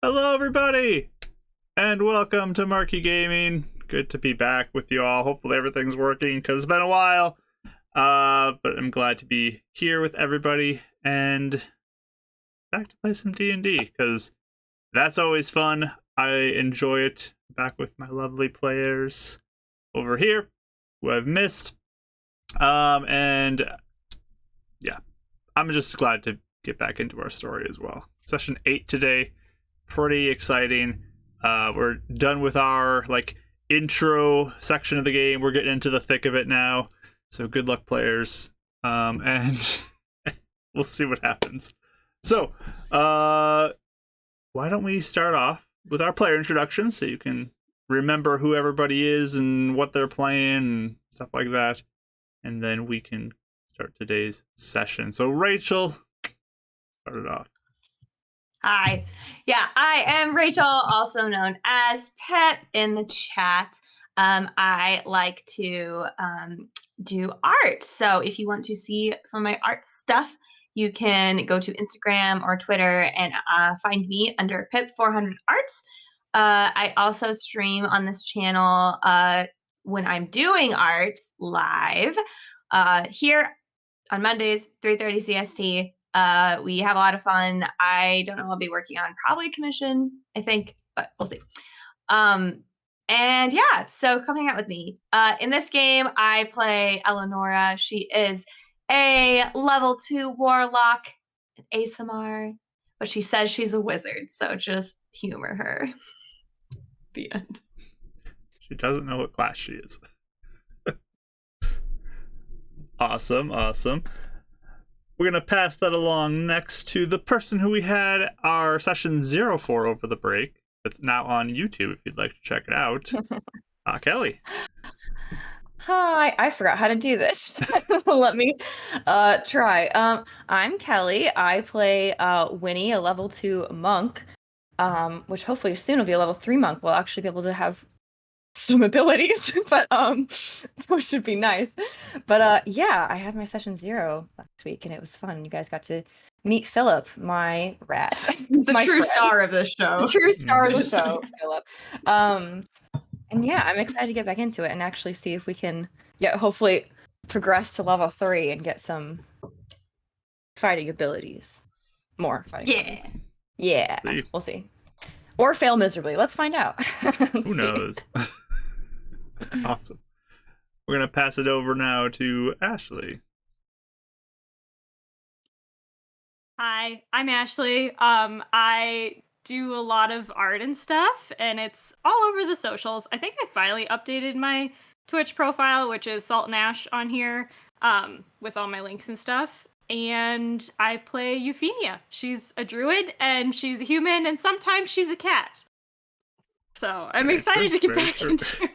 Hello, everybody, and welcome to Marky Gaming. Good to be back with you all. Hopefully, everything's working because it's been a while. But I'm glad to be here with everybody and back to play some D&D because that's always fun. I enjoy it. Back with my lovely players over here who I've missed. And yeah, I'm just glad to get back into our story as well. Session 8 today. Pretty exciting. We're done with our intro section of the game. We're getting into the thick of it now. So good luck, players. And we'll see what happens. So, why don't we start off with our player introduction so you can remember who everybody is and what they're playing and stuff like that. And then we can start today's session. So Rachel, start it off. Hi. Yeah, I am Rachel, also known as Pep in the chat. I like to do art. So if you want to see some of my art stuff, you can go to Instagram or Twitter and find me under Pip400arts. I also stream on this channel when I'm doing art live here on Mondays, 3:30 CST. We have a lot of fun. I don't know what I'll be working on. Probably commission, I think, but we'll see. And yeah, so coming out with me. In this game, I play Eleonora. She is a level 2 warlock, an ASMR, but she says she's a wizard, so just humor her. The end. She doesn't know what class she is. Awesome. We're going to pass that along next to the person who we had our session 0 for over the break. That's now on YouTube if you'd like to check it out. Kelly. Hi, I forgot how to do this. Let me try. I'm Kelly. I play Winnie, a level 2 monk, which hopefully soon will be a level 3 monk. We'll actually be able to have some abilities, but which should be nice. But yeah, I had my session 0 last week and it was fun. You guys got to meet Philip, my rat. The true star of the show. The true star of the show, Philip. And yeah, I'm excited to get back into it and actually see if we can hopefully progress to level 3 and get some fighting abilities. More fighting abilities. Yeah. We'll see. Or fail miserably. Let's find out. Who knows? Awesome. We're going to pass it over now to Ashley. Hi, I'm Ashley. I do a lot of art and stuff, and it's all over the socials. I think I finally updated my Twitch profile, which is Salt and Ash on here, with all my links and stuff. And I play Euphemia. She's a druid, and she's a human, and sometimes she's a cat. So I'm excited to get back into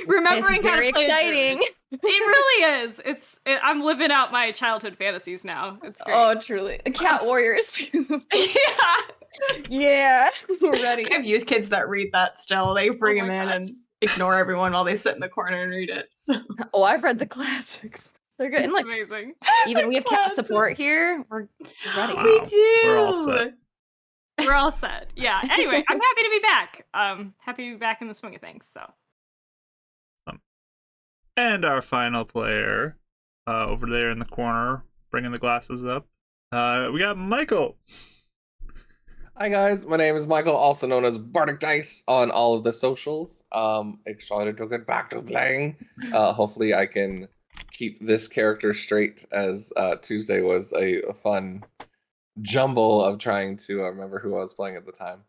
remembering how to play. Very exciting. It really is. I'm living out my childhood fantasies now. It's great. Oh, truly. Cat warriors. Yeah. We're ready. I have youth kids that read that still. They bring them in and ignore everyone while they sit in the corner and read it. So. Oh, I've read the classics. They're good. And amazing. Even we have cat support here. We're ready. Wow. We do. We're all set. We're all set. Yeah. Anyway, I'm happy to be back. Happy to be back in the swing of things. So. And our final player, over there in the corner, bringing the glasses up. We got Michael. Hi guys, my name is Michael, also known as Bardic Dice on all of the socials. Excited to get back to playing. Hopefully I can keep this character straight, as Tuesday was a fun jumble of trying to remember who I was playing at the time.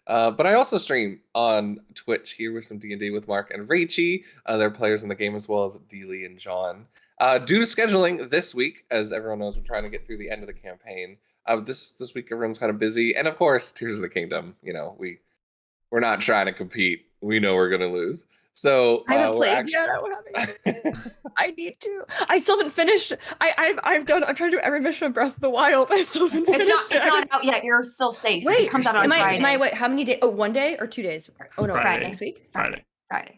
But I also stream on Twitch here with some D&D with Mark and Rachie. They're players in the game as well as Dealey and John. Due to scheduling this week, as everyone knows, we're trying to get through the end of the campaign. This week everyone's kind of busy, and of course, Tears of the Kingdom. You know, we're not trying to compete. We know we're gonna lose. So I haven't played yet. I need to. I still haven't finished. I'm trying to do every mission of Breath of the Wild. I still haven't finished. It's not out yet. You're still safe. Wait, it comes out on Friday. Wait, how many days? Oh, 1 day or 2 days? Oh no, Friday. Next week. Friday.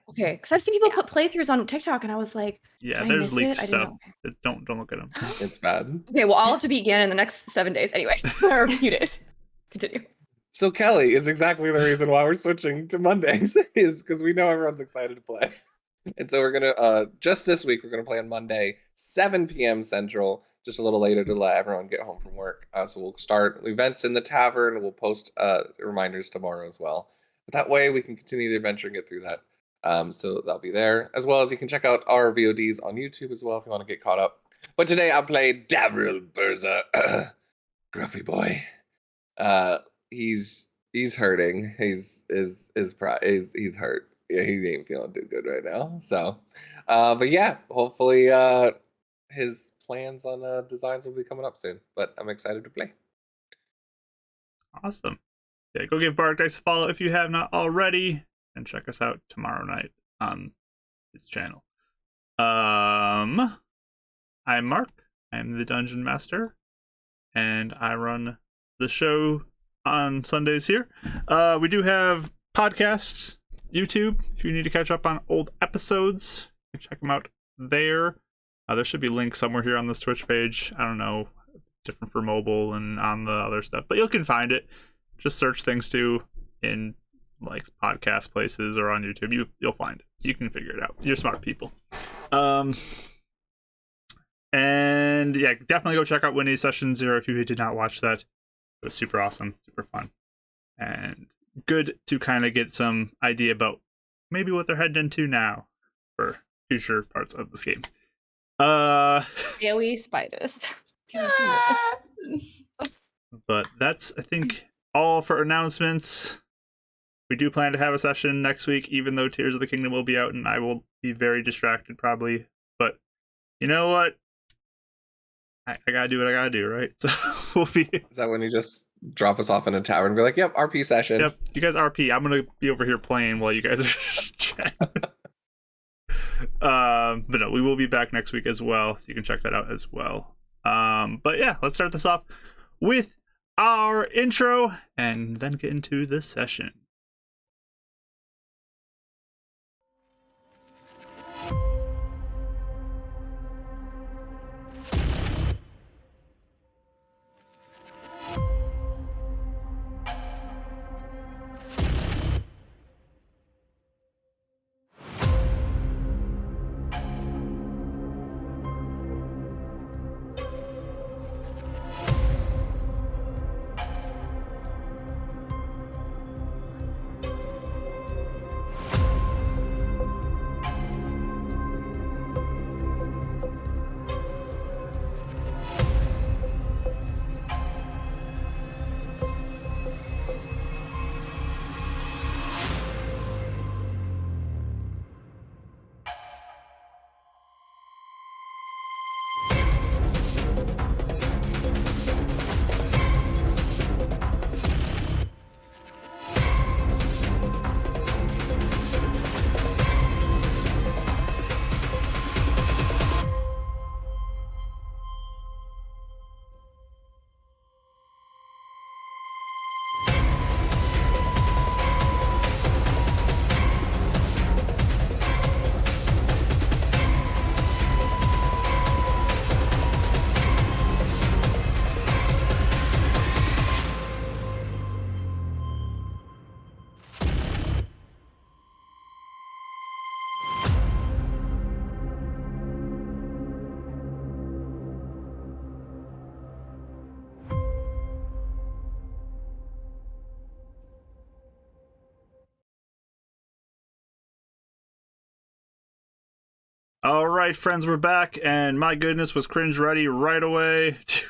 Okay, because I've seen people put playthroughs on TikTok, and I was like, yeah, there's leaked stuff. Don't look at them. It's bad. Okay, well, I'll have to beat again in the next 7 days, anyway, or a few days. Continue. So Kelly is exactly the reason why we're switching to Mondays, is because we know everyone's excited to play. And so we're gonna just this week we're gonna play on Monday, 7 p.m. Central, just a little later to let everyone get home from work. So we'll start events in the tavern. We'll post reminders tomorrow as well. But that way we can continue the adventure and get through that. So that'll be there, as well as you can check out our VODs on YouTube as well if you want to get caught up. But today I played Davril Burza, Gruffy boy. He's hurting. He's hurt. Yeah, he ain't feeling too good right now. So, but yeah, hopefully his plans on designs will be coming up soon. But I'm excited to play. Awesome. Yeah, go give Bardic Dice a follow if you have not already, and check us out tomorrow night on his channel. I'm Mark. I'm the Dungeon Master, and I run the show on Sundays here. We do have podcasts, YouTube, if you need to catch up on old episodes. You can check them out there. There should be links somewhere here on this Twitch page. I don't know, different for mobile and on the other stuff, but you can find it. Just search things too in like podcast places or on YouTube. You'll find it. You can figure it out. You're smart people. And yeah, definitely go check out Winnie's Session 0 if you did not watch that. It was super awesome, super fun, and good to kind of get some idea about maybe what they're heading into now for future parts of this game. AoE spiders. But that's, I think, all for announcements. We do plan to have a session next week, even though Tears of the Kingdom will be out, and I will be very distracted probably. But you know what? I gotta do what I gotta do, right? So we'll be. Is that when you just drop us off in a tavern and be like, "Yep, RP session"? Yep, you guys RP. I'm gonna be over here playing while you guys are chatting. But no, we will be back next week as well, so you can check that out as well. But yeah, let's start this off with our intro and then get into this session. All right, friends, we're back, and my goodness, was Cringe ready right away to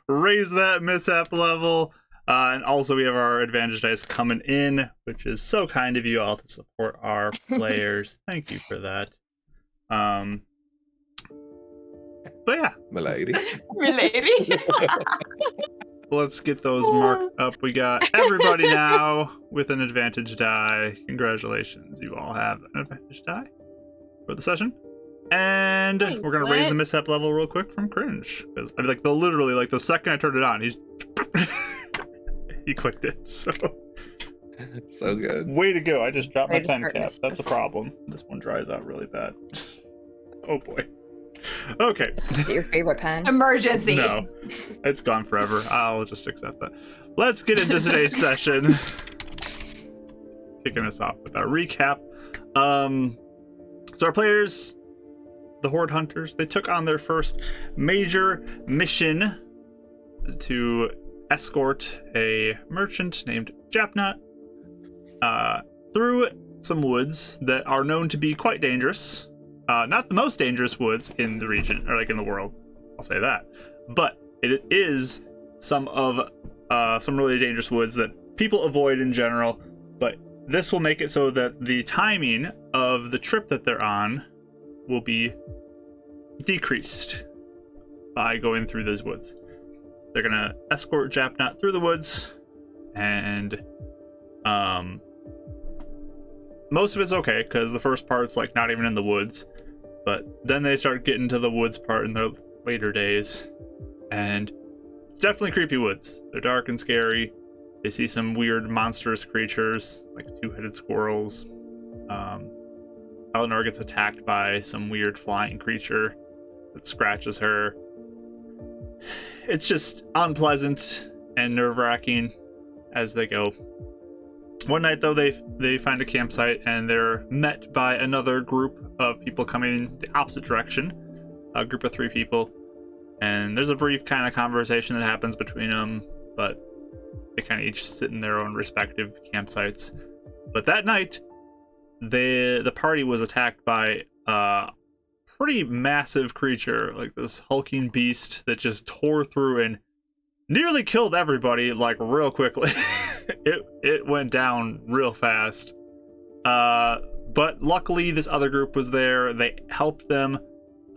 raise that mishap level. And also, we have our advantage dice coming in, which is so kind of you all to support our players. Thank you for that. But yeah, Milady. let's get those marked up. We got everybody now with an advantage die. Congratulations, you all have an advantage die for the session. And we're gonna raise the mishap level real quick from Cringe, because I mean, like, literally, like, the second I turned it on, he clicked it. So good. Way to go. I just dropped my pen cap. That's a problem. This one dries out really bad. Oh boy. Okay. Is it your favorite pen? Emergency. No, it's gone forever. I'll just accept that. Let's get into today's session. Kicking us off with our recap. So our players, the Horde Hunters, they took on their first major mission to escort a merchant named Japnut through some woods that are known to be quite dangerous. Not the most dangerous woods in the region, or like in the world, I'll say that. But it is some really dangerous woods that people avoid in general. But this will make it so that the timing of the trip that they're on will be decreased by going through those woods. They're gonna escort Japnut through the woods, and most of it's okay because the first part's like not even in the woods, but then they start getting to the woods part in their later days, and it's definitely creepy woods. They're dark and scary. They see some weird monstrous creatures like two-headed squirrels. Eleanor gets attacked by some weird flying creature that scratches her. It's just unpleasant and nerve-wracking as they go. One night, though, they find a campsite, and they're met by another group of people coming the opposite direction, a group of 3 people. And there's a brief kind of conversation that happens between them, but they kind of each sit in their own respective campsites. But that night, the party was attacked by a pretty massive creature, like this hulking beast that just tore through and nearly killed everybody, like real quickly. It went down real fast. But luckily, this other group was there. They helped them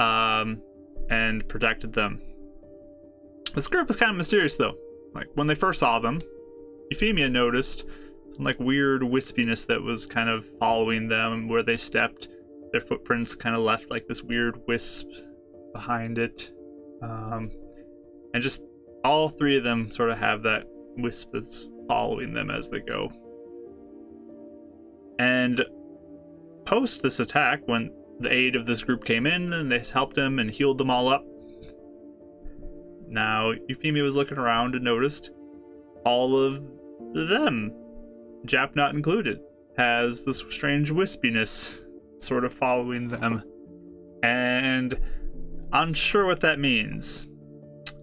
and protected them. This group is kind of mysterious, though. Like, when they first saw them, Euphemia noticed some like weird wispiness that was kind of following them where they stepped. Their footprints kind of left like this weird wisp behind it. And just all 3 of them sort of have that wisp that's following them as they go. And post this attack, when the aid of this group came in and they helped them and healed them all up, now Euphemia was looking around and noticed all of them, Japnut included, has this strange wispiness sort of following them, and unsure what that means.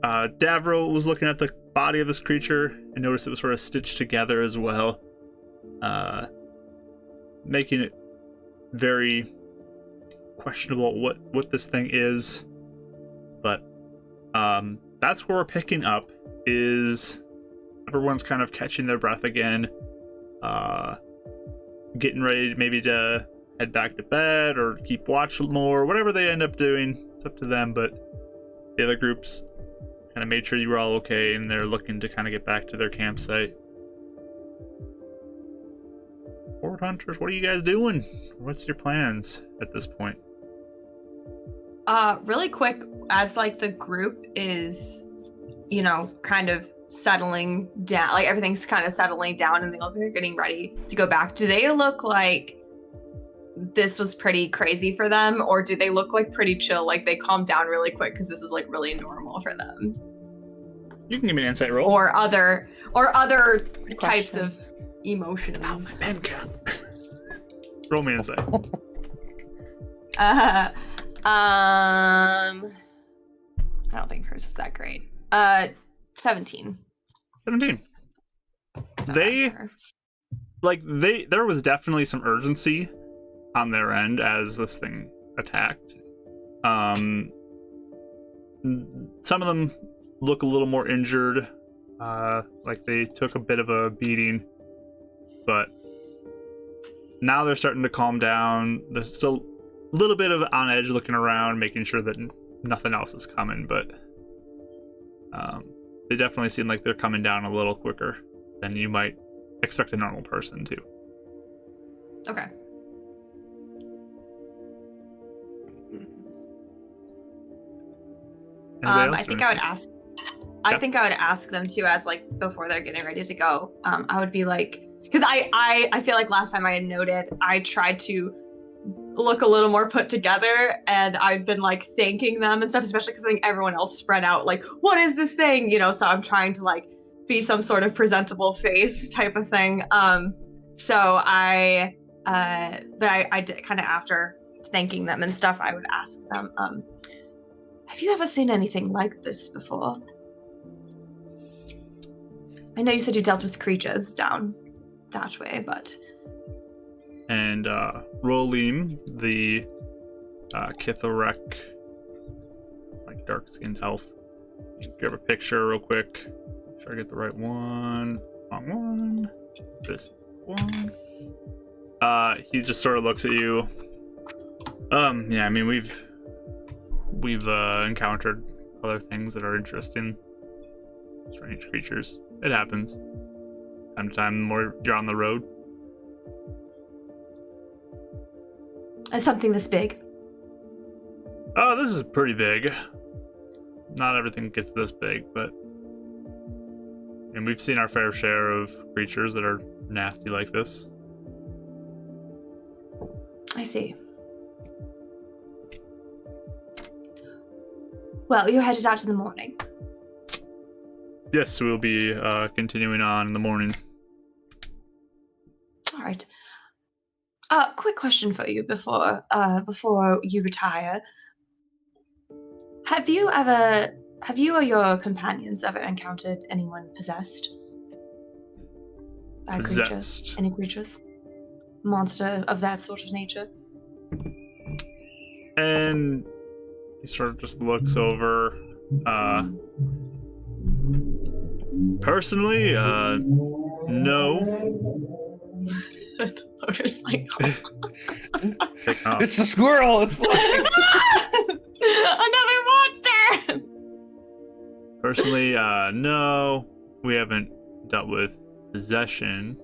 Davril was looking at the body of this creature and noticed it was sort of stitched together as well, making it very questionable what this thing is. But that's where we're picking up, is everyone's kind of catching their breath again, getting ready maybe to head back to bed or keep watch more, whatever they end up doing. It's up to them, but the other groups kind of made sure you were all okay, and they're looking to kind of get back to their campsite. Horde Hunters, what are you guys doing? What's your plans at this point? Really quick, as like the group is, kind of settling down, like everything's kind of settling down and they're getting ready to go back, do they look like this was pretty crazy for them, or do they look like pretty chill, like they calmed down really quick because this is like really normal for them? You can give me an insight roll. Or other types of emotions. Roll me insight. I don't think hers is that great. 17. 17. There was definitely some urgency on their end as this thing attacked. Some of them look a little more injured, like they took a bit of a beating, but now they're starting to calm down. There's still a little bit of on edge, looking around, making sure that nothing else is coming, but they definitely seem like they're coming down a little quicker than you might expect a normal person to. Okay. I think I would ask them too, as like before they're getting ready to go. I would be like, because I feel like last time I had noted, I tried to look a little more put together, and I've been like thanking them and stuff, especially because I think everyone else spread out like, what is this thing, so I'm trying to like be some sort of presentable face type of thing. So I did kind of, after thanking them and stuff, I would ask them, have you ever seen anything like this before? I know you said you dealt with creatures down that way, but... And Rolim, the Kithorek, like dark-skinned elf, grab a picture real quick. Make sure I get the right one. Wrong one. This one. He just sort of looks at you. Yeah, I mean, we've encountered other things that are interesting. Strange creatures. It happens. Time to time, the more you're on the road. Something this big? Oh, this is pretty big. Not everything gets this big, but... And we've seen our fair share of creatures that are nasty like this. I see. Well, you're headed out in the morning. Yes, we'll be continuing on in the morning. All right. Quick question for you before you retire. Have you or your companions ever encountered anyone possessed by creatures? Any creatures? Monster of that sort of nature? And he sort of just looks over. Personally, no. Motorcycle. It's the squirrel! It's flying! Another monster! Personally, no. We haven't dealt with possession,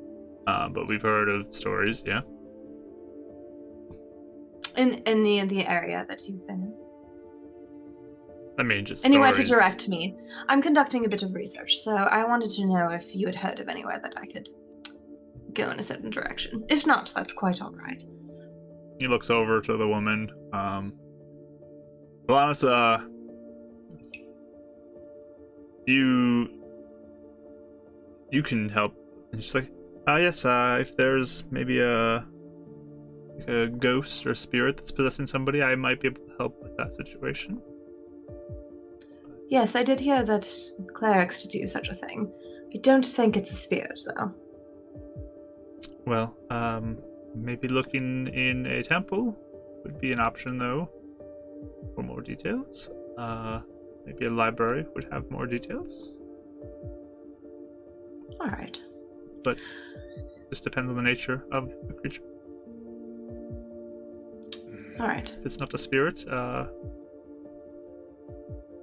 but we've heard of stories, yeah. In the area that you've been in? I mean, just anywhere to stories. direct me. I'm conducting a bit of research, so I wanted to know if you had heard of anywhere that I could go in a certain direction. If not, that's quite all right. He looks over to the woman. Alanis, you can help. And she's like, yes, if there's maybe a ghost or a spirit that's possessing somebody, I might be able to help with that situation. Yes, I did hear that clerics do such a thing. I don't think it's a spirit, though. Well, maybe looking in a temple would be an option, though, for more details. Maybe a library would have more details. All right. But just depends on the nature of the creature. All right. If it's not a spirit, I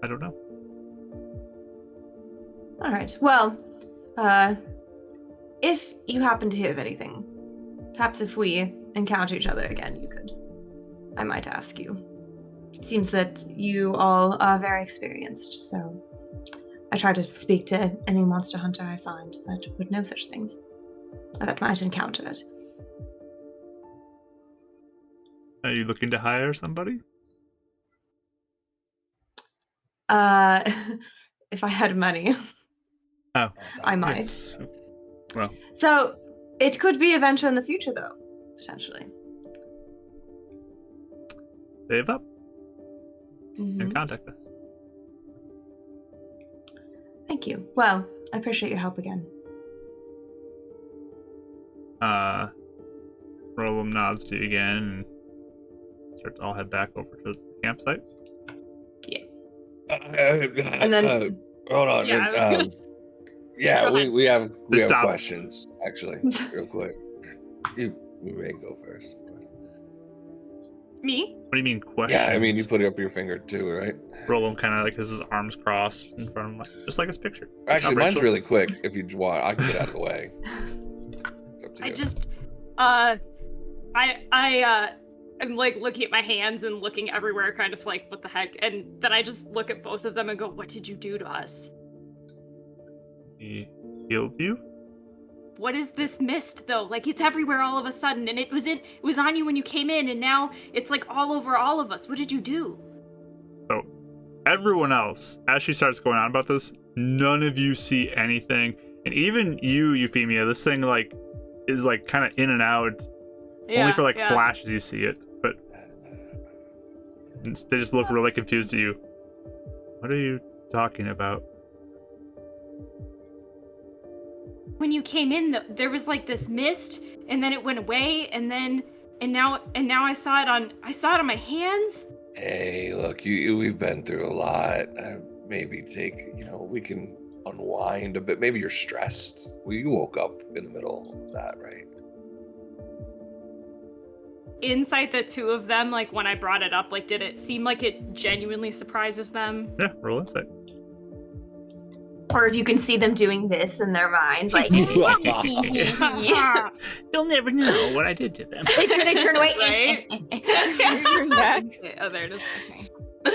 don't know. All right. Well, if you happen to hear of anything, perhaps if we encounter each other again, I might ask you. It seems that you all are very experienced, so I try to speak to any monster hunter I find that would know such things, or that might encounter it. Are you looking to hire somebody? If I had money, Oh, I might. yes. Well, So it could be a venture in the future, though, potentially. save up Mhm. and contact us. Thank you. Well, I appreciate your help again. Roland nods to you again and I'll head back over to the campsite. And then hold on. Yeah, I was gonna Yeah, Go ahead. we have Stop. questions, actually, real quick. You may go first. Me? What do you mean questions? Yeah, I mean, you put it up your finger too, right? Roland kind of like has his arms crossed in front of him, just like his picture. Actually, Not mine's Rachel. really quick. If you want, I can get out of the way. It's up to I you. just, I'm like looking at my hands and looking everywhere, kind of like, what the heck? And then I just look at both of them and go, what did you do to us? He healed you? what is this mist though? Like it's everywhere all of a sudden, and it was on you when you came in, and now it's like all over all of us. What did you do? So everyone else, as she starts going on about this, none of you see anything. And even you, Euphemia, this thing like is like kind of in and out. Only for like flashes you see it, but they just look really confused at you. What are you talking about? When you came in, there was like this mist, and then it went away, and now I saw it on my hands. Hey, look, we've been through a lot. Maybe we can unwind a bit. Maybe you're stressed. Well, you woke up in the middle of that, right? Insight the two of them, like when I brought it up, like did it seem like it genuinely surprises them? Yeah, roll insight. Or if you can see them doing this in their mind, like You'll never know what I did to them. they turn away. Right? Turn back. Oh, there it is. Okay.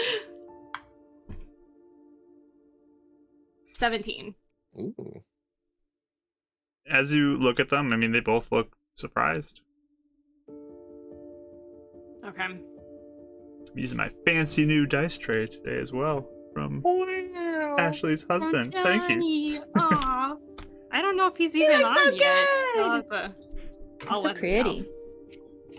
17. Ooh. As you look at them, I mean, they both look surprised. Okay. I'm using my fancy new dice tray today as well from Ashley's husband. Thank you. Aw. I don't know if he's even looks on so yet. good. I'll let him Pretty.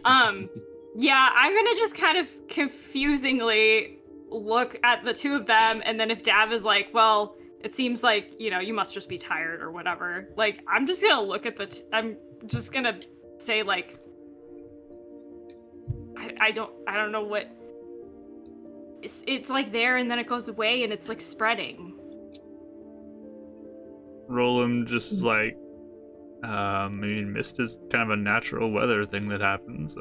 know. Yeah, I'm gonna just kind of confusingly look at the two of them, and then if Dav is like, well, it seems like, you must just be tired or whatever. Like, I'm just gonna look at I'm just gonna say, like, I don't know what. It's like there, and then it goes away, and it's like spreading. Roland just is like, I mean, mist is kind of a natural weather thing that happens.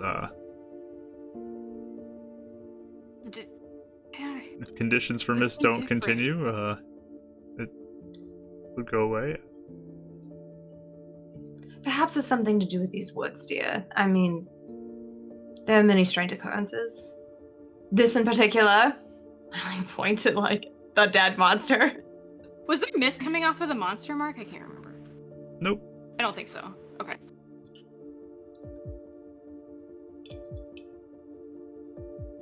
If conditions for mist don't continue, it would go away. Perhaps it's something to do with these woods, dear. I mean, there are many strange occurrences. This in particular, I point to like the dead monster. Was there mist coming off of the monster mark? I can't remember. Nope. I don't think so. Okay.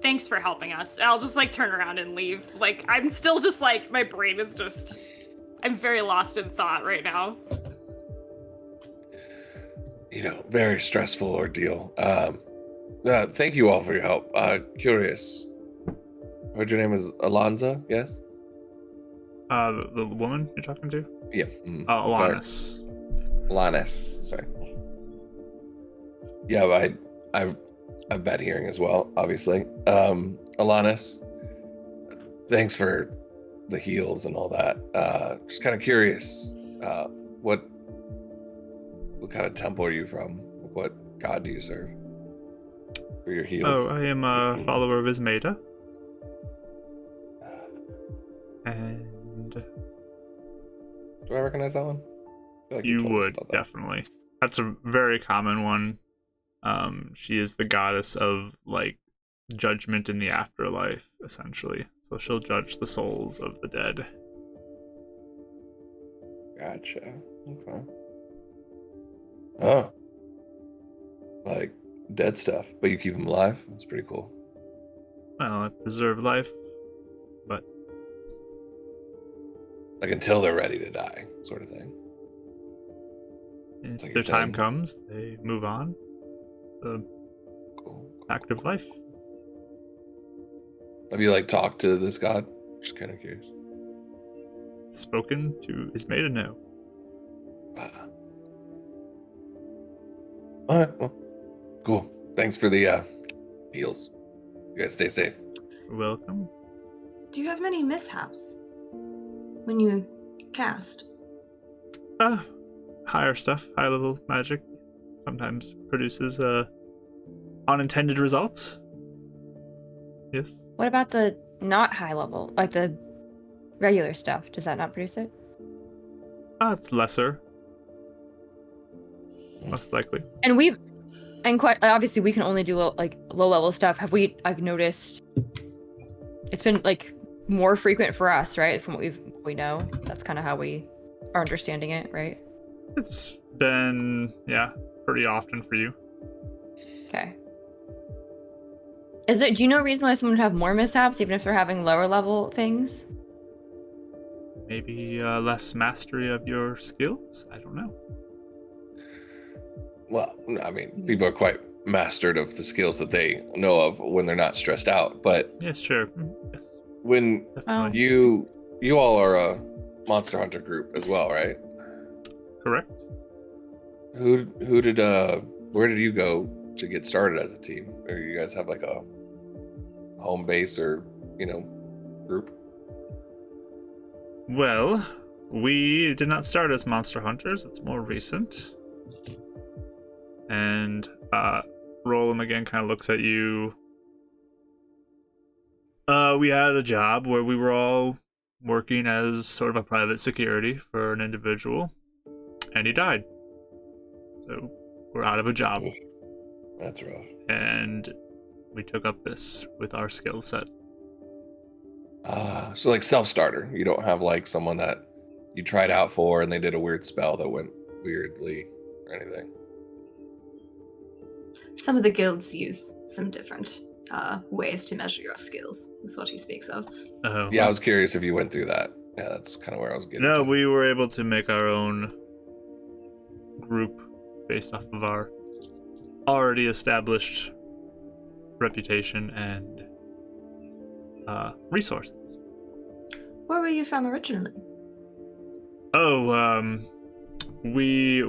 Thanks for helping us. I'll just like turn around and leave. Like, I'm still just like, my brain is just, I'm very lost in thought right now. Very stressful ordeal. Thank you all for your help. Curious. I heard your name is Alonza, yes? The woman you're talking to? Yeah. Alanis. Alanis, sorry. Yeah, I've bad hearing as well, obviously. Alanis, thanks for the heals and all that. Just kind of curious, what kind of temple are you from? What god do you serve for your heals? Oh, I am a follower of Ismeda. And do I recognize that one? I feel like you told us would, about that. definitely. That's a very common one. She is the goddess of like judgment in the afterlife, essentially. So she'll judge the souls of the dead. Gotcha. Okay. Oh. Like dead stuff, but you keep them alive? That's pretty cool. Well, I preserve life, but Like until they're ready to die, sort of thing. if like their you're time saying. comes, they move on. It's a Cool. active life. Have you like talked to this god? Just kind of curious. Spoken to Ismeda, no. All right, well, cool. Thanks for the heals. You guys stay safe. Welcome. Do you have many mishaps when you cast? Higher stuff, high level magic sometimes produces unintended results. Yes. What about the not high level, like the regular stuff? Does that not produce it? It's lesser. Most likely. And quite obviously we can only do like low level stuff. Have we noticed it's been like more frequent for us, right? From what we know, that's kind of how we are understanding it, right? It's been, pretty often for you. Okay. Do you know a reason why someone would have more mishaps, even if they're having lower level things? Maybe less mastery of your skills? I don't know. Well, I mean, people are quite mastered of the skills that they know of when they're not stressed out. But Yes, sure. Yes, when definitely. you all are a Monster Hunter group as well, right? Correct. Where did you go to get started as a team? Or you guys have like a home base or, group? Well, we did not start as monster hunters. It's more recent. And Roland again kind of looks at you. We had a job where we were all working as sort of a private security for an individual, and he died. So we're out of a job. Oof, that's rough. And we took up this with our skill set. So like self-starter. You don't have like someone that you tried out for and they did a weird spell that went weirdly or anything. Some of the guilds use some different ways to measure your skills. Is what he speaks of. Yeah, I was curious if you went through that. Yeah, that's kind of where I was getting. No, to. we were able to make our own group based off of our already established reputation and resources. Where were you from originally? Oh, we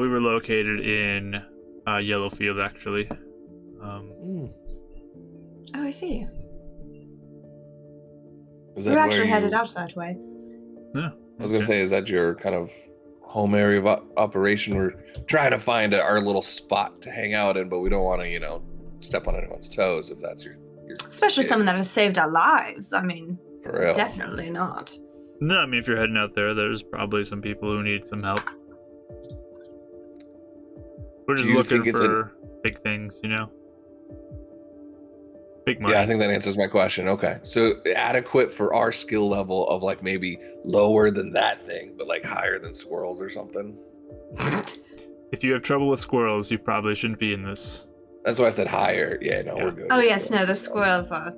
were located in Yellowfield, actually. Oh, I see. Is We're that actually where headed out that way. Yeah. I was gonna say, is that your kind of home area of operation? We're trying to find our little spot to hang out in, but we don't want to, step on anyone's toes. If that's your Especially gig. someone that has saved our lives. I mean, For real. definitely not. No, I mean, if you're heading out there, there's probably some people who need some help. We're just Do you looking think it's for big things, Big money. Yeah, I think that answers my question. Okay, so adequate for our skill level of like maybe lower than that thing, but like higher than squirrels or something. If you have trouble with squirrels, you probably shouldn't be in this. That's why I said higher. Yeah, no, Yeah. we're good. Oh with yes, no, the squirrels. squirrels are.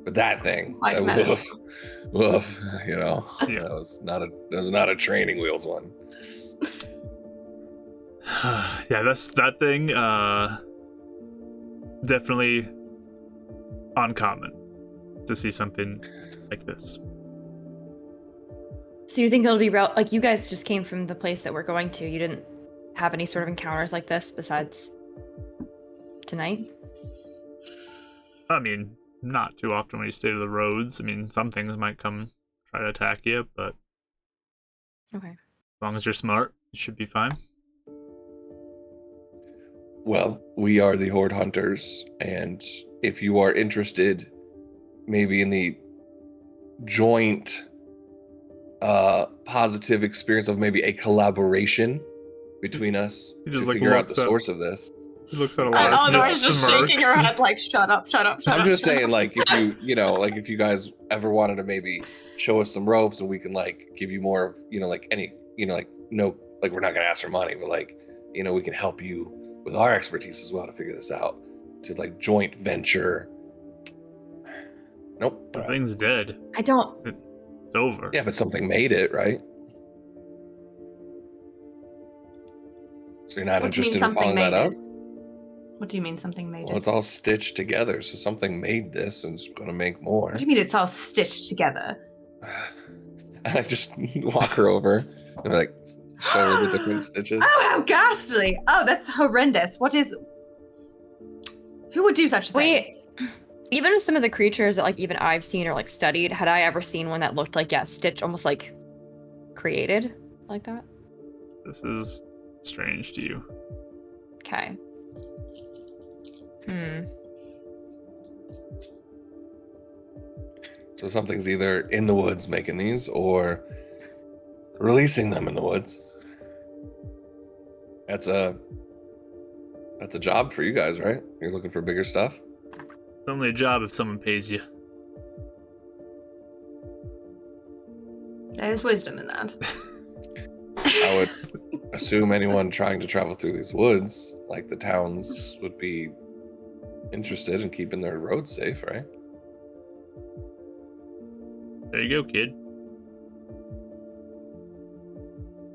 But that thing, Quite that meta. woof, Yeah. that was not a training wheels one. Yeah, that thing, definitely uncommon to see something like this. So you think it'll be like you guys just came from the place that we're going to? You didn't have any sort of encounters like this besides tonight? I mean, not too often when you stay to the roads. I mean, some things might come try to attack you, but Okay. as long as you're smart, you should be fine. Well, we are the Horde Hunters, and if you are interested, maybe in the joint positive experience of maybe a collaboration between us He to just, like, figure out the looks up. source of this. He looks at a And lot Eleanor and is just just smirks. shaking her head like, shut up, shut up, shut up. I'm just shut saying, up." like, if if you guys ever wanted to maybe show us some ropes and we can like give you more of, like any, like no, like we're not gonna ask for money, but like, we can help you with our expertise as well to figure this out, to like joint venture. Nope. The thing's dead. I don't. It's over. Yeah, but something made it, right? So you're not What do you mean interested in something following that made up? it? What do you mean something made Well, it? it's all stitched together, so something made this and it's gonna make more. What do you mean it's all stitched together? I just walk her over and like show her the different stitches. Oh, how ghastly! Oh, that's horrendous. Who would do such a thing? Wait. Even with some of the creatures that like even I've seen or like studied, had I ever seen one that looked like stitched, almost like created like that? This is strange to you. Okay. So something's either in the woods making these or releasing them in the woods. That's a job for you guys, right? You're looking for bigger stuff? It's only a job if someone pays you. There's wisdom in that. I would assume anyone trying to travel through these woods, like the towns, would be interested in keeping their roads safe, right? There you go, kid.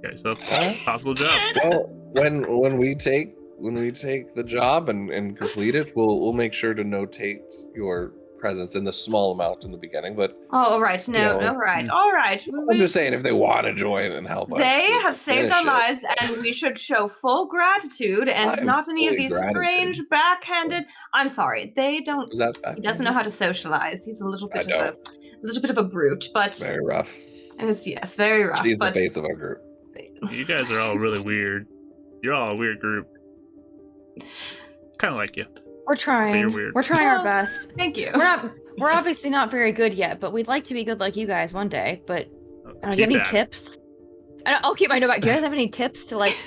Got yourself Huh? a possible job. Well, when we take the job and complete it, we'll make sure to notate your presence in the small amount in the beginning. But Oh, all right. No, You know, all right. All right. I'm just saying, if they want to join and help us, They to have saved finish our it. lives, and we should show full gratitude and I'm not any of fully these gratitude. strange backhanded. I'm sorry, they don't. Was that back? He doesn't know how to socialize. He's a little bit I of a little bit of a brute, but Very rough. yes, very rough. She's the But face of our group. You guys are all really weird. You're all a weird group. Kind of like you. We're trying. you're weird. We're trying Well, our best. thank you. We're obviously not very good yet, but we'd like to be good like you guys one day. But I don't know, do you have Keep any at it. tips? I'll keep my note back. Do you guys have any tips to like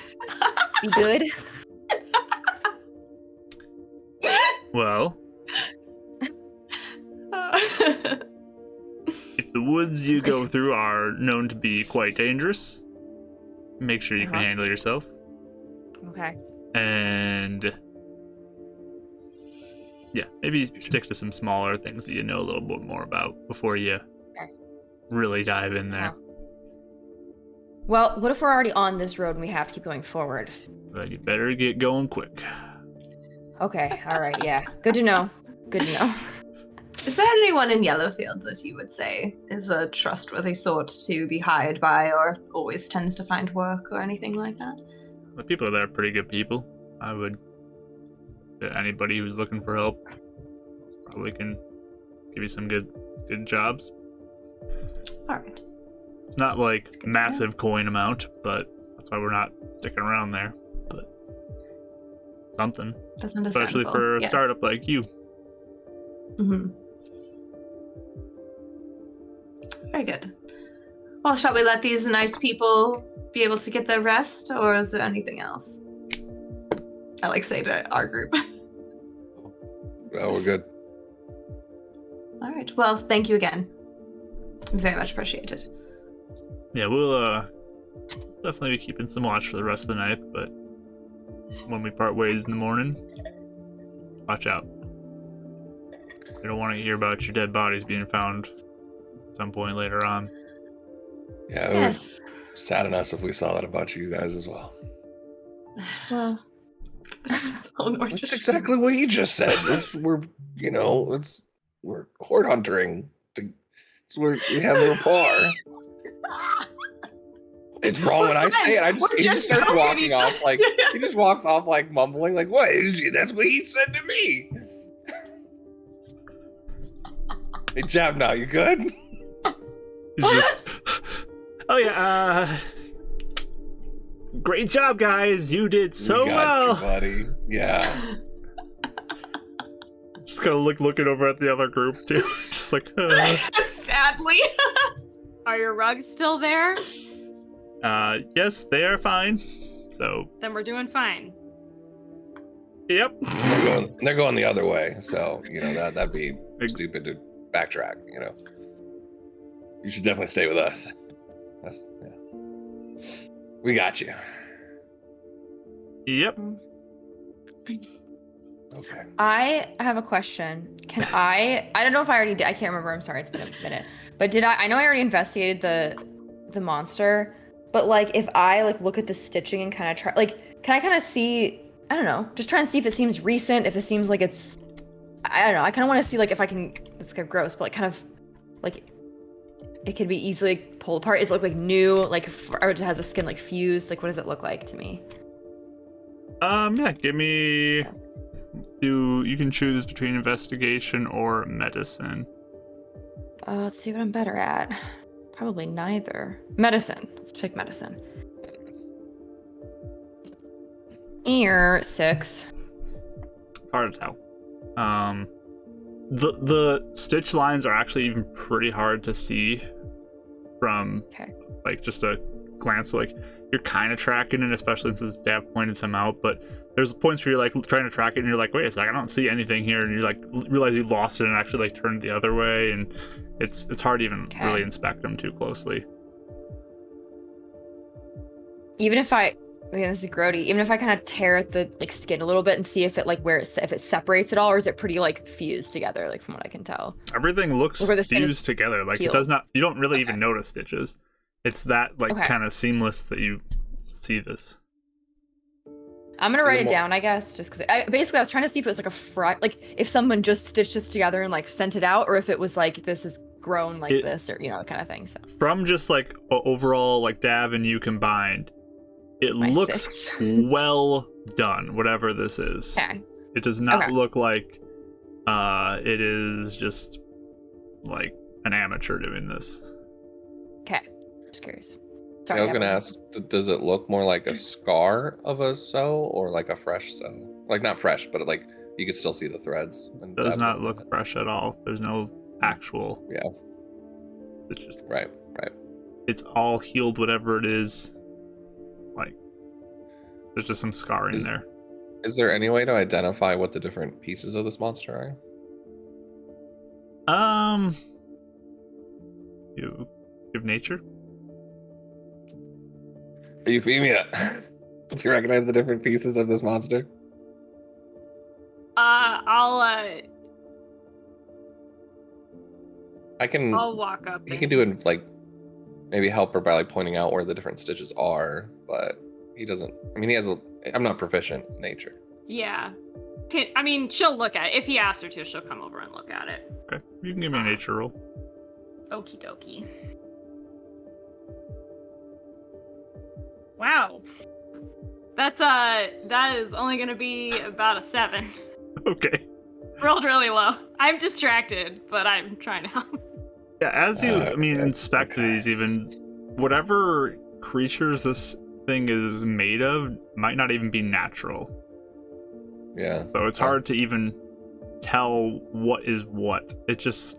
be good? Well, if the woods you go through are known to be quite dangerous, make sure you can Uh-huh. handle yourself. Okay. And yeah, maybe stick to some smaller things that you know a little bit more about before you Okay. really dive in there. Well, what if we're already on this road and we have to keep going forward? But you better get going quick. Okay. All right. Yeah. Good to know. Good to know. Is there anyone in Yellowfield that you would say is a trustworthy sort to be hired by, or always tends to find work, or anything like that? The people there are pretty good people. I would. Anybody who's looking for help probably can give you some good jobs. All right. It's not like That's good to know. massive coin amount, but that's why we're not sticking around there. But something, That's especially understandable. for a Yes. startup like you. Mhm. Very good. Well, shall we let these nice people be able to get their rest, or is there anything else? I like say to our group. Oh, we're good. All right. Well, thank you again. Very much appreciated. Yeah, we'll definitely be keeping some watch for the rest of the night, but when we part ways in the morning, watch out. We don't want to hear about your dead bodies being found at some point later on. Yeah, it would Yes. sadden us if we saw that about you guys as well. Well, That's all in order. That's exactly what you just said. We're horde hunting. It's where we have a rapport. It's wrong when I say it. We're He just just starts joking walking each off other. like he just walks off like mumbling, like, "What is he? That's what he said to me." Hey, Jab, now you good? It's just, oh yeah, great job, guys! You did so We got well. you, buddy. Yeah. Just kind of looking over at the other group too, just like, Sadly. Are your rugs still there? yes, they are fine. So, Then we're doing fine. yep. They're going the other way, so that'd be stupid to backtrack. You should definitely stay with us. We got you. Yep. Okay. I have a question. Can I don't know if I already did. I can't remember. I'm sorry. It's been a minute. But I know I already investigated the monster, but like if I like look at the stitching and kind of try, like, can I kind of see, I don't know, just try and see if it seems recent, if it seems like it's, I don't know. I kind of want to see like if I can, it's kind of gross, but like kind of like it could be easily pulled apart. Does it look like new, like, or it has the skin like fused? Like, what does it look like to me? Yeah, give me. You can choose between investigation or medicine. Let's see what I'm better at. Probably neither. Medicine. Let's pick medicine. 6. It's hard to tell. The stitch lines are actually even pretty hard to see from like just a glance. Like you're kind of tracking it, especially since they have pointed some out. But there's points where you're like trying to track it, and you're like, wait a second, I don't see anything here, and you like realize you lost it and actually like turned the other way, and it's hard to even really inspect them too closely. even if I, again, this is grody, even if I kind of tear at the like skin a little bit and see if it like if it separates at all, or is it pretty like fused together, like from what I can tell? Everything looks Where the skin is fused together. Like peeled. it does not. You don't really Okay. even notice stitches. It's that like Okay. kind of seamless that you see this. I'm gonna Is write it it more- down, I guess, just because basically I was trying to see if it was like like if someone just stitched this together and like sent it out, or if it was like this is grown like this, or kind of thing. So From just like overall like Dav and you combined, it My looks 6. well done. Whatever this is, okay, it does not Okay. look like it is just like an amateur doing this. okay, just curious. Yeah, Sorry, I was gonna Evelyn. ask, does it look more like a scar of a sew or like a fresh sew? Like not fresh, but like you could still see the threads. And Does that's not what- look fresh at all. There's no actual. Yeah. It's just Right. it's all healed. Whatever it is, like there's just some scarring Is- there. Is there any way to identify what the different pieces of this monster are? You give nature. Are you feeding me that? Do you recognize the different pieces of this monster? I'll walk up. He and- can do it like maybe help her by like pointing out where the different stitches are, but he doesn't. I mean, I'm not proficient in nature. Yeah. I mean, she'll look at it. If he asks her to, she'll come over and look at it. Okay, you can give me a nature roll. Okie dokie. Wow. That is only gonna be about a 7. Okay. Rolled really low. I'm distracted, but I'm trying to help. Yeah, as you, Okay, inspect okay. these, even whatever creatures this thing is made of might not even be natural. Yeah. So it's hard to even tell what is what. It just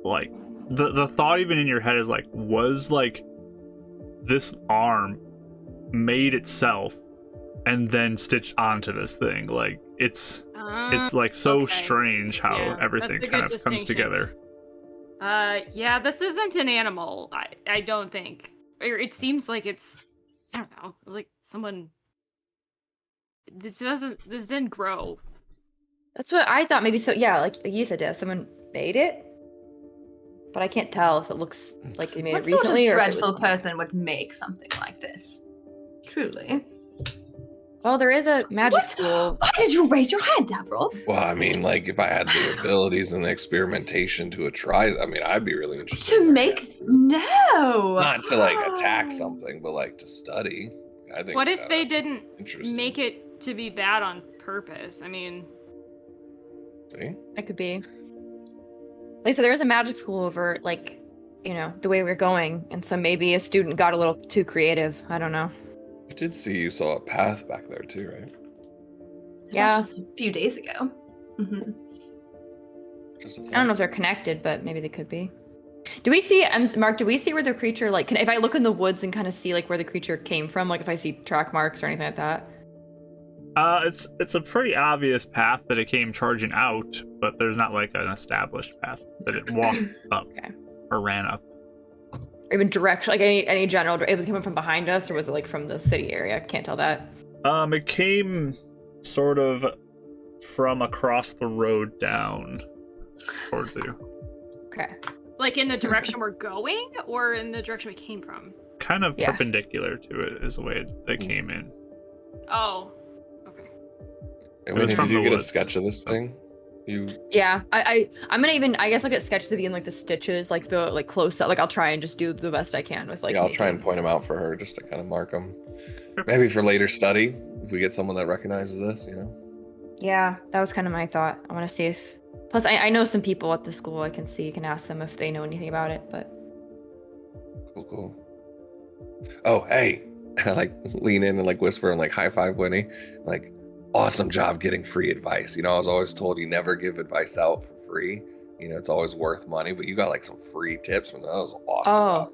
like the thought even in your head is like, was like this arm made itself and then stitched onto this thing? Like it's like so okay. strange how Yeah, everything that's a kind good of comes distinction. together. Yeah, this isn't an animal. I don't think. Or it seems like it's, I don't know, like someone. This didn't grow. That's what I thought. Maybe so. Yeah, like you said, Dev, someone made it, but I can't tell if it looks like they made What it sort of recently or if it dreadful was... person would make something like this? Truly. Well, there is a magic What? school. Why did you raise your hand, Davril? Well, I mean, like if I had the abilities and the experimentation to try, I mean, I'd be really interested. To make no. Not to like attack something, but like to study. I think. What if they didn't interesting. make it to be bad on purpose? I mean, See? It could be. Like I said, there is a magic school over, like, the way we're going, and so maybe a student got a little too creative. I don't know. I did see you saw a path back there too, right? Yeah. That was a few days ago. Mhm. Just a I don't know if they're connected, but maybe they could be. Do we see, Mark, do we see where the creature, like, if I look in the woods and kind of see, like, where the creature came from, like, if I see track marks or anything like that? It's a pretty obvious path that it came charging out, but there's not like an established path that it walked up Okay. or ran up. Or even direction, like, any general, if it was coming from behind us, or was it, like, from the city area? I can't tell that. It came sort of from across the road down towards you. Okay. like in the direction we're going, or in the direction we came from? Kind of Yeah. perpendicular to it is the way it came in. Oh, okay. Hey, was Winnie, from did you the get a woods. sketch of this thing? You Yeah, I'm gonna even, I guess I'll get sketches of even, like, the stitches, like, the, like, close up, like, I'll try and just do the best I can with, like, yeah, I'll try and making- point them out for her just to kind of mark them. Maybe for later study, if we get someone that recognizes this, you know. Yeah, that was kind of my thought. I want to see if. Plus, I know some people at the school. I can see, can ask them if they know anything about it. But Cool. Oh, hey, I like lean in and like whisper and like high five Winnie, like, awesome job getting free advice. You know, I was always told you never give advice out for free. You know, it's always worth money, but you got like some free tips, and that was awesome.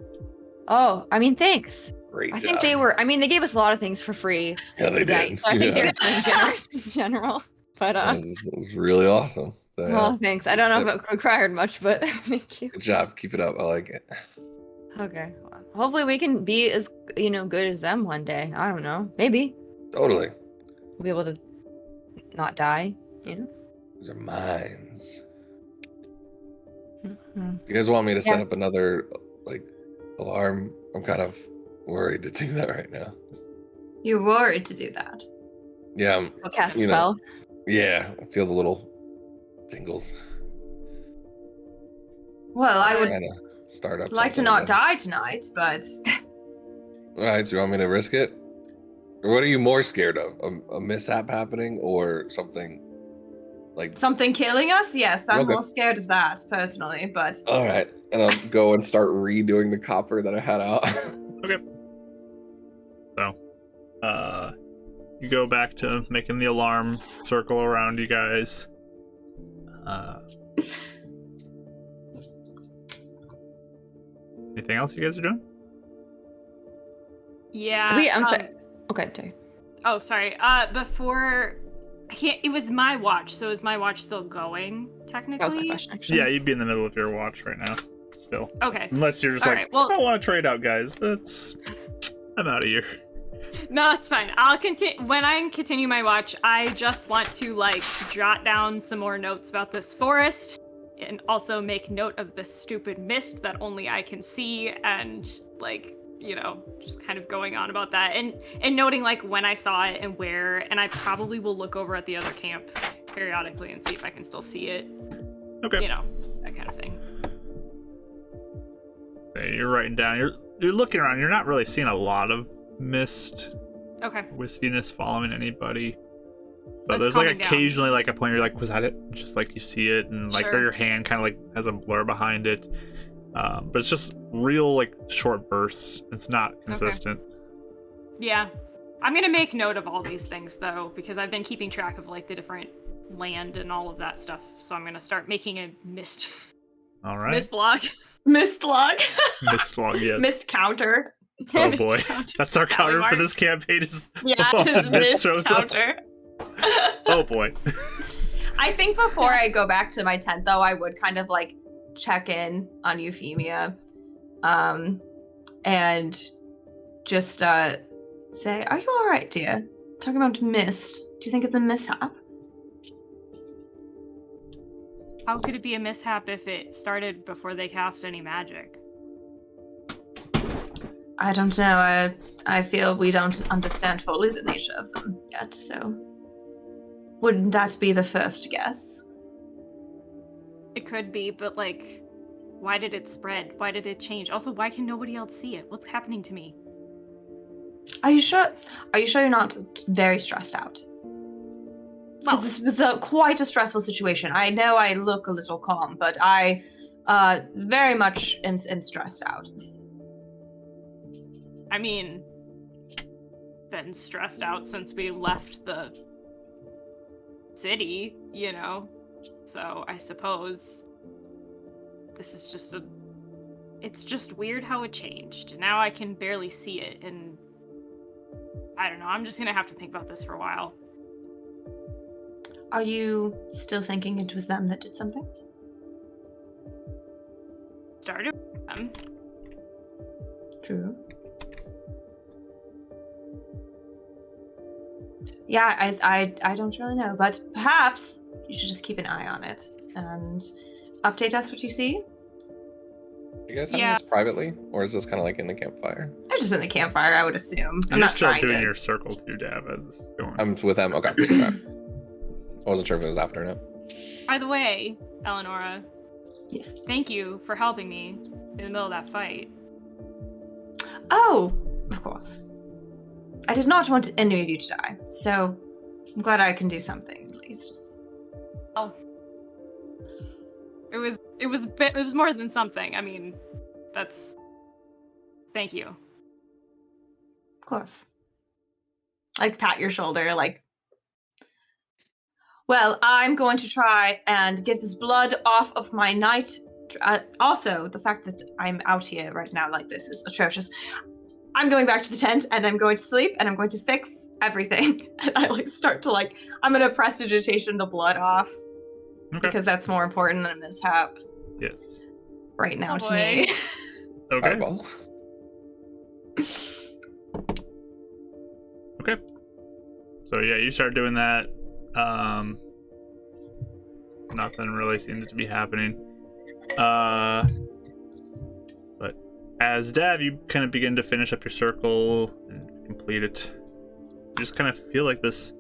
I mean, thanks. Great I job. think they were. I mean, they gave us a lot of things for free Yeah, they today, did. so I think Yeah. they're being generous in general. But It was really awesome. So, yeah. well, thanks. I don't know if it required much, but thank you. Good job. Keep it up. I like it. Okay. Well, hopefully we can be as good as them one day. I don't know. Maybe Totally. we'll be able to not die. These are mines. Mm-hmm. You guys want me to set Yeah. up another alarm? I'm kind of worried to do that right now. You're worried to do that. Yeah, We'll cast a you know. spell. Yeah, I feel the little tingles. Well, I would Trying to start up. like to something not again. die tonight, but All right, so you want me to risk it? Or what are you more scared of? A mishap happening or something like... something killing us? Yes, I'm Okay. more scared of that personally, but All right, and I'll go and start redoing the copper that I had out. Okay. So, you go back to making the alarm circle around you guys. Anything else you guys are doing? Yeah. I'm sorry. Okay, sorry. Oh, sorry. Before I can't. It was my watch, so is my watch still going? Technically. That was my question, actually. Yeah, you'd be in the middle of your watch right now. Still. Okay. Unless you're just All like, right, well- I don't want to trade out, guys. I'm out of here. No, it's fine. I'll continue. When I continue my watch, I just want to jot down some more notes about this forest, and also make note of the stupid mist that only I can see, and just kind of going on about that, and noting when I saw it and where, and I probably will look over at the other camp periodically and see if I can still see it. Okay. That kind of thing. Okay, you're writing down. You're looking around. You're not really seeing a lot of mist, Okay. wispiness following anybody. But That's there's calming down. occasionally a point where you're like, was that it? Just you see it, and or Sure. your hand kind of has a blur behind it. But it's just real short bursts. It's not consistent. Yeah. I'm gonna make note of all these things though, because I've been keeping track of the different land and all of that stuff. So I'm gonna start making a mist All right. mist blog. mist log, Mist log, yes. mist counter. Oh Mist boy, counter. that's our counter for Mark. this campaign. Is Yeah, Oh, it is mist mist shows up. counter. Oh boy. I think before I go back to my tent, though, I would kind of check in on Euphemia, and just say, "Are you all right, dear? Talking about mist. Do you think it's a mishap?" How could it be a mishap if it started before they cast any magic? I don't know. I feel we don't understand fully the nature of them yet, so wouldn't that be the first guess? It could be, but why did it spread? Why did it change? Also, why can nobody else see it? What's happening to me? Are you sure? Are you sure you're not very stressed out? Well, Because this was quite a stressful situation. I know I look a little calm, but I very much am stressed out. I mean, been stressed out since we left the city, So I suppose this is just it's just weird how it changed. Now I can barely see it, and I don't know. I'm just gonna have to think about this for a while. Are you still thinking it was them that did something? Started with them. True. Yeah, I don't really know, but perhaps you should just keep an eye on it and update us what you see. You guys having Yeah. this privately, or is this kind of in the campfire? It's just in the campfire, I would assume. I'm You're not still trying doing to. your circle too, Dab, as this is going. I'm with them. Okay. Okay. I wasn't sure if it was after now. By the way, Eleonora, Yes. thank you for helping me in the middle of that fight. Oh, of course. I did not want any of you to die, so I'm glad I can do something at least. Oh, it was more than something. I mean, that's. Thank you. Of course. Pat your shoulder, well, I'm going to try and get this blood off of my night. Also, the fact that I'm out here right now like this is atrocious. I'm going back to the tent and I'm going to sleep and I'm going to fix everything. And I start to I'm going to prestidigitation the blood off Okay. because that's more important than a mishap Yes. right now Oh, to boy. me. Okay. Fireball. Okay. So yeah, you start doing that. Nothing really seems to be happening. But as Dav, you kind of begin to finish up your circle and complete it. You just kind of feel like this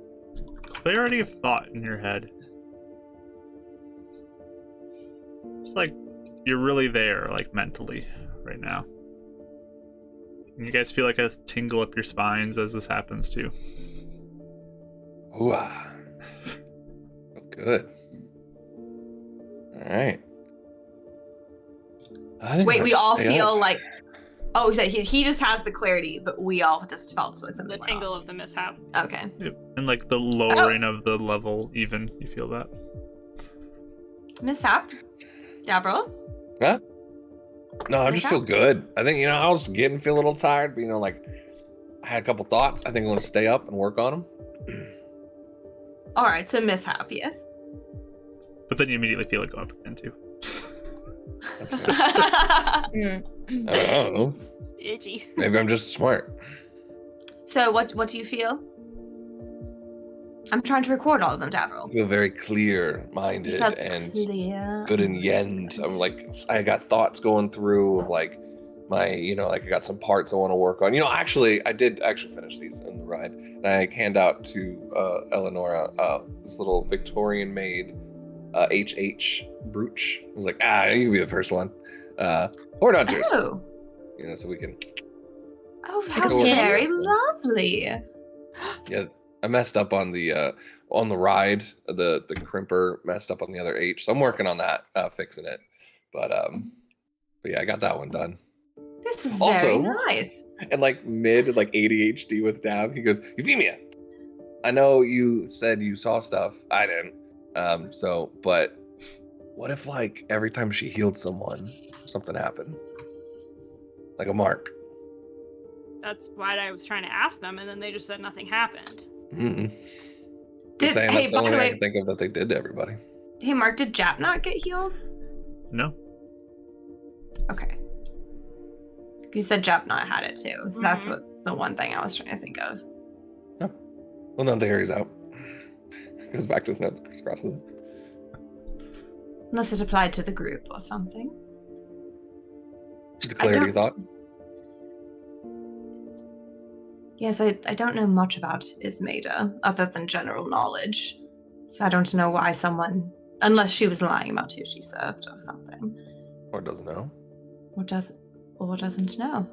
clarity of thought in your head. It's like you're really there, like mentally, right now. And you guys feel like a tingle up your spines as this happens too. Ooh, so good. All right. I think Wait, I'll we all stay feel up. like. Oh, so he just has the clarity, but we all just felt like something The went tingle of the mishap. off. Okay. Yep. And like the lowering of the level, even you feel that. Mishap. Davril. Huh? No, I just Mishap? feel good. I think, I was getting feel a little tired, but like I had a couple thoughts. I think I want to stay up and work on them. All right, so Mishap, yes. But then you immediately feel it go up again too. That's good. I don't know. Itchy. Maybe I'm just smart. So what do you feel? I'm trying to record all of them, I Davril. feel very You clear-minded felt and clear. good in yend. I'm like, I got thoughts going through of like my, like I got some parts I want to work on. Actually, I did actually finish these in the ride. And I hand out to Eleonora this little Victorian made HH brooch. I was like, you can be the first one. Horde Hunters. Oh. So we can. Oh, how Victorian. very lovely. Yeah, I messed up on the ride. The crimper messed up on the other H, so I'm working on that, fixing it. But yeah, I got that one done. This is Also- very nice. And like mid ADHD with Dab, he goes, Euphemia, I know you said you saw stuff. I didn't. But what if like every time she healed someone, something happened? Like a mark. That's why I was trying to ask them, and then they just said nothing happened. Mm-mm. Just saying Hey, that's the by only the thing I way, can think of that they did to everybody. hey, Mark, did Jap not get healed? No? Okay. You said Jap not had it too, so that's Mhm. what the one thing I was trying to think of. Well, no, there he's out. Goes back to his notes, crisscrosses it. Unless it applied to the group or something. The clarity thought. Yes, I don't know much about Ismaida other than general knowledge. So I don't know why someone, unless she was lying about who she served or something, Or doesn't know. or doesn't know.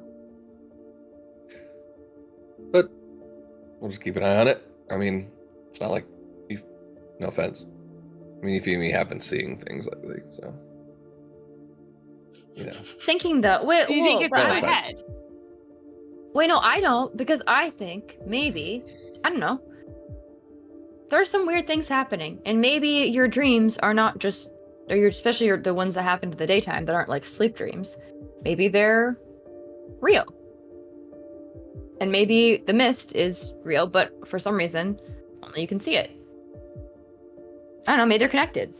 But we'll just keep an eye on it. I mean, it's not like no offense. I mean, Euphemia have been seeing things lately, so Thinking though, wait, You didn't get No, to my it's fine. head. wait, no, I don't, because I think maybe, I don't know, there's some weird things happening, and maybe your dreams are not just, especially the ones that happen in the daytime that aren't like sleep dreams. Maybe they're real. And maybe the mist is real, but for some reason, only you can see it. I don't know, maybe they're connected.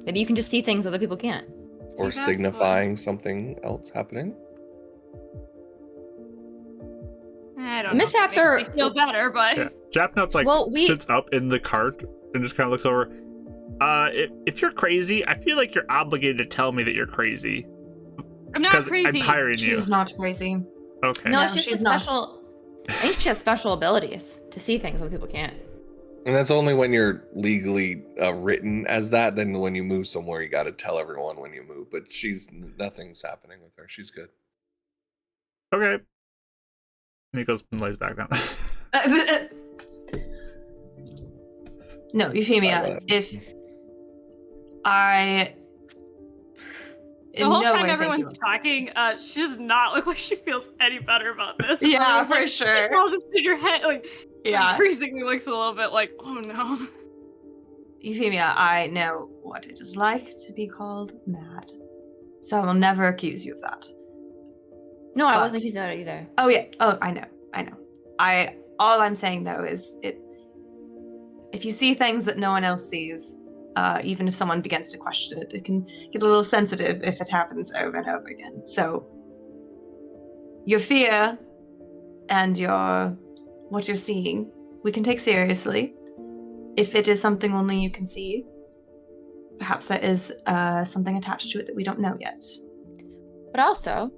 Maybe you can just see things other people can't. or that's signifying something else happening. I don't know. Mishaps Makes are- me feel better, but Yeah. Japnuts like Well, sits up in the cart and just kind of looks over. If you're crazy, I feel like you're obligated to tell me that you're crazy. I'm not Because crazy. I'm hiring you. She's not crazy. Okay. No, No, it's just she's a not. special. I think she has special abilities to see things other people can't. And that's only when you're legally written as that. Then when you move somewhere, you got to tell everyone when you move. But nothing's happening with her. She's good. Okay. And he goes and lays back down. No, Euphemia, if I The whole time everyone's talking, she does not look like she feels any better about this. Yeah, It's for like, sure. It's all just in your head. Like, Yeah. increasingly looks a little bit like, oh no. Euphemia, I know what it is like to be called mad. So I will never accuse you of that. No, I But- wasn't accused of that either. Oh yeah. Oh, I know. All I'm saying though is if you see things that no one else sees, even if someone begins to question it, it can get a little sensitive if it happens over and over again. So your fear and what you're seeing, we can take seriously. If it is something only you can see, perhaps there is something attached to it that we don't know yet. But also,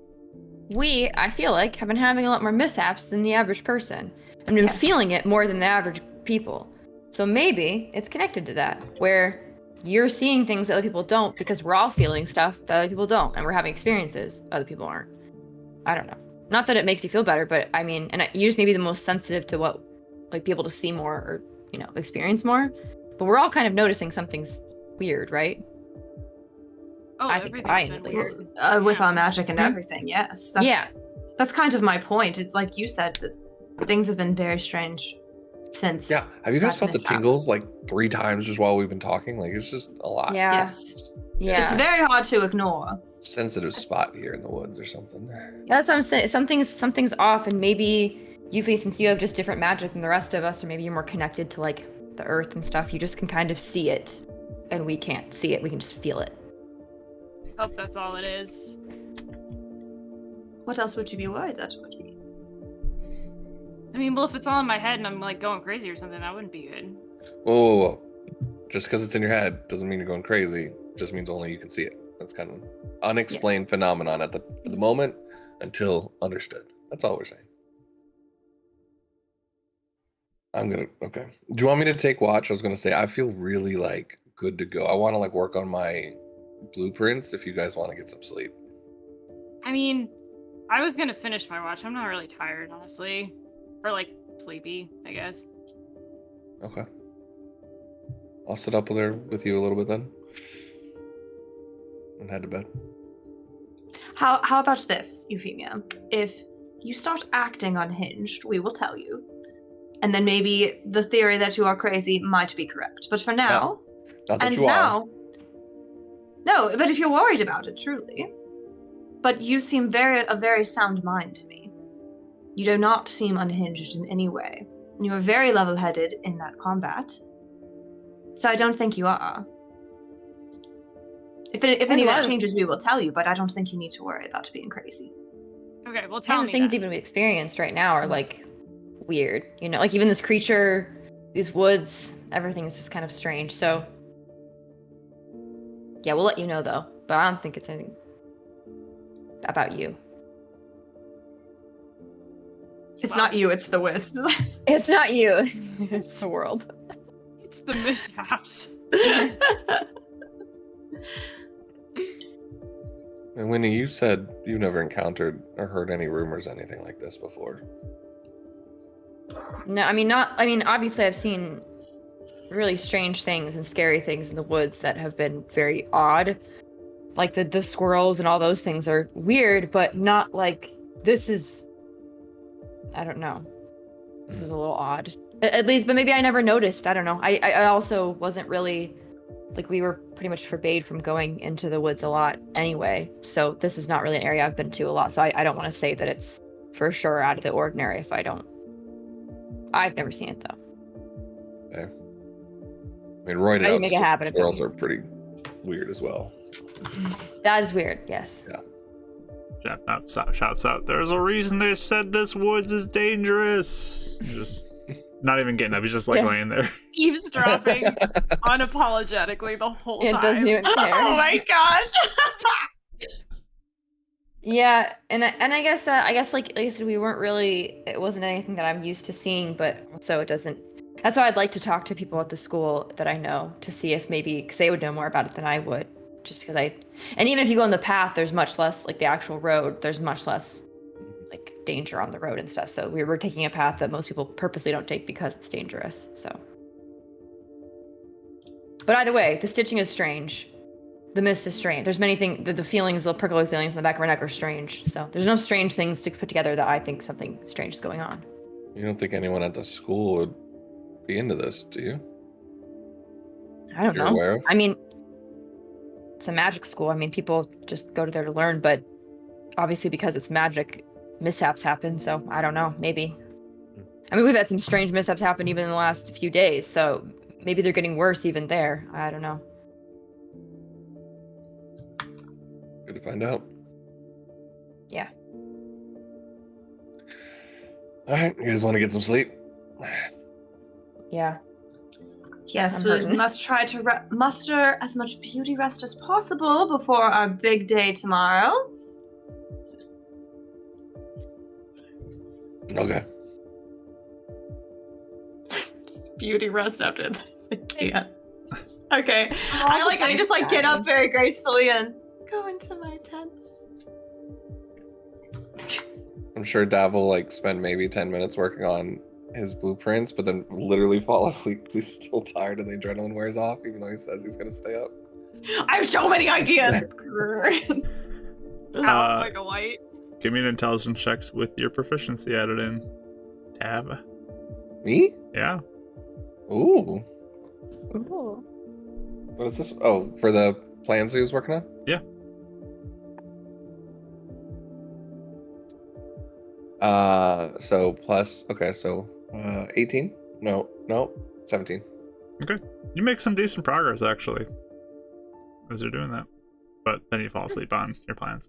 I feel like, have been having a lot more mishaps than the average person. And been Yes. feeling it more than the average people. So maybe it's connected to that, where you're seeing things that other people don't because we're all feeling stuff that other people don't, and we're having experiences other people aren't. I don't know. Not that it makes you feel better, but I mean, you just may be the most sensitive to what, like, be able to see more or, experience more. But we're all kind of noticing something's weird, right? Oh, I think everything's I am, been at least. weird. With Yeah. our magic and Mhm. everything, yes. Yeah. That's kind of my point. It's like you said, that things have been very strange since. Yeah. Have you guys that felt the mishap. tingles like 3 times just while we've been talking? Like it's just a lot. Yeah. Yes. Yeah. It's very hard to ignore. Sensitive spot here in the woods or something. Yeah, that's what I'm saying. Something's off, and maybe Yuffie, since you have just different magic than the rest of us, or maybe you're more connected to like the earth and stuff, you just can kind of see it, and we can't see it. We can just feel it. Hope that's all it is. What else would you be worried that it would be? I mean, well, if it's all in my head and I'm like going crazy or something, that wouldn't be good. Whoa. Just because it's in your head doesn't mean you're going crazy. It just means only you can see it. That's kind of an unexplained phenomenon at the moment until understood. That's all we're saying. Okay. Do you want me to take watch? I was gonna say I feel really like good to go. I want to like work on my blueprints if you guys want to get some sleep. I mean, I was gonna finish my watch. I'm not really tired, honestly. Or like sleepy, I guess. Okay. I'll sit up there with you a little bit then. And head to bed. How about this, Euphemia? If you start acting unhinged, we will tell you. And then maybe the theory that you are crazy might be correct. But for now, Not that and you are. now, no, but if you're worried about it, truly. But you seem a very sound mind to me. You do not seem unhinged in any way. And you are very level-headed in that combat. So I don't think you are. If any of that changes, we will tell you, but I don't think you need to worry about being crazy. Okay, well, tell Kind me of things then. even we experienced right now are like weird, like even this creature, these woods, everything is just kind of strange. So yeah, we'll let you know though, but I don't think it's anything about you. It's not you, it's the wisps. It's not you. It's the world. It's the mishaps. And Winnie, you said you've never encountered or heard any rumors, anything like this before. No, obviously I've seen really strange things and scary things in the woods that have been very odd. Like the squirrels and all those things are weird, but not like this is, I don't know. This is a little odd. At least, but maybe I never noticed. I don't know. I also wasn't really, like, we were pretty much forbade from going into the woods a lot anyway. So this is not really an area I've been to a lot. So I don't want to say that it's for sure out of the ordinary if I don't. I've never seen it though. Okay. I mean, roided I didn't out make a habit of squirrels it. are pretty weird as well. That is weird, yes. Jeff shouts out, "There's a reason they said this woods is dangerous." Just not even getting up. He's just like Yes. laying there. Eavesdropping unapologetically the whole It time. doesn't even care. Oh my gosh. Yeah, and I guess like I said, we weren't really. It wasn't anything that I'm used to seeing, but also it doesn't. That's why I'd like to talk to people at the school that I know to see if maybe because they would know more about it than I would. Just because and even if you go on the path, there's much less like the actual road. There's much less like danger on the road and stuff. So we were taking a path that most people purposely don't take because it's dangerous. So, but either way, the stitching is strange. The mist is strange. There's many things, the feelings, the prickly feelings in the back of our neck are strange. So there's no strange things to put together that I think something strange is going on. You don't think anyone at the school would be into this, do you? I don't You're know. aware of? I mean, it's a magic school. I mean, people just go to there to learn, but obviously because it's magic, mishaps happen. So I don't know. Maybe. I mean, we've had some strange mishaps happen even in the last few days. So maybe they're getting worse even there. I don't know. Good to find out. Yeah. All right, you guys want to get some sleep? Yeah. Yes, I'm we hurting. must try to muster as much beauty rest as possible before our big day tomorrow. Okay. Beauty rest after this. I can't. Okay. I just like get up very gracefully and go into my tents. I'm sure Dav will like spend maybe 10 minutes working on his blueprints, but then literally fall asleep. He's still tired and the adrenaline wears off, even though he says he's gonna stay up. I have so many ideas. Like a white. Give me an intelligence check with your proficiency added in. Tab. Me? Yeah. Ooh. Ooh. What is this? Oh, for the plans he was working on? Yeah. So plus, okay, so 18? No, 17. You make some decent progress, actually, as you're doing that. But then you fall asleep on your plans.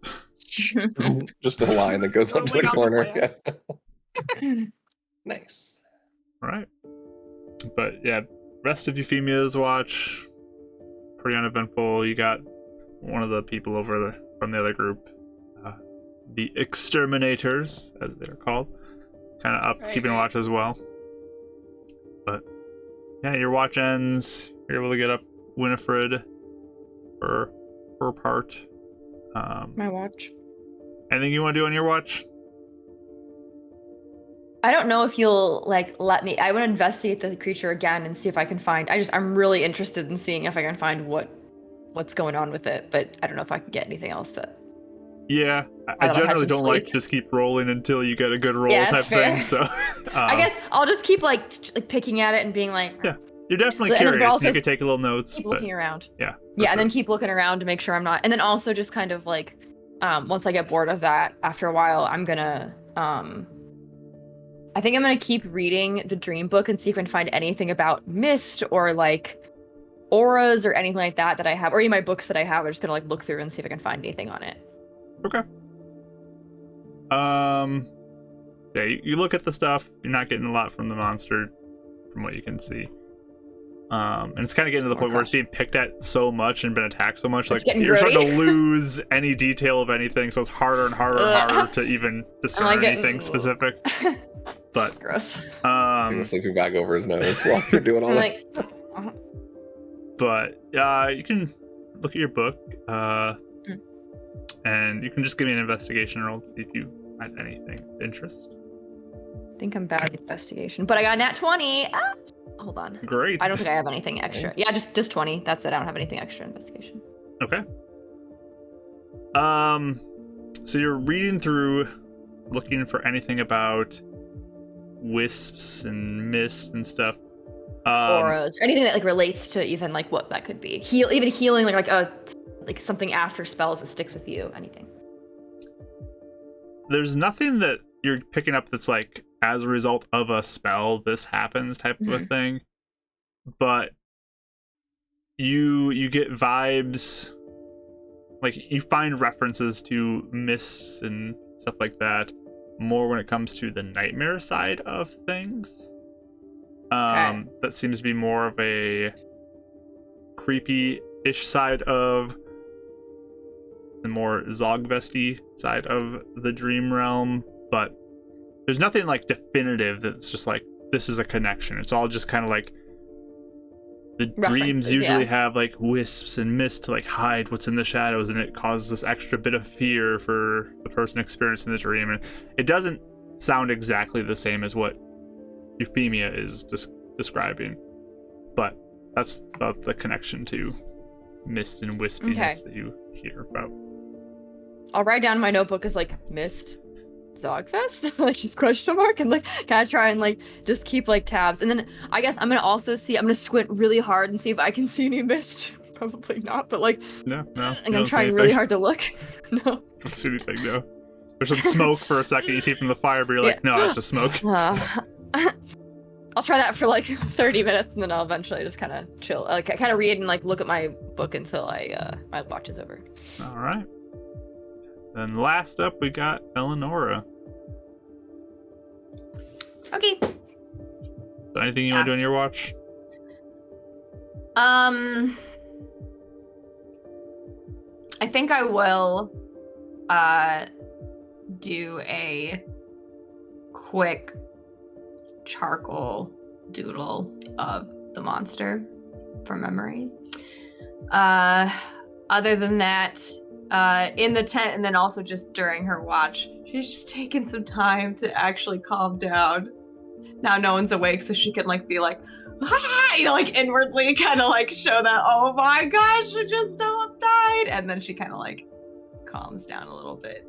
Just a line that goes onto the Totally corner. not the Yeah. Nice. All right. But yeah, rest of Euphemia's watch, pretty uneventful. You got one of the people over from the other group, the exterminators, as they're called, kind of up, keeping watch as well. But yeah, your watch ends. You're able to get up Winifred for her part. My watch. Anything you want to do on your watch? I don't know if you'll like let me. I want to investigate the creature again and see if I can find. I'm really interested in seeing if I can find what's going on with it, but I don't know if I can get anything else that. Yeah, I I generally don't don't like sleep. just keep rolling until you get a good roll Yeah, type that's fair. thing. So I guess I'll just keep like picking at it and being like. Yeah. You're definitely And then curious. also You could take a little notes. Keep But looking around. yeah. Yeah, and then keep looking around to make sure I'm not. And then also just kind of like, once I get bored of that, after a while, I'm gonna, I think I'm gonna keep reading the dream book and see if I can find anything about mist or like auras or anything like that I have, or any of my books that I have. I'm just gonna like look through and see if I can find anything on it. Okay. Yeah, you look at the stuff. You're not getting a lot from the monster, from what you can see. And it's kind of getting to the point where it's being picked at so much and been attacked so much, like you're starting to lose any detail of anything. So it's harder and harder and harder to even discern anything specific. But gross. Putting the sleeping bag over his nose while you're doing all that. But you can look at your book, and you can just give me an investigation roll to see if you find anything of interest. I think I'm bad at investigation, but I got a nat 20. Hold on. Great. I don't think I have anything extra. Yeah, just 20. That's it. I don't have anything extra investigation. Okay. So you're reading through, looking for anything about wisps and mist and stuff. Auras or anything that like relates to even like what that could be. Even healing like something after spells that sticks with you. Anything. There's nothing that you're picking up that's like as a result of a spell this happens type of a thing, but you get vibes, like you find references to mists and stuff like that more when it comes to the nightmare side of things. That seems to be more of a creepy-ish side of the more Zogvesty side of the dream realm, but there's nothing like definitive that's just like this is a connection. It's all just kind of like the dreams usually have like wisps and mist to like hide what's in the shadows, and it causes this extra bit of fear for the person experiencing the dream. And it doesn't sound exactly the same as what Euphemia is describing, but that's about the connection to mist and wispiness that you hear about. I'll write down in my notebook as like mist Zogfest, like just question mark, and like kind of try and like just keep like tabs. And then I guess I'm gonna squint really hard and see if I can see any mist. Probably not, but like no. Like I'm trying really hard to look. No. Don't see anything, no. There's some smoke for a second you see from the fire, but you're like, no, it's just smoke. I'll try that for like 30 minutes, and then I'll eventually just kind of chill. Like I kind of read and like look at my book until my watch is over. All right. Then last up, we got Eleonora. Okay. So anything you want to do on your watch? I think I will do a quick charcoal doodle of the monster for memories. Other than that, in the tent and then also just during her watch, she's just taken some time to actually calm down. Now no one's awake, so she can like be like, ah! You know, like inwardly kind of like show that, oh my gosh, I just almost died. And then she kind of like calms down a little bit.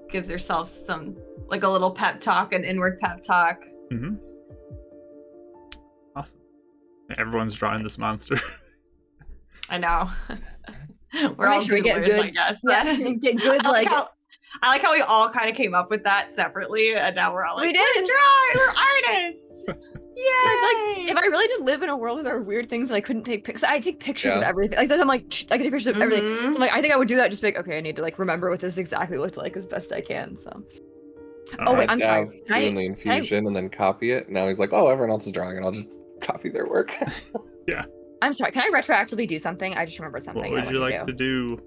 Gives herself some, like a little pep talk, an inward pep talk. Mm-hmm. Awesome. Everyone's drawing this monster. I know. We're all sure we get doodlers, good. I guess. Yeah, get good. I like how we all kind of came up with that separately, and now we're all like, We did. We're artists. Yay! Like, if I really did live in a world where there were weird things and I couldn't take pictures, I take pictures of Yeah. everything. Like, I'm like, I can take pictures of everything. Mhm. So I'm like, I think I would do that. Just be like, okay, I need to like remember what this exactly looked like as best I can. So. Oh wait, I'm sorry. Gav Can I- doing the infusion and then copy it. Now he's like, oh, everyone else is drawing, and I'll just copy their work. I'm sorry. Can I retroactively do something? I just remembered something. What would I you want like to do. do?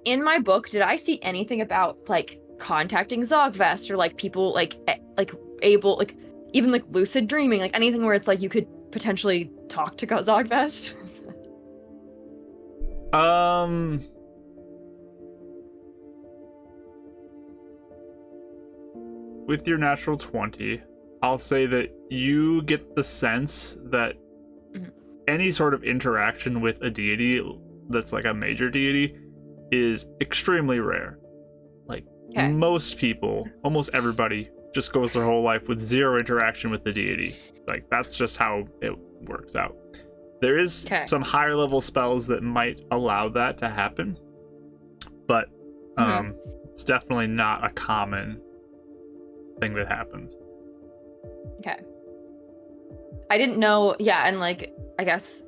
In my book, did I see anything about like contacting Zogvest or like people like able like even like lucid dreaming, like anything where it's like you could potentially talk to Zogvest? With your natural 20, I'll say that you get the sense that Mhm. any sort of interaction with a deity that's like a major deity is extremely rare. Like Okay. most people, almost everybody, just goes their whole life with zero interaction with the deity. Like that's just how it works out. There is Okay. some higher level spells that might allow that to happen, but it's definitely not a common thing that happens. Okay. I didn't know. Yeah, and like I guess.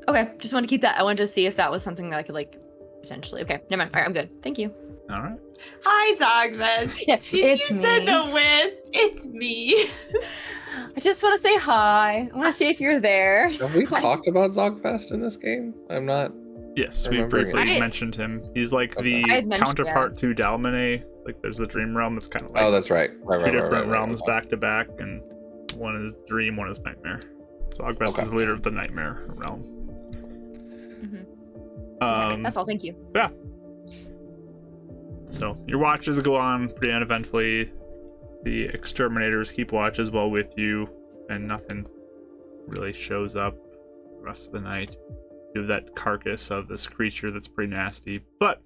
Okay, just wanted to keep that. I wanted to see if that was something that I could like potentially. Okay, never mind. All right, I'm good. Thank you. All right. Hi, Zogvest. Yeah, Did it's you me. send a wisp? It's me. I just want to say hi. I want to see if you're there. Have we talked about Zogfest in this game? I'm not. Yes, we Remembering briefly it. mentioned him. He's like Okay. the I had mentioned- counterpart to Dalmane. Like there's the dream realm that's kind of like Oh, that's right. two different realms back to back, and one is dream, one is nightmare. So Zogvest Okay. is the leader of the nightmare realm. Okay, that's all. Thank you. Yeah. So your watches go on pretty uneventfully. The exterminators keep watch as well with you, and nothing really shows up the rest of the night. You have that carcass of this creature that's pretty nasty, but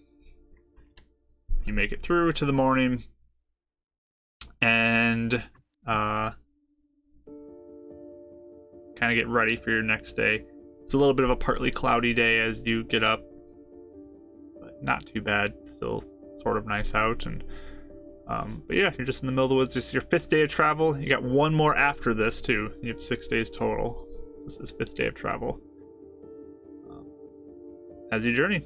you make it through to the morning, and kind of get ready for your next day. It's a little bit of a partly cloudy day as you get up, but not too bad. Still sort of nice out, and but yeah, you're just in the middle of the woods. This is your 5th day of travel. You got one more after this too. You have 6 days total. This is 5th day of travel. As you journey.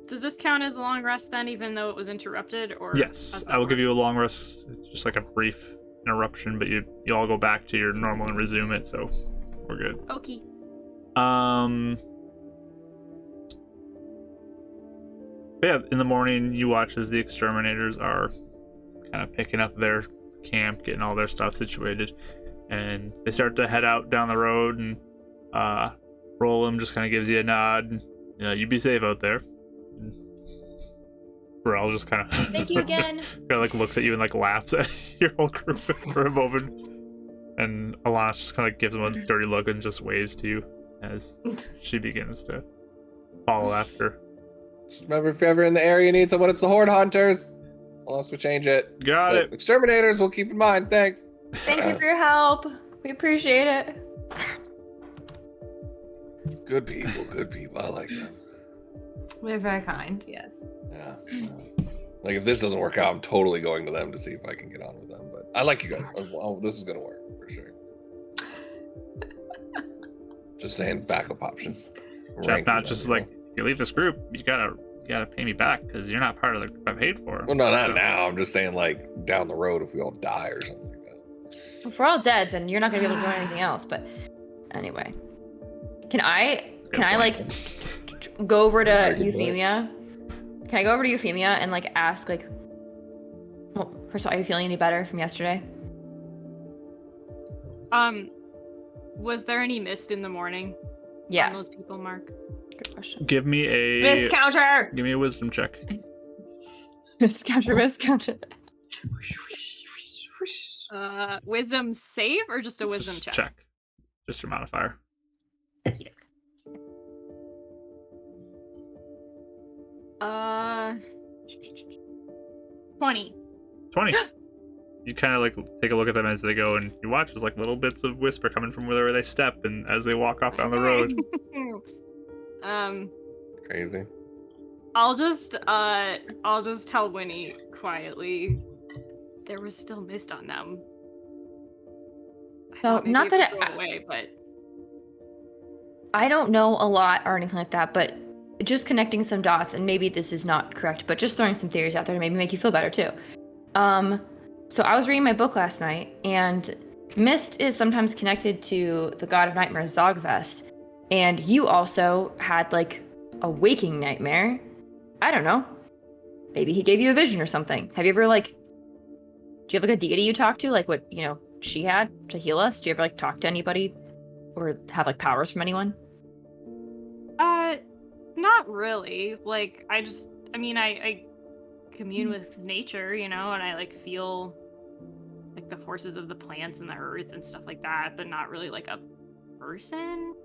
Does this count as a long rest then, even though it was interrupted? Or Yes, I will give you a long rest. It's just like a brief interruption, but you all go back to your normal and resume it, so we're good. Okay. But yeah, in the morning you watch as the exterminators are kind of picking up their camp, getting all their stuff situated, and they start to head out down the road, and Roland just kind of gives you a nod, and, you be safe out there. And Burrell just kind of Thank you again. kind of like looks at you and like laughs at your whole group for a moment, and Alana just kind of gives him a dirty look and just waves to you as she begins to follow after. Just remember, if you're ever in the area, you need someone. It's the Horde Hunters. Unless we change it. Got But it. Exterminators, we'll keep in mind. Thanks. Thank you for your help. We appreciate it. Good people. Good people. I like them. They're very kind, yes. Yeah. Like if this doesn't work out, I'm totally going to them to see if I can get on with them. But I like you guys. Oh, this is gonna work for sure. Just saying, backup options. Jeff, not just like, if you leave this group, you gotta you gotta pay me back because you're not part of the group I paid for. Well, no, not So- now. I'm just saying, like, down the road if we all die or something like that. If we're all dead, then you're not gonna be able to join anything else. But anyway, can I like go over to Yeah, you can do it. Euphemia? Can I go over to Euphemia and like ask like, well, first of all, are you feeling any better from yesterday? Was there any mist in the morning? On Yeah, those people, Mark. good question. Give me a Miscounter. give me a wisdom check. Miscounter. Wisdom save or just a wisdom check? Check. Just your modifier. 20. 20. You kind of like take a look at them as they go, and you watch as like little bits of whisper coming from wherever they step, and as they walk off down the road. Crazy. I'll just tell Winnie quietly. There was still mist on them. I So, thought maybe not it that would go away, but I don't know a lot or anything like that, but just connecting some dots, and maybe this is not correct, but just throwing some theories out there to maybe make you feel better too. So I was reading my book last night, and mist is sometimes connected to the god of nightmares, Zogvest, and you also had like a waking nightmare. I don't know. Maybe he gave you a vision or something. Have you ever like? Do you have like a deity you talk to, like what she had to heal us? Do you ever like talk to anybody, or have like powers from anyone? not really. Like I commune with nature, and I like feel like the forces of the plants and the earth and stuff like that, but not really like a person.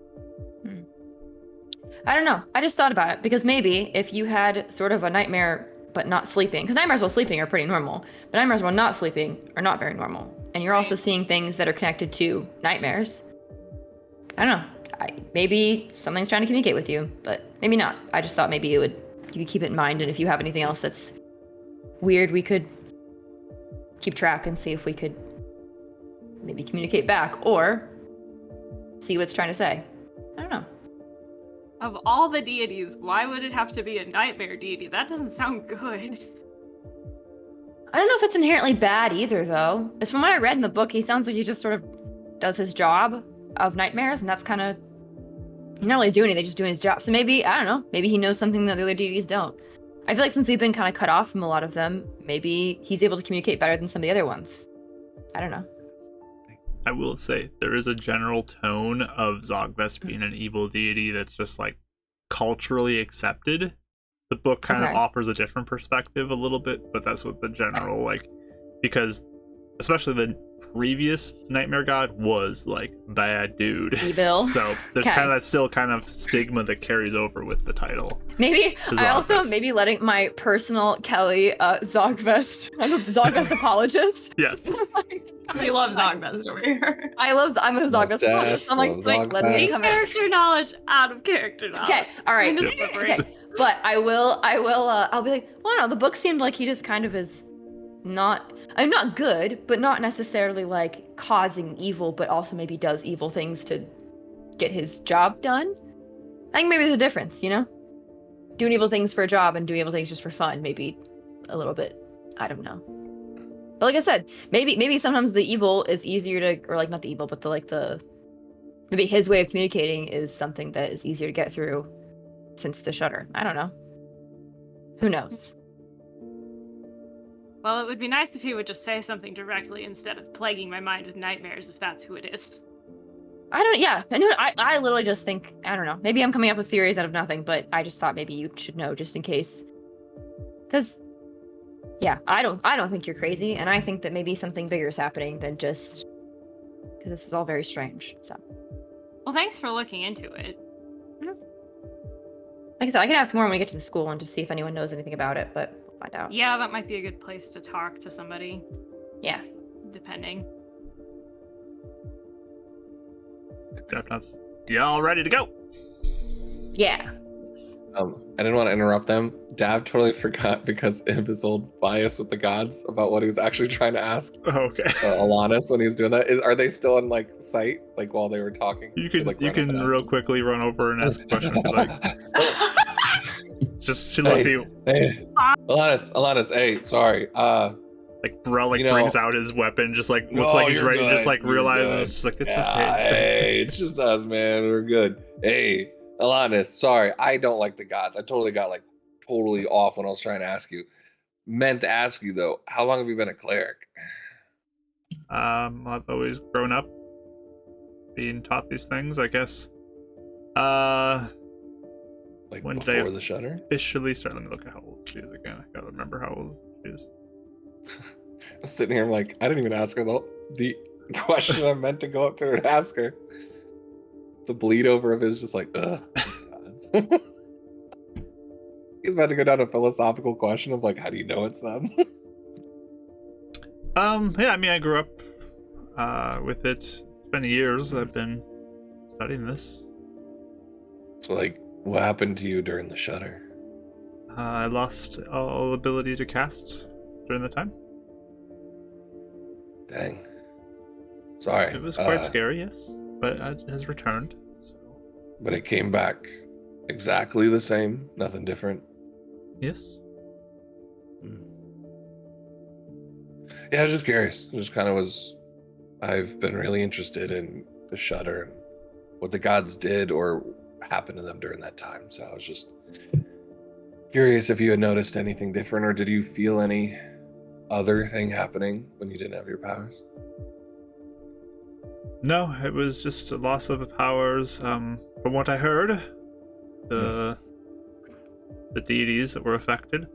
I don't know. I just thought about it because maybe if you had sort of a nightmare but not sleeping, because nightmares while sleeping are pretty normal, but nightmares while not sleeping are not very normal. And you're also Right. seeing things that are connected to nightmares. I don't know. Maybe something's trying to communicate with you, but maybe not. I just thought maybe you could keep it in mind, and if you have anything else that's weird, we could keep track and see if we could maybe communicate back or see what it's trying to say. I don't know. Of all the deities, why would it have to be a nightmare deity? That doesn't sound good. I don't know if it's inherently bad either, though. As from what I read in the book, he sounds like he just sort of does his job of nightmares, and that's kind of not really doing anything, just doing his job. So maybe, I don't know, maybe he knows something that the other deities don't. I feel like since we've been kind of cut off from a lot of them, maybe he's able to communicate better than some of the other ones. I don't know. I will say there is a general tone of Zogvest being an evil deity that's just like culturally accepted. The book kind Okay. of offers a different perspective a little bit, but that's what the general like, because especially the previous nightmare god was like bad dude. Evil. So there's Okay. kind of that still kind of stigma that carries over with the title. Maybe I also Zogvest. maybe letting my personal Kelly Zogvest. I'm a Zogvest apologist. Yes. We love Zogbest over here. I'm a Zogvest Death, apologist. I'm like, love wait, let me Zogvest. come in. Character knowledge out of character knowledge. Okay, all right. Kind of slippery. Okay, but I'll be like, well, no, the book seemed like he just kind of is I'm not good, but not necessarily like causing evil, but also maybe does evil things to get his job done. I think maybe there's a difference, doing evil things for a job and doing evil things just for fun, maybe a little bit. I don't know. But like I said, maybe sometimes the evil is easier to, or like not the evil, but maybe his way of communicating is something that is easier to get through since the shutter. I don't know. Who knows? Well, it would be nice if he would just say something directly instead of plaguing my mind with nightmares, if that's who it is. I literally just think, I don't know, maybe I'm coming up with theories out of nothing, but I just thought maybe you should know just in case. Because, yeah, I don't think you're crazy, and I think that maybe something bigger is happening than just, because this is all very strange, so. Well, thanks for looking into it. Like I said, I can ask more when we get to the school and just see if anyone knows anything about it, but we'll find out. Yeah, that might be a good place to talk to somebody, Yeah. depending. Y'all ready to go? Yeah. I didn't want to interrupt them. Dav totally forgot because of his old bias with the gods about what he was actually trying to ask Okay. Alanis when he was doing that. Are they still in like sight, like while they were talking? You To, can like, you run up can and ask real them? quickly run over and ask a question if you like. Just she looks at you Hey, Alanis, hey, sorry. like Burrell like You know- brings out his weapon, just like looks No, like he's you're ready, just good, like you're realizes good. just like it's Yeah, okay. hey, it's just us, man. We're good. Hey, Alanis, sorry, I don't like the gods. I totally got like totally off when I was trying to ask you. Meant to ask you though, how long have you been a cleric? I've always grown up being taught these things, I guess. Like When did I before the shutter? officially start. Let me look at how old she is again. I gotta remember how old she is. I was sitting here, I'm like, I didn't even ask her the question I meant to go up to her and ask her. The bleed over of his just like, ugh. He's about to go down a philosophical question of like, how do you know it's them? Yeah, I mean, I grew up with it. It's been years I've been studying this. So like, what happened to you during the shutter? I lost all ability to cast during the time. Dang. Sorry. It was quite scary, yes, but it has returned. So But it came back exactly the same, nothing different. yes. Yeah, I was just curious. It just kind of was. I've been really interested in the shutter and what the gods did or happened to them during that time. So I was just curious if you had noticed anything different, or did you feel any other thing happening when you didn't have your powers? No, it was just a loss of powers. From what I heard, the deities that were affected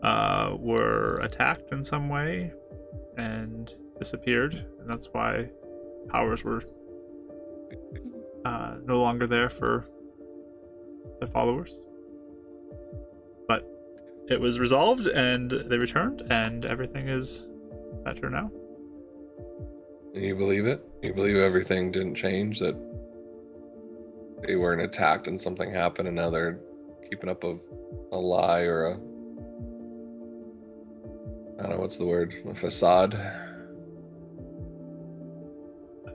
were attacked in some way and disappeared, and that's why powers were no longer there for the followers. But it was resolved, and they returned, and everything is better now. And you believe it? You believe everything didn't change, that they weren't attacked and something happened and now they're keeping up a lie or a, I don't know, what's the word? A facade?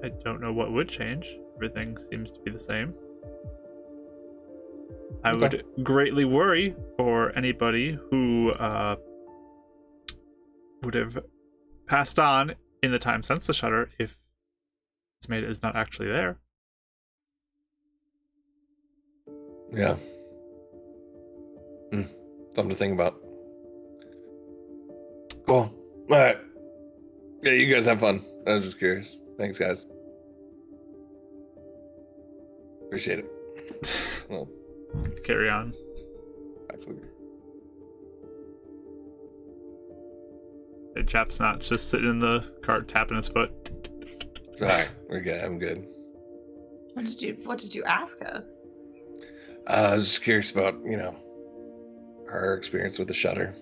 I don't know what would change. Everything seems to be the same. I would greatly worry for anybody who would have passed on in the time since the shutter if it's made is not actually there. Yeah. Something to think about. Cool. All right. Yeah, you guys have fun. I was just curious. Thanks, guys. Appreciate it. Well, Carry on. actually, The chap's not just sitting in the cart tapping his foot. sorry, we're good. I'm good. What did you ask her? I was just curious about, her experience with the shutter.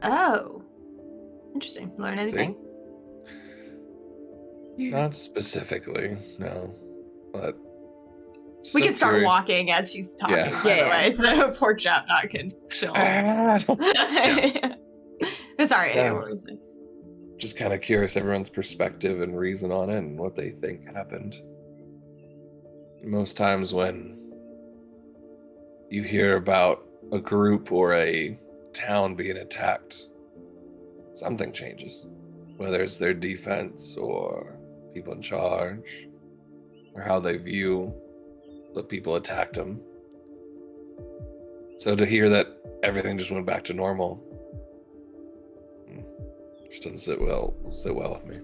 Oh. Interesting. Learn anything? Not specifically, no. But We still can start curious. walking as she's talking, Yeah. by the Yeah. way, so poor chap not can chill. Sorry, Yeah. what were you saying? Just kind of curious everyone's perspective and reason on it and what they think happened. Most times when you hear about a group or a town being attacked, something changes. Whether it's their defense or people in charge or how they view the people attacked them. So to hear that everything just went back to normal just doesn't sit well with me.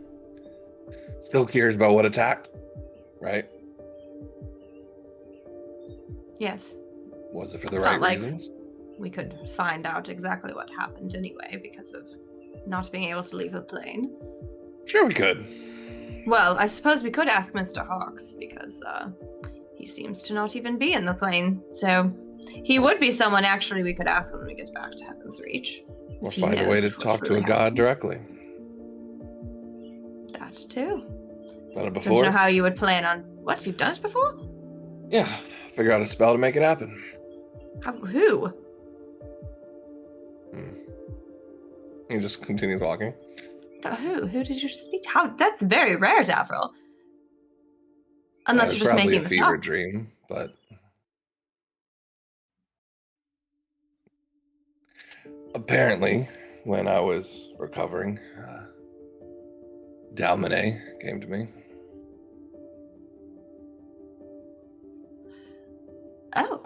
Still curious about what attacked, right? Yes. Was it for the It's right not like- reasons? We could find out exactly what happened anyway because of not being able to leave the plane. Sure we could. Well, I suppose we could ask Mr. Hawks because he seems to not even be in the plane. So he would be someone actually we could ask when we get back to Heaven's Reach. We'll if he find a knows way to what talk to truly a god happened. directly. That too. Done it Don't before? you know how you would plan on what? You've done it before? Yeah, figure out a spell to make it happen. Who? He just continues walking. No, who? Who did you speak to? How? That's very rare, Davril. Unless It's you're just probably making a this fever up. dream, but apparently, when I was recovering, Dalmanet came to me. Oh.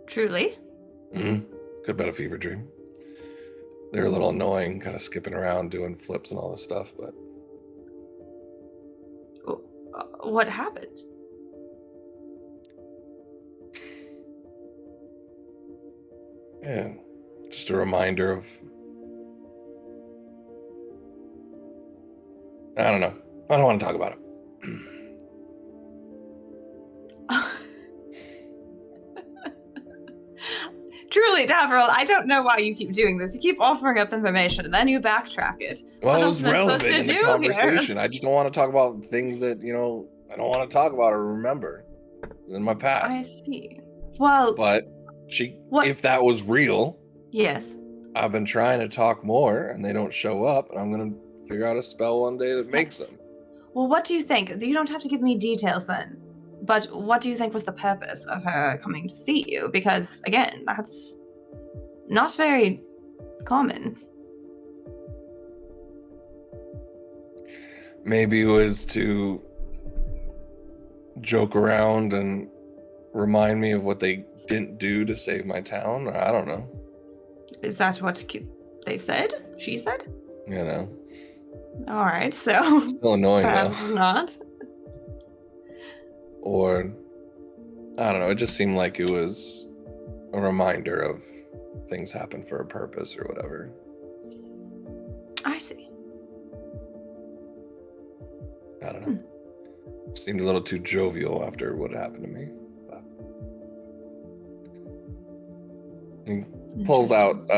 Truly? Could have been a fever dream. They're a little annoying, kind of skipping around, doing flips and all this stuff, but What happened? yeah, just a reminder of. I don't know. I don't want to talk about it. Truly, Davril, I don't know why you keep doing this. You keep offering up information and then you backtrack it. Well, What it else was am I supposed relevant to in the do conversation. here? I just don't want to talk about things that, I don't want to talk about or remember. It's in my I past. see. Well, But if that was real, yes. I've been trying to talk more and they don't show up, and I'm going to figure out a spell one day that makes Yes. them. Well, what do you think? You don't have to give me details then. But what do you think was the purpose of her coming to see you? Because, again, that's not very common. Maybe it was to joke around and remind me of what they didn't do to save my town. Or I don't know. Is that what they said? She said? All right, so still annoying perhaps though. not. Or I don't know. It just seemed like it was a reminder of things happen for a purpose or whatever. I see. I don't know. Seemed a little too jovial after what happened to me. He pulls out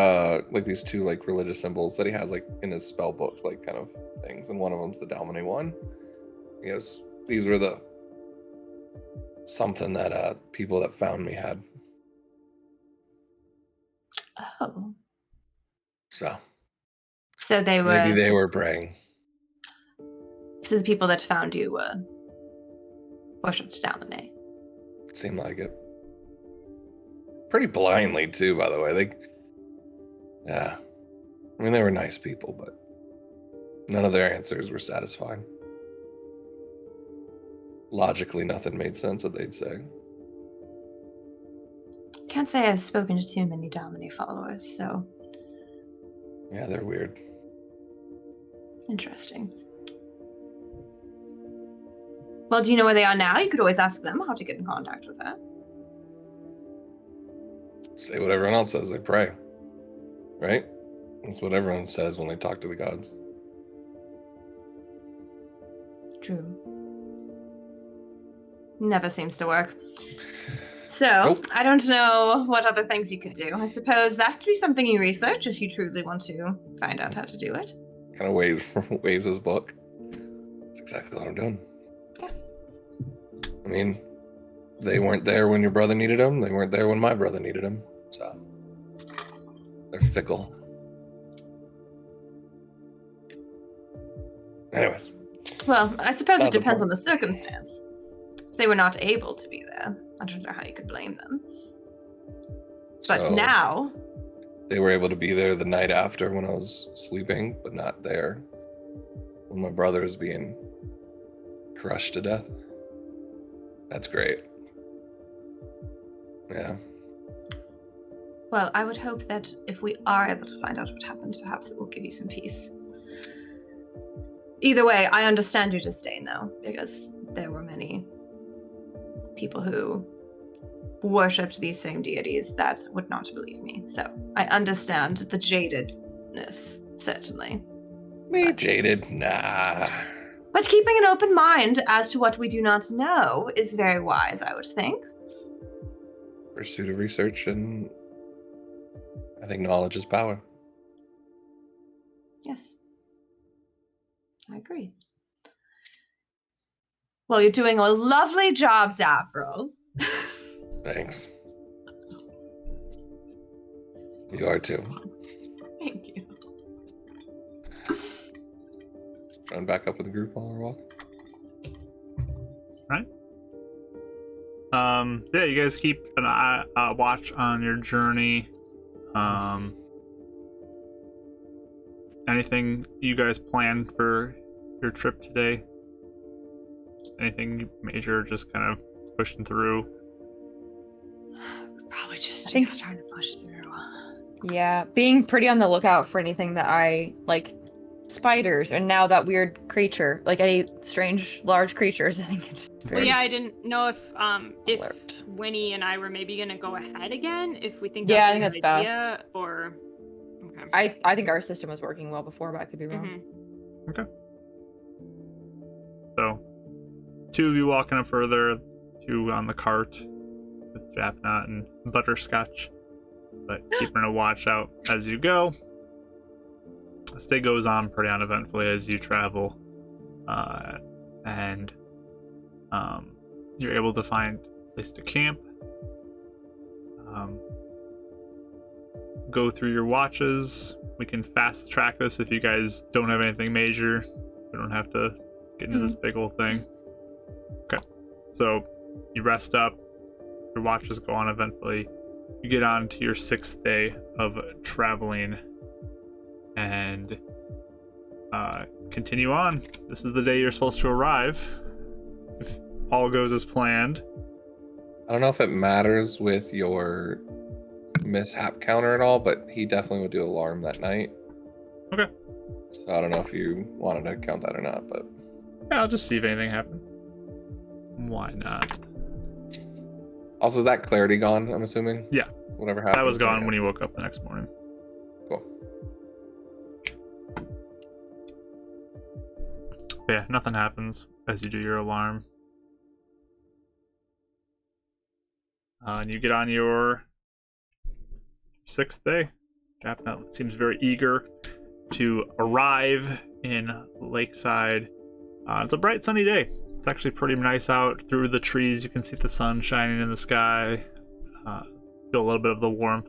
like these two like religious symbols that he has like in his spell book, like kind of things, and one of them's the Dalmanet one. He goes, "These were the something that people that found me had." Oh. So they were... maybe they were praying. So the people that found you were worshipped Dalmanet. Seemed like it. Pretty blindly too, by the way. Yeah. I mean, they were nice people, but none of their answers were satisfying. Logically, nothing made sense that they'd say. Can't say I've spoken to too many Dalmanet followers, so... Yeah, they're weird. Interesting. Well, do you know where they are now? You could always ask them how to get in contact with her. Say what everyone else says, they pray. Right? That's what everyone says when they talk to the gods. True. Never seems to work. So, Nope. I don't know what other things you could do. I suppose that could be something you research if you truly want to find out how to do it. Kind of waves his book. That's exactly what I'm doing. Yeah. I mean, they weren't there when your brother needed them. They weren't there when my brother needed them. So, they're fickle. Anyways. Well, I suppose it That's a depends point. on the circumstance. If they were not able to be there, I don't know how you could blame them. But So, now... They were able to be there the night after when I was sleeping, but not there when my brother was being crushed to death. That's great. Yeah. Well, I would hope that if we are able to find out what happened, perhaps it will give you some peace. Either way, I understand your disdain, though, because there were many people who worshipped these same deities that would not believe me. So I understand the jadedness, certainly. Me jaded? Nah. But keeping an open mind as to what we do not know is very wise, I would think. Pursuit of research, and I think knowledge is power. Yes. I agree. Well, you're doing a lovely job, Davril. Thanks. You are too. Thank you. Trying back up with the group while we're walking. Yeah, you guys keep an eye watch on your journey. anything you guys planned for your trip today? Anything major, just kind of pushing through? Probably just I think- trying to push through. Yeah, being pretty on the lookout for anything that I like, spiders, and now that weird creature, like any strange large creatures. I think it's Well, very yeah, I didn't know if alert. Winnie and I were maybe gonna go ahead again, if we think Yeah, that's I think a good that's idea, or okay. I think our system was working well before, but I could be wrong. Mhm. So, 2 of you walking up further, 2 on the cart with Japnut and Butterscotch, but keeping a watch out as you go. This day goes on pretty uneventfully as you travel, and you're able to find a place to camp. Go through your watches. We can fast track this if you guys don't have anything major. We don't have to get into this big old thing. Okay, so you rest up. Your watches go on eventfully. You get on to your 6th day of traveling and continue on. This is the day you're supposed to arrive, if all goes as planned. I don't know if it matters with your mishap counter at all, but he definitely would do alarm that night. Okay. So I don't know if you wanted to count that or not, but Yeah, I'll just see if anything happens. Why not? also is that clarity gone, I'm assuming? Yeah. Whatever happened. That was gone when you woke up the next morning. Cool. But yeah, nothing happens as you do your alarm. And you get on your 6th day. Japnut seems very eager to arrive in Lakeside. It's a bright sunny day. It's actually pretty nice out. Through the trees you can see the sun shining in the sky. Feel a little bit of the warmth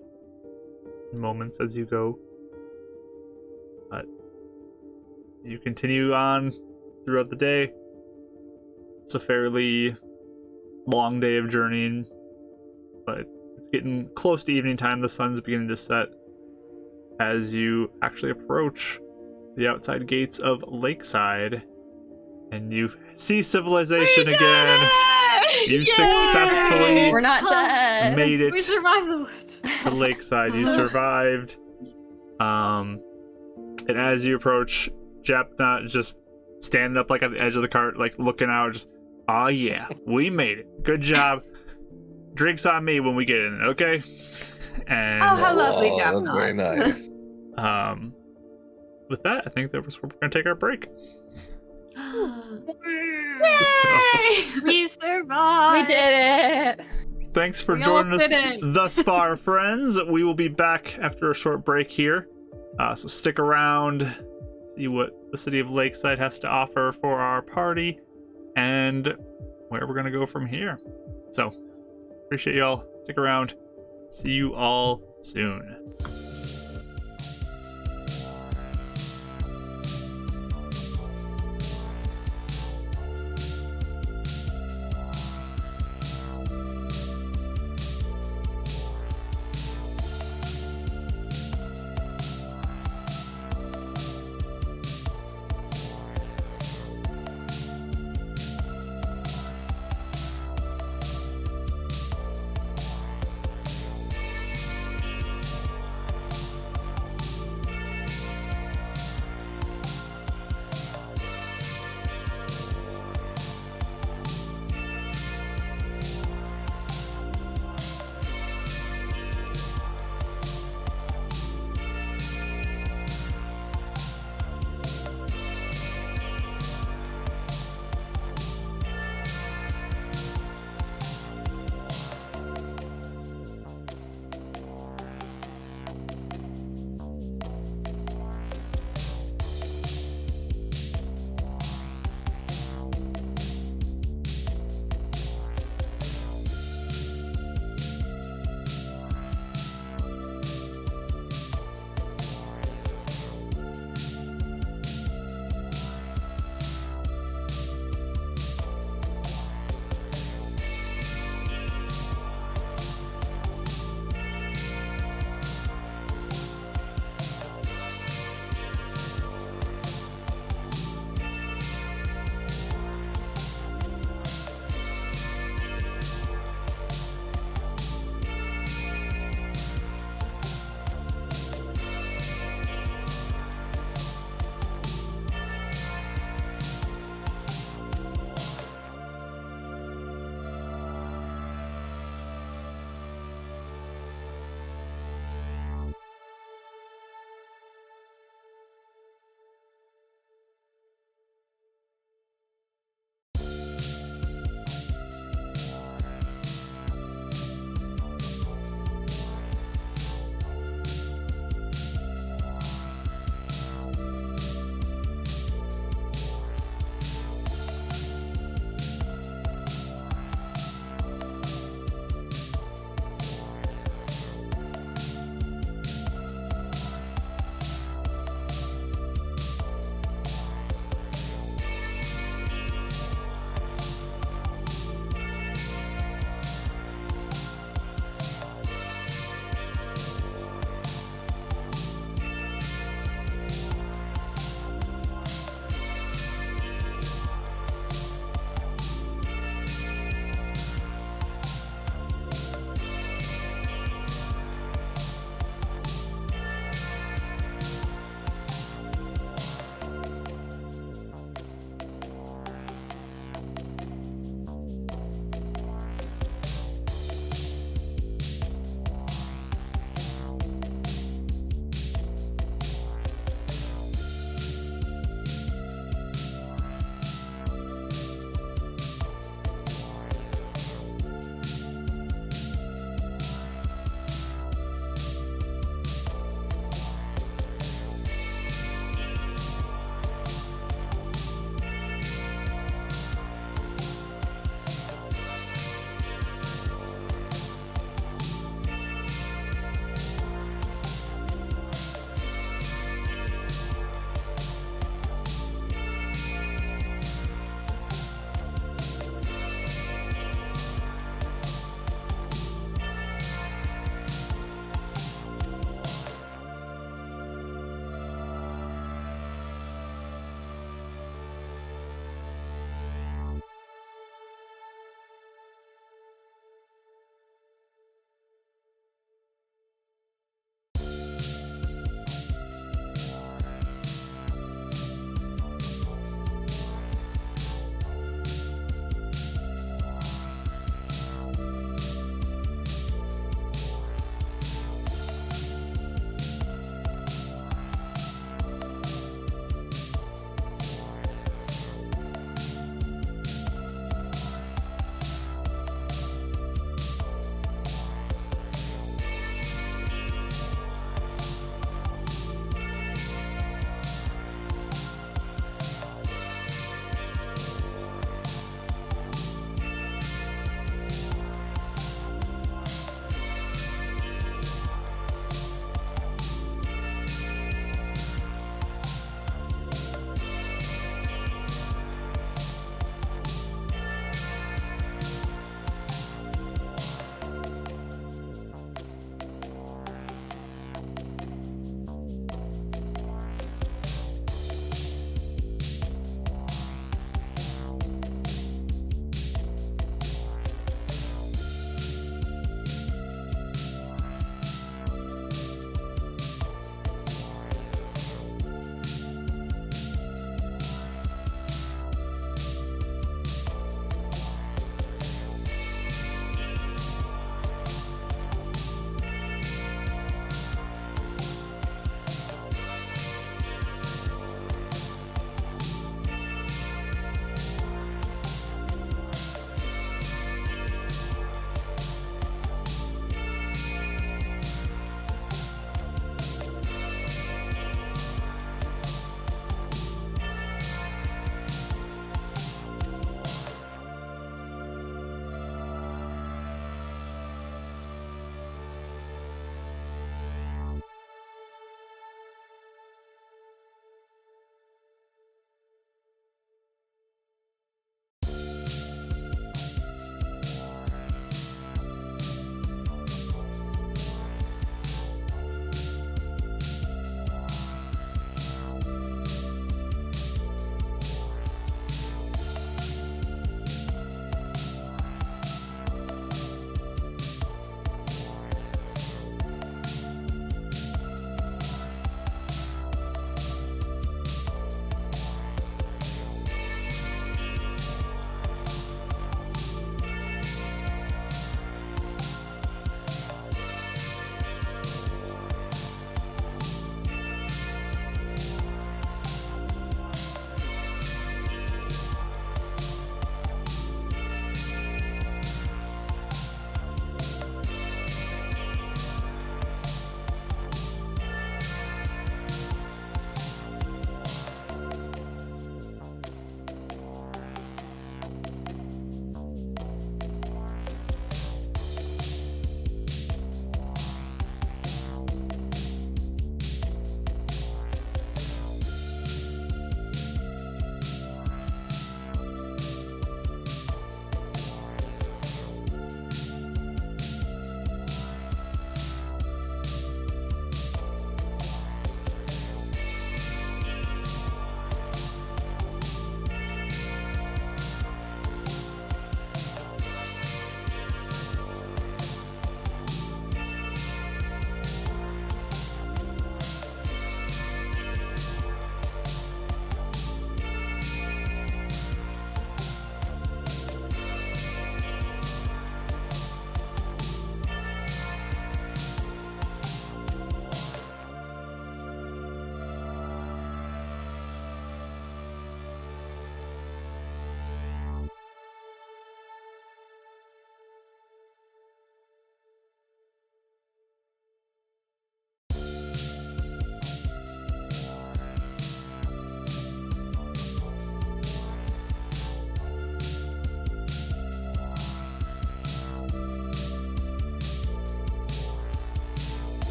in moments as you go. But you continue on throughout the day. It's a fairly long day of journeying, but it's getting close to evening time. The sun's beginning to set as you actually approach the outside gates of Lakeside, and you see civilization again. You successfully We're not dead. made We it survived the woods. to Lakeside. You survived. And as you approach, Japnut just standing up like at the edge of the cart, like looking out, just, oh yeah, we made it. Good job. Drinks on me when we get in, okay? And Oh, how lovely, Oh, Japnut. that's very nice. with that, I think that was where we're gonna take our break. Yay! We survived. We did it. Thanks for We joining almost us didn't. thus far, friends. We will be back after a short break here. So stick around, see what the city of Lakeside has to offer for our party, and where we're going to go from here. So, appreciate y'all. Stick around. See you all soon.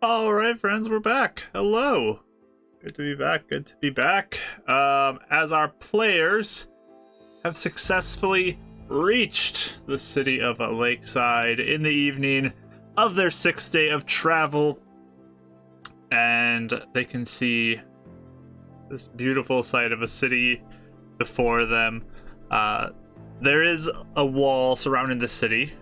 All right, friends, we're back. Hello. Good to be back. Good to be back. As our players have successfully reached the city of Lakeside in the evening of their 6th day of travel, and they can see this beautiful sight of a city before them. There is a wall surrounding the city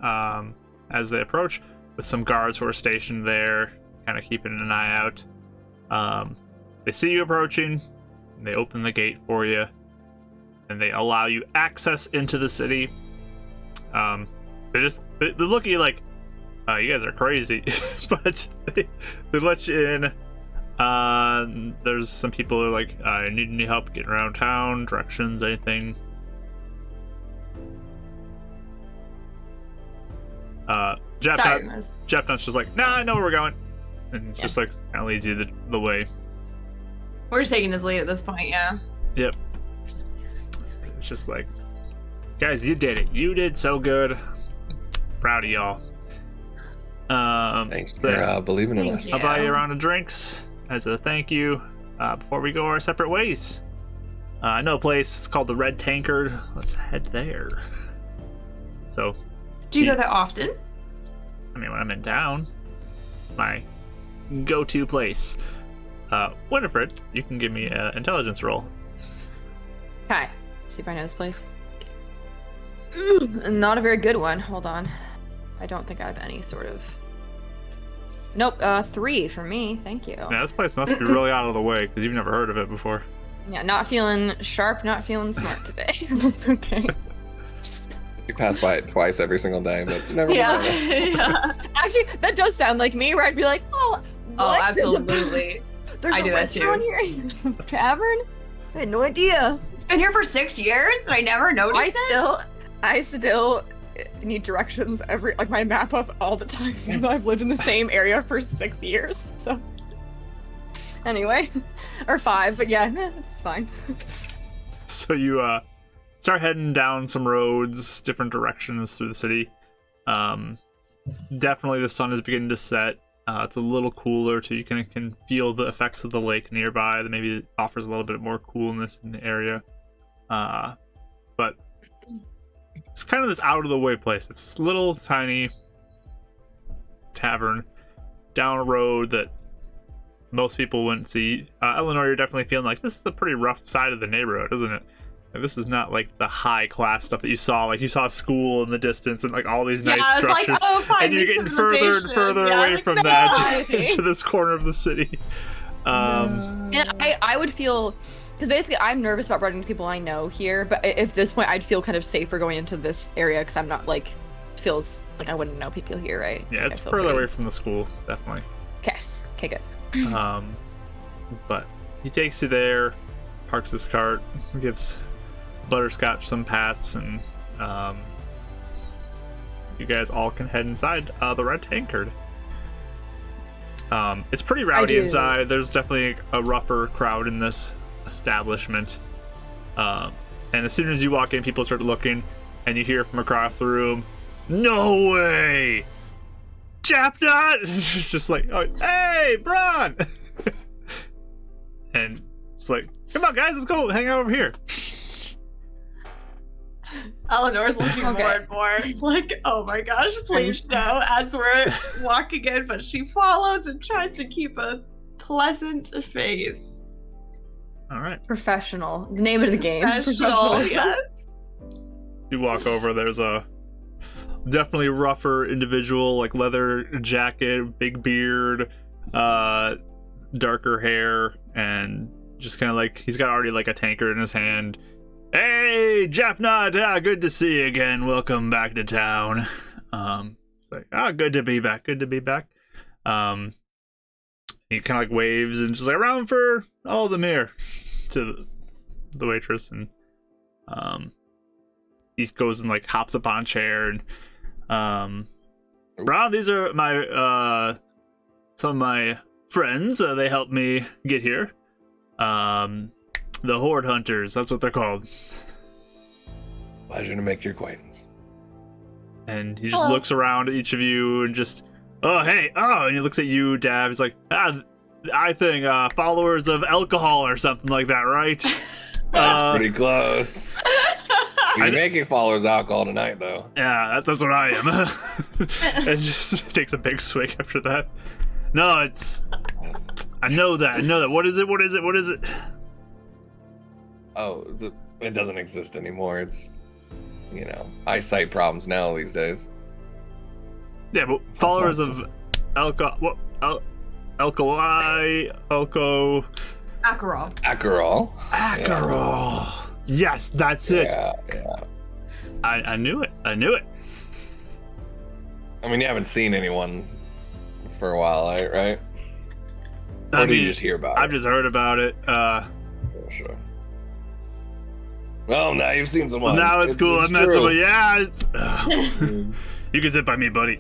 as they approach, with some guards who are stationed there, kind of keeping an eye out. They see you approaching, and they open the gate for you, and they allow you access into the city. They look at you like, you guys are crazy, but they let you in. There's some people who are like, need any help getting around town, directions, anything? Japnut's just like, nah, I know where we're going. And just like kind of leads you the way. We're just taking his lead at this point, yeah. Yep. It's just like, guys, you did it. You did so good. Proud of y'all. Thanks for believing in us. I'll buy you a round of drinks as a thank you before we go our separate ways. I know a place called the Red Tankard. Let's head there. So, do you go there often? I mean, when I'm in town, my go-to place. Winifred, you can give me an intelligence roll. Okay. See if I know this place. Not a very good one. Hold on. I don't think I have any sort of... Nope, 3 for me. Thank you. Yeah, this place must be really out of the way, because you've never heard of it before. Yeah, not feeling sharp, not feeling smart today. That's okay. You pass by it twice every single day, but never mind. Yeah. Actually, that does sound like me, where I'd be like, what? Absolutely. There's I a do that too. restaurant here? Tavern? I had no idea. It's been here for 6 years and I never noticed it. I still need directions like my map up all the time, even though I've lived in the same area for 6 years. So anyway, or 5, but yeah, it's fine. So you start heading down some roads, different directions through the city. Definitely the sun is beginning to set. It's a little cooler too. You can feel the effects of the lake nearby. That maybe offers a little bit more coolness in the area. But it's kind of this out of the way place. It's this little tiny tavern down a road that most people wouldn't see. Eleanor, you're definitely feeling like this is a pretty rough side of the neighborhood, isn't it? Like, this is not like the high class stuff that you saw. Like you saw a school in the distance and like all these nice structures, like, and you're getting further and further away from that into this corner of the city. And I would feel, because basically I'm nervous about running to people I know here, but at this point I'd feel kind of safer going into this area because I'm not like, feels like I wouldn't know people here, right? Yeah, like it's further away from the school, definitely. Okay, good. But he takes you there, parks his cart, gives Butterscotch some pats, and you guys all can head inside the Red Tankard. It's pretty rowdy inside. There's definitely a rougher crowd in this establishment. And as soon as you walk in, people start looking, and you hear from across the room, "No way! Japnut!" Just like, oh, hey, Braun! And it's like, come on, guys, let's go hang out over here. Eleanor's looking more and more like, oh my gosh, please no, as we're walking in, but she follows and tries to keep a pleasant face. All right. Professional. The name of the game. Professional, yes. You walk over, there's a definitely rougher individual, like leather jacket, big beard, darker hair, and just kind of like, he's got already like a tankard in his hand. "Hey, Japnut, good to see you again. Welcome back to town." It's like, good to be back. Good to be back. He kind of like waves and just like, "Around for all the mirror," to the waitress, and he goes and like hops up on a chair, and "Brown, these are my some of my friends. They helped me get here. The Horde Hunters, that's what they're called." Pleasure to make your acquaintance. And he just looks around at each of you and just Oh, hey. Oh, and he looks at you, Dav. He's like, I think followers of alcohol or something like that, right? That's pretty close. You're making followers alcohol tonight, though. Yeah, that's what I am. And just takes a big swig after that. No, it's... I know that. What is it? Oh, it doesn't exist anymore. It's, eyesight problems now these days. Yeah, but followers of alcohol... Akerol. Akerol. Yeah. Yes, that's it. Yeah. I knew it. I mean, you haven't seen anyone for a while, right? Or did you just hear about it? I've just heard about it. For sure. Well, now you've seen someone. Well, now it's cool. I've met true. someone. Yeah, it's... You can sit by me, buddy.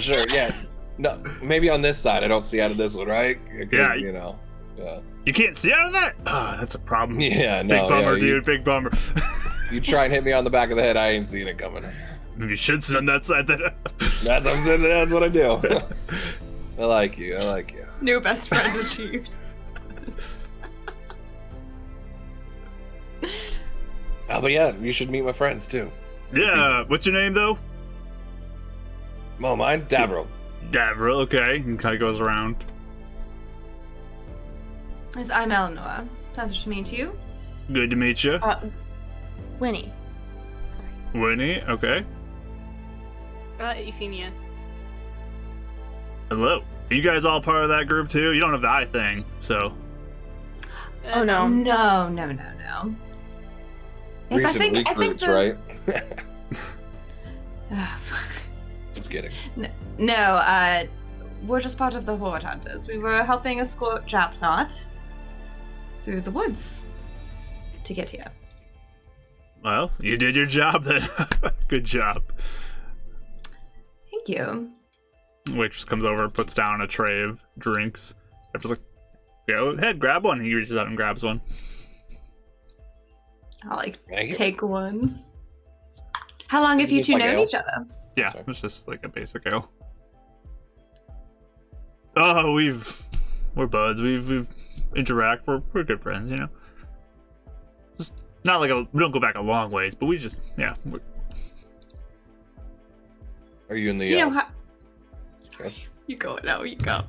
Sure, yeah. No, maybe on this side. I don't see out of this one, right? Yeah. Yeah. You can't see out of that? Oh, that's a problem. Yeah, Big no. bummer, yeah, dude. Big bummer. You try and hit me on the back of the head, I ain't seen it coming. Maybe you should sit on that side then. That's what I do. I like you. New best friend achieved. But yeah, you should meet my friends too. Yeah, what's your name, though? Oh, mine? Davril. Davril, okay. And kind of goes around. Yes, I'm Eleanor. Pleasure to meet you. Good to meet you. Winnie. Winnie, okay. Euphemia. Hello. Are you guys all part of that group, too? You don't have the eye thing, so... Oh, no. No. Yes, Recent I think right? Just kidding. No, we're just part of the Horde Hunters. We were helping escort Japnot through the woods to get here. Well, you did your job then. Good job. Thank you. Waitress comes over and puts down a tray of drinks. I'm just like, go ahead, grab one. He reaches out and grabs one. I'll Thank you. take one. How long have Is you this two like known ale? each other? Yeah, Sorry. it's just like a basic ale. Oh, we're buds. We interact. We're good friends, Just not like we don't go back a long ways, but we just Are you in the? Do you know how? yes. You go. No, you go.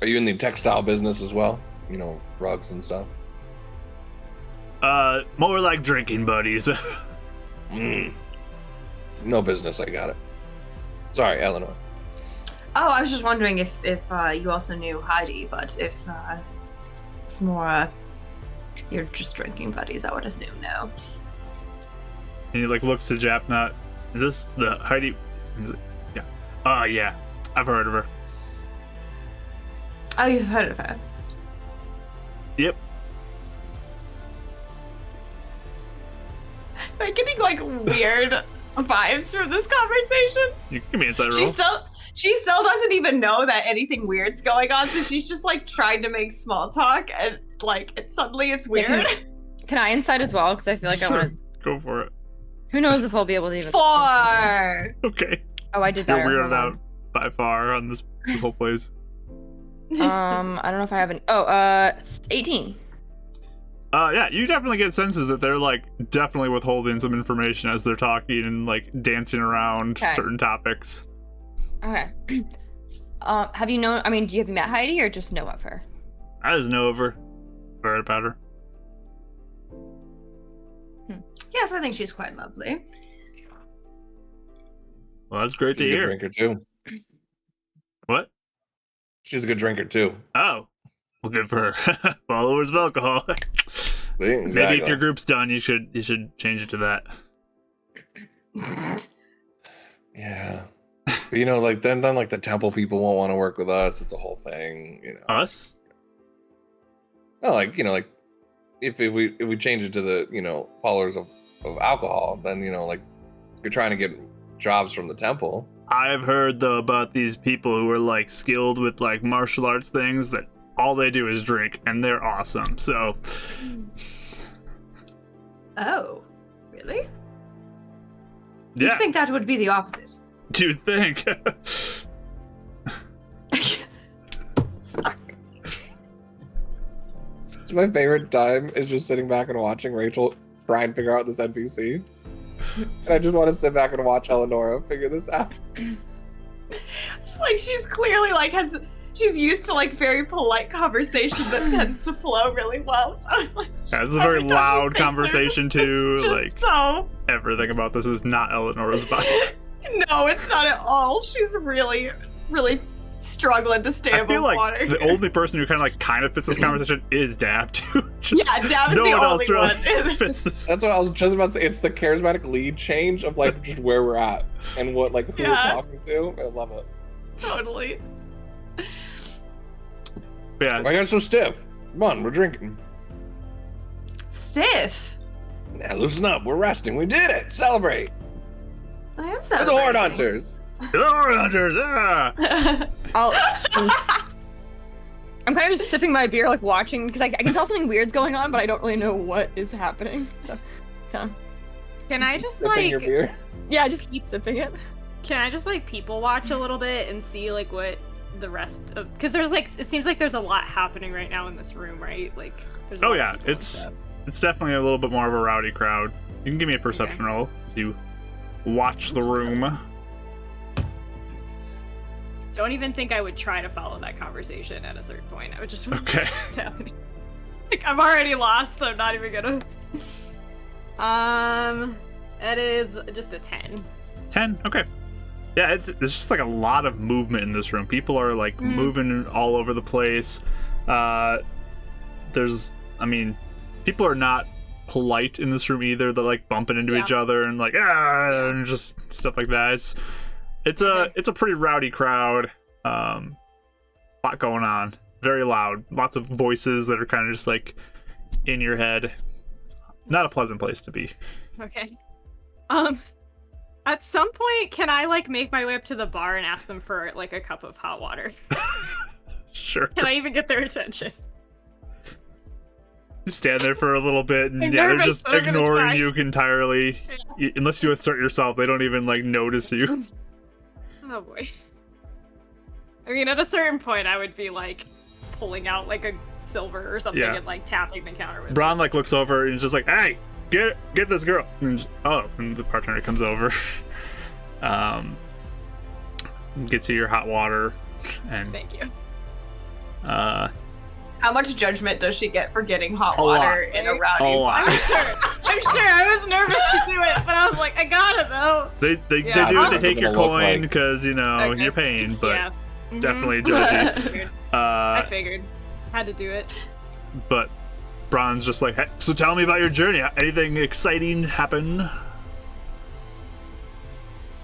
Are you in the textile business as well? Rugs and stuff. More like drinking buddies. No business. I got it. Sorry, Eleanor. Oh, I was just wondering if you also knew Heidi, but if it's more you're just drinking buddies, I would assume no. And he looks to Japnot. Is this the Heidi? He's like, yeah. Yeah. I've heard of her. Oh, you've heard of her? Yep. Am I getting weird vibes from this conversation? You give me inside roll. She still doesn't even know that anything weird's going on, so she's just trying to make small talk, and suddenly it's weird. Can I inside as well? Because I feel like I Sure. want to. Go for it. Who knows if I'll be able to even. 4. Okay. Oh, I did You're better. weirded Hold out on. by far on this whole place. I don't know if I have any. 18. Yeah, you definitely get senses that they're definitely withholding some information as they're talking and dancing around Okay. certain topics. Okay. Have you known? I mean, have you met Heidi or just know of her? I just know of her. Heard about her. Yes, I think she's quite lovely. Well, that's great to She's a good hear. drinker too. What? She's a good drinker too. Oh, well, good for her. Followers of alcohol. See? Maybe if Exactly. your group's done, you should change it to that. Yeah. But, then the temple people won't want to work with us. It's a whole thing. Us? No, if we change it to the followers of alcohol, then you're trying to get jobs from the temple. I've heard though about these people who are skilled with martial arts things that all they do is drink, and they're awesome. So, Oh, really? yeah. You'd think that would be the opposite. Do you think? My favorite time is just sitting back and watching Rachel try and figure out this NPC. And I just want to sit back and watch Eleonora figure this out. Just like she's clearly like she's used to like very polite conversation that tends to flow really well. So like, Yeah, this is a very every time loud she thinks conversation too. just Like so everything about this is not Eleanor's vibe. no, it's not at all. She's really, really struggling to stay I above feel like water. the only person who kind of fits this conversation is Dab too. Just Yeah, Dab is no the one only else really one. fits this. That's what I was just about to say. It's the charismatic lead change of like just where we're at and what like who we're Yeah. talking to. I love it. Totally. Yeah, Why got so stiff? Come on, we're drinking. Stiff. Yeah, loosen up. We're resting. We did it. Celebrate. I am We're so the Horde Hunters. Lord Hunters, ah! I'm kind of just sipping my beer, like watching, because I can tell something weird's going on, but I don't really know what is happening. So, Can I just Sipping your like beer. yeah, just keep sipping it. can I just like people watch a little bit and see like what the rest of because there's like it seems like there's a lot happening right now in this room, right? Like there's a Oh lot of yeah, people and it's stuff. definitely a little bit more of a rowdy crowd. You can give me a perception roll as you watch the room. Don't even think I would try to follow that conversation at a certain point. I would just Okay. what's happening. Like I'm already lost. I'm not even gonna. It is just a 10. 10. Okay. Yeah, there's just like a lot of movement in this room. People are like moving all over the place. People are not polite in this room either. They're like bumping into each other and like and just stuff like that. It's a pretty rowdy crowd. Lot going on. Very loud. Lots of voices that are kind of just like in your head. Not a pleasant place to be. Okay. At some point, can I like make my way up to the bar and ask them for like a cup of hot water? Sure. Can I even get their attention? You stand there for a little bit and I'm they're nervous, just but I'm gonna ignoring try. you entirely. Unless you assert yourself, they don't even like notice you. Oh boy. I mean, at a certain point, I would be like pulling out like a silver or something Yeah. and like tapping the counter with it. Braun like looks over and is just like, "Hey, get this girl." And and the bartender comes over, gets you your hot water, and Thank you. How much judgment does she get for getting hot A water lot. in a rowdy A lot. bar? I'm sure. I was nervous to do it, but I was like, I got it though. they Yeah. do. How's They it take your gonna look coin like? because Okay. you're paying, but Yeah. Mhm. definitely I judgy. figured. I Uh, figured. Had to do it. but Braun's just like, "Hey, so tell me about your journey. Anything exciting happen?"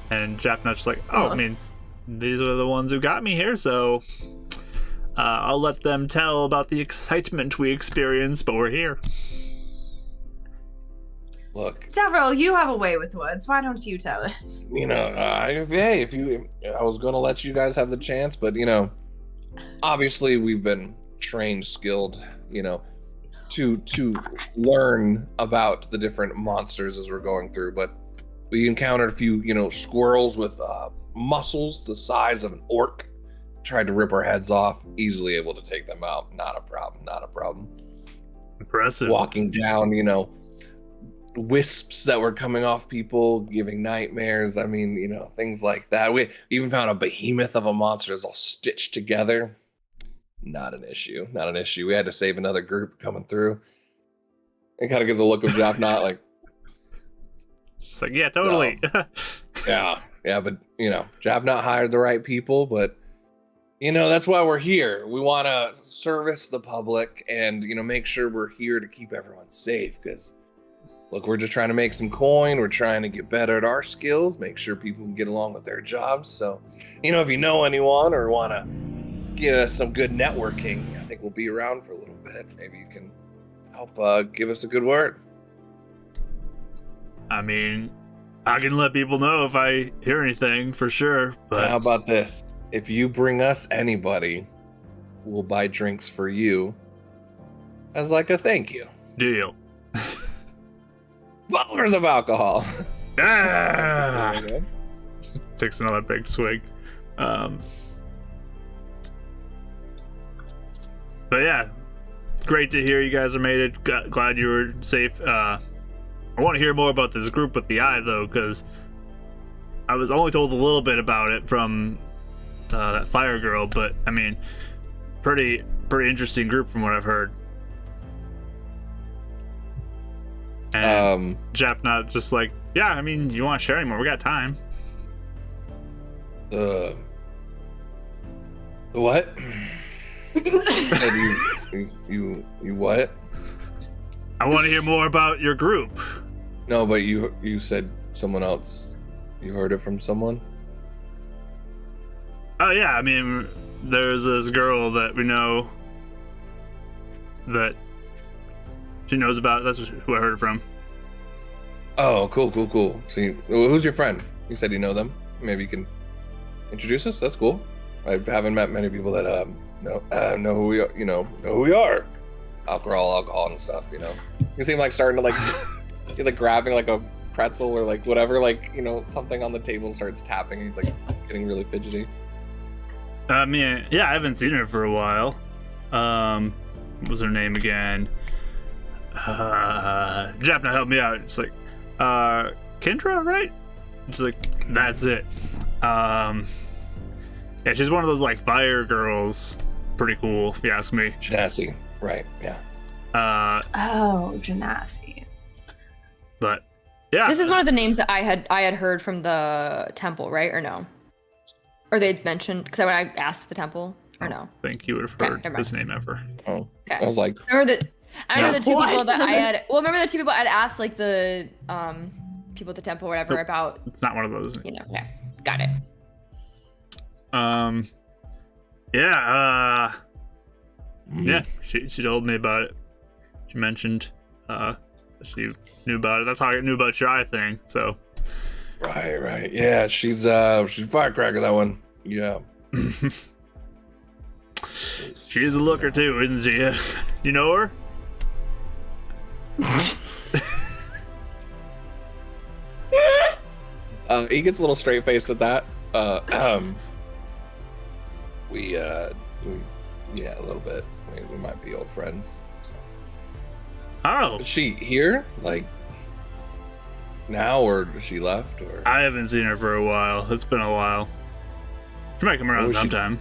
And Japnut's like, "Oh, I mean, these are the ones who got me here, so I'll let them tell about the excitement we experienced, but we're here." Look, Devril, you have a way with words. Why don't you tell it? I was gonna let you guys have the chance, but obviously we've been trained, skilled, to learn about the different monsters as we're going through. But we encountered a few, squirrels with muscles the size of an orc. Tried to rip our heads off. Easily able to take them out. Not a problem. Not a problem. Impressive. Walking down, wisps that were coming off people, giving nightmares. I mean, things like that. We even found a behemoth of a monster that's all stitched together. Not an issue. Not an issue. We had to save another group coming through. It kind of gives a look of Japnut like, Just like, yeah, totally. yeah, but Japnut hired the right people, but that's why we're here. We want to service the public and make sure we're here to keep everyone safe, because look, we're just trying to make some coin. We're trying to get better at our skills, make sure people can get along with their jobs. So if you know anyone or want to get us some good networking, I think we'll be around for a little bit. Maybe you can help give us a good word. I mean, I can let people know if I hear anything for sure, but How about this? If you bring us anybody, we'll buy drinks for you as like a thank you. deal. Butlers of alcohol. Ah! Takes another big swig. But yeah, great to hear you guys are made it. Glad you were safe. I want to hear more about this group with the eye, though, because I was only told a little bit about it from that fire girl, but I mean, pretty interesting group from what I've heard. And Japnot just like, yeah, I mean, you want to share anymore? We got time. The what? you what? I want to hear more about your group. No, but you said someone else. You heard it from someone? Oh yeah, I mean, there's this girl that we know that she knows about. That's who I heard it from. Oh, cool. So who's your friend? You said you know them. Maybe you can introduce us. That's cool. I haven't met many people that know who we are. You know who we are. Alcohol and stuff. You know. You seem like starting to like you're like grabbing like a pretzel or like whatever, like, you know, something on the table starts tapping and he's like getting really fidgety. I mean, yeah, I haven't seen her for a while. What was her name again? Japna, help me out. It's like, Kendra, right? It's like, that's it. Yeah, she's one of those like fire girls. Pretty cool, if you ask me. Genasi, right? Yeah. Genasi. But yeah, This is one of the names that I had heard from the temple, right? Or no? Or they'd mentioned, because when I asked the temple, or no? I think you would have Okay, heard never his name ever. Oh, Okay. I was like, I remember the two What? people that I had. Well, remember the two people I'd asked, like the people at the temple, or whatever, Nope. about. It's not one of those. You know. Okay, got it. Yeah, yeah, she told me about it. She mentioned she knew about it. That's how I knew about your eye thing. So right. Yeah, she's firecracker, that one. Yeah. she's a looker too, isn't she? You know her? He gets a little straight faced at that. We yeah, a little bit. We might be old friends. So. Oh, Is she here? Like now, or is she left? Or I haven't seen her for a while. It's been a while. She might come around was she- sometime.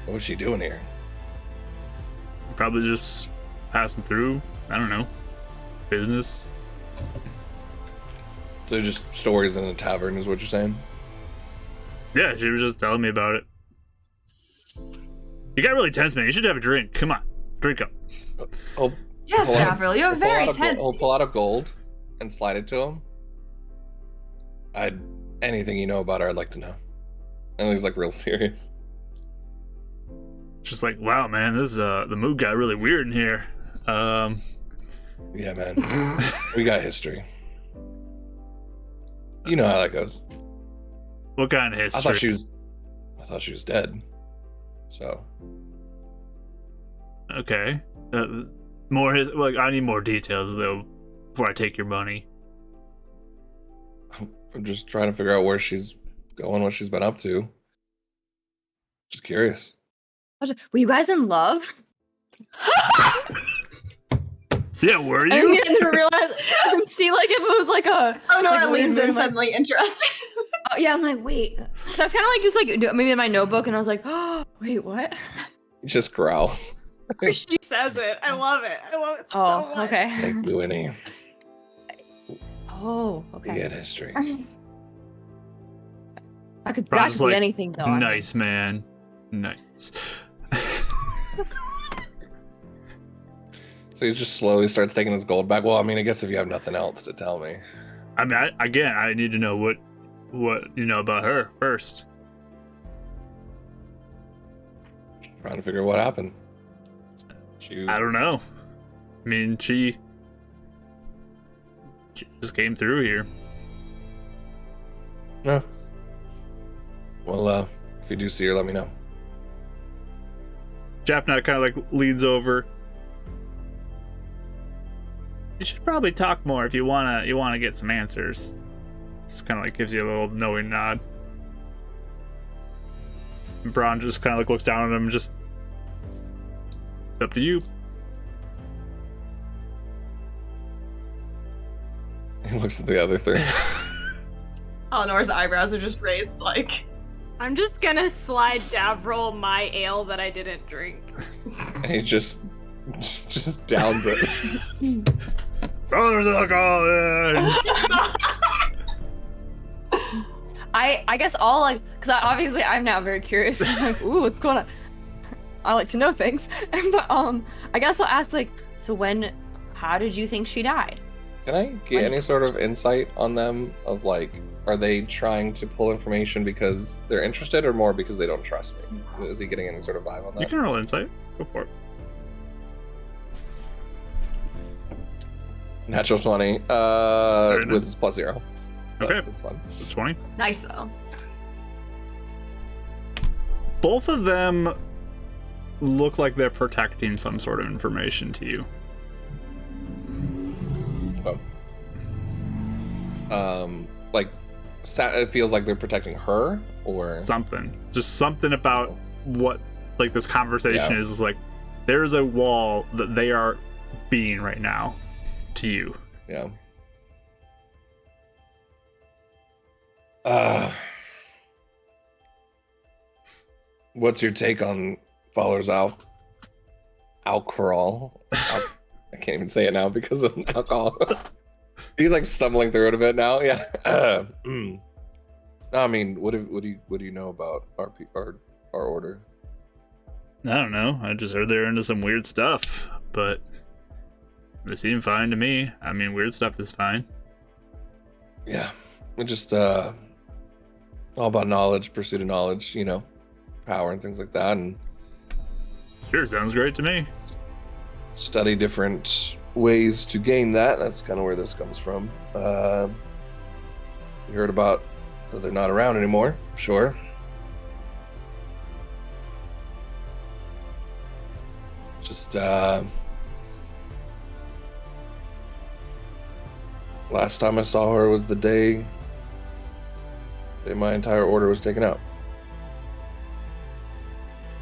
what was she doing here? Probably just passing through. I don't know. Business. So just stories in a tavern is what you're saying? Yeah, she was just telling me about it. You got really tense, man. You should have a drink. Come on, drink up. Oh, Yes, Pull out- Davril, you're I'll very pull out a tense. I'll pull out a gold and slide it to him. Anything you know about her, I'd like to know. And he's like real serious. Just like, wow, man, this the mood got really weird in here. Yeah, man. We got history. You know how that goes. What kind of history? I thought she was dead. So Okay. I need more details though before I take your money. I'm just trying to figure out where she's going, what she's been up to. Just curious. Were you guys in love? Yeah, were I you? didn't realize. See, like if it was like a. Oh no, like, it leans weird in moment. suddenly interested. Oh, yeah, I'm like, wait. So I was kind of like just like maybe in my notebook, and I was like, oh, wait, what? He just growls. She says it. I love it. I love it so Oh, much. okay. Thank you, Winnie. Oh, We okay. get history. I could Bron's practically like, anything though. Nice, man. Nice. So he just slowly starts taking his gold back. Well, I mean, I guess if you have nothing else to tell me. I mean, I need to know what you know about her first. Trying to figure out what happened. I don't know. I mean, she just came through here. No. Well, if you do see her, let me know. Japnut kind of like leans over. You should probably talk more if you wanna get some answers. Just kind of like gives you a little knowing nod. And Braun just kind of like looks down at him and just, it's up to you. He looks at the other three. Eleanor's eyebrows are just raised, like. I'm just gonna slide Davril my ale that I didn't drink. And he just downs it. Brothers alcohol. I guess all like, because obviously I'm now very curious. I'm like, ooh, what's going on? I like to know things. But I guess I'll ask like, so how did you think she died? Can I get any sort of insight on them of like, are they trying to pull information because they're interested or more because they don't trust me? Is he getting any sort of vibe on that? You can roll insight. Go for it. Natural 20 with his +0. Okay. That's fun. It's 20. Nice, though. Both of them look like they're protecting some sort of information to you. Like, it feels like they're protecting her, or Something. Just something about what, like, this conversation Yeah. is like, there's a wall that they are being right now to you. yeah. What's your take on Fowler's alcohol? I can't even say it now because of alcohol. He's like stumbling through it a bit now. Yeah. No, I mean, what do you know about our order? I don't know. I just heard they're into some weird stuff, but they seem fine to me. I mean, weird stuff is fine. Yeah, we're just all about knowledge, pursuit of knowledge, power and things like that, and Sure, sounds great to me. study different ways to gain that. That's kind of where this comes from. You heard about that they're not around anymore. Sure. Just last time I saw her was the day that my entire order was taken out.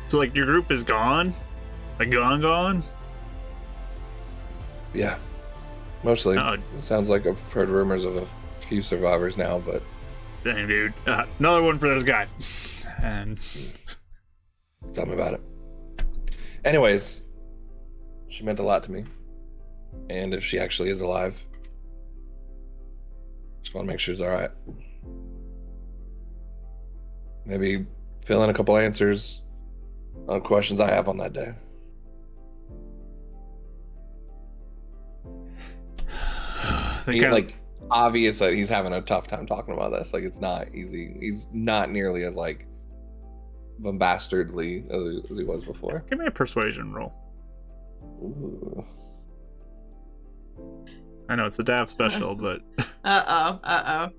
So, like, your group is gone? Like, gone? Yeah, mostly. Oh, It sounds like I've heard rumors of a few survivors now, but dang, dude. Another one for this guy. And tell me about it. Anyways, she meant a lot to me. And if she actually is alive, just want to make sure she's alright. Maybe fill in a couple answers on questions I have on that day. they kinda, Like, obvious that he's having a tough time talking about this. Like, it's not easy. He's not nearly as, like, bombastedly as he was before. give me a persuasion roll. Ooh. I know it's a DAV special, but Uh-oh.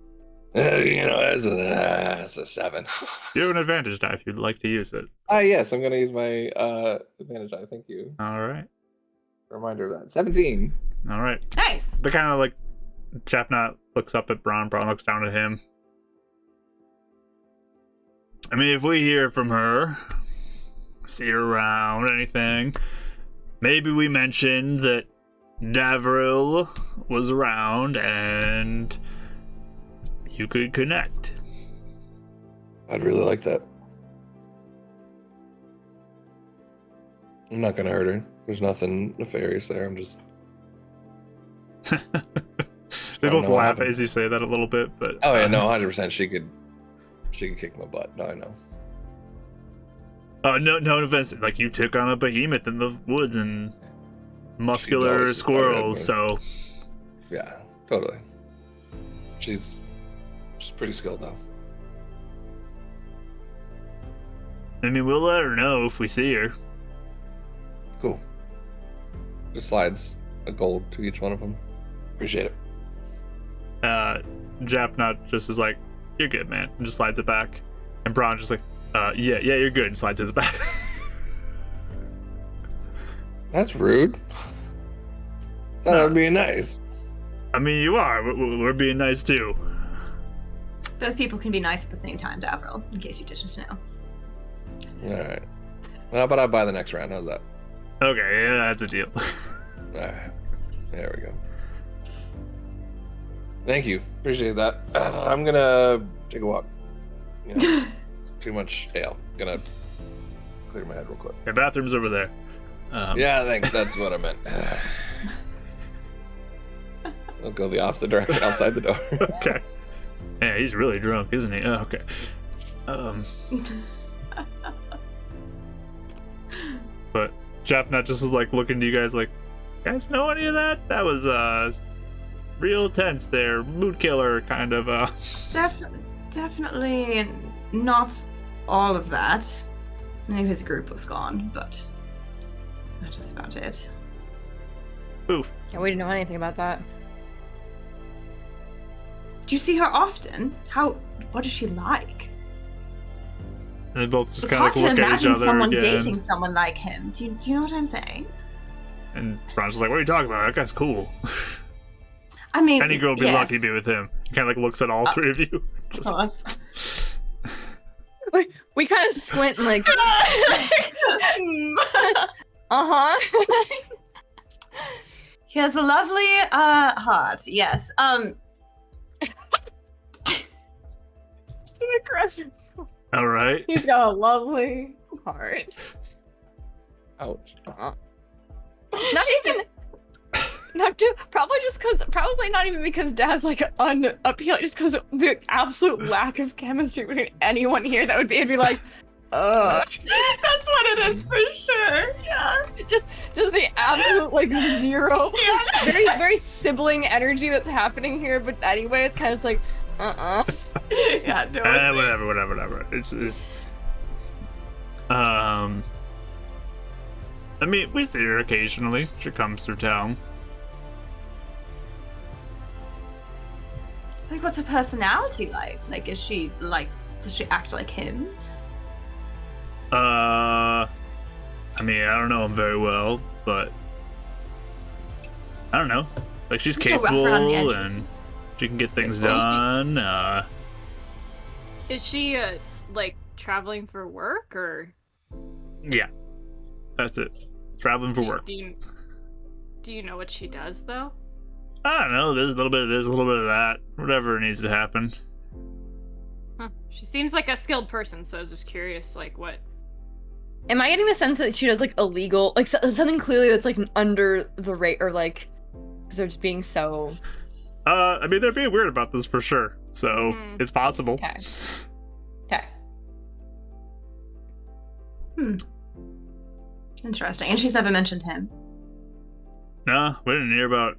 That's a 7. you have an advantage die if you'd like to use it. Yes, I'm gonna use my advantage die. Thank you. All right. Reminder of that. 17. All right. Nice. But kind of like, Chapnut looks up at Braun looks down at him. I mean, if we hear from her, see her around, anything, maybe we mentioned that Davril was around and you could connect. I'd really like that. I'm not gonna hurt her. There's nothing nefarious there. I'm just. They don't both know what laugh happened. as you say that a little bit, but Oh yeah, no, 100%. She could kick my butt. No, I know. no offense. Like, you took on a behemoth in the woods and muscular always squirrels, so Yeah, totally. She's pretty skilled though. I mean, we'll let her know if we see her. Cool. Just slides a gold to each one of them. Appreciate it. Japnut just is like, "You're good, man," and just slides it back. And Braun just like, yeah, you're good," and slides his back. That's rude. Thought I'd be nice. I mean, you are. We're being nice too. Both people can be nice at the same time, Davril, in case you didn't know. All right. Well, how about I buy the next round? How's that? Okay, yeah, that's a deal. All right. There we go. Thank you. Appreciate that. I'm gonna take a walk. You know, too much ale. Gonna clear my head real quick. Your bathroom's over there. Yeah, thanks. That's what I meant. I'll go the opposite direction outside the door. Okay. Yeah, he's really drunk, isn't he? Oh, okay. But Chapnut just is like looking to you guys like, you guys know any of that? That was real tense there, mood killer kind of. Definitely not all of that. I knew his group was gone, but that's about it. Oof. Yeah, we didn't know anything about that. Do you see her often? What is she like? And they both just It's kind of hard like to look at each imagine other someone again. dating someone like him. Do you know what I'm saying? And Ron's like, what are you talking about? That guy's cool. I mean, Any girl would be yes. lucky to be with him. He kind of like looks at all three of you. Of Just, course. We kind of squint and like, He has a lovely heart. Yes. aggressive. all right. He's got a lovely heart. Ouch. Not even. Probably not even because Dad's like unappealing, just because the absolute lack of chemistry between anyone here that would be like, That's what it is for sure. Yeah. just the absolute like zero, Yeah. very very sibling energy that's happening here. But anyway, it's kind of just like, Yeah. No. Whatever. It's I mean, we see her occasionally. She comes through town. Like, what's her personality like? Like, does she act like him? I mean, I don't know him very well, but I don't know. Like, she's She's a rough around the capable edges. and she can get things Well, done. Is she like traveling for work or? Yeah, that's it. Traveling for work. Do you know what she does though? I don't know. There's a little bit of this, a little bit of that. Whatever needs to happen. Huh. She seems like a skilled person, so I was just curious, like what? am I getting the sense that she does like illegal, like something clearly that's like under the rate, or like, because they're just being so. I mean, they're being weird about this for sure, so it's possible. Okay. Okay. Interesting. And she's never mentioned him. No, we didn't hear about.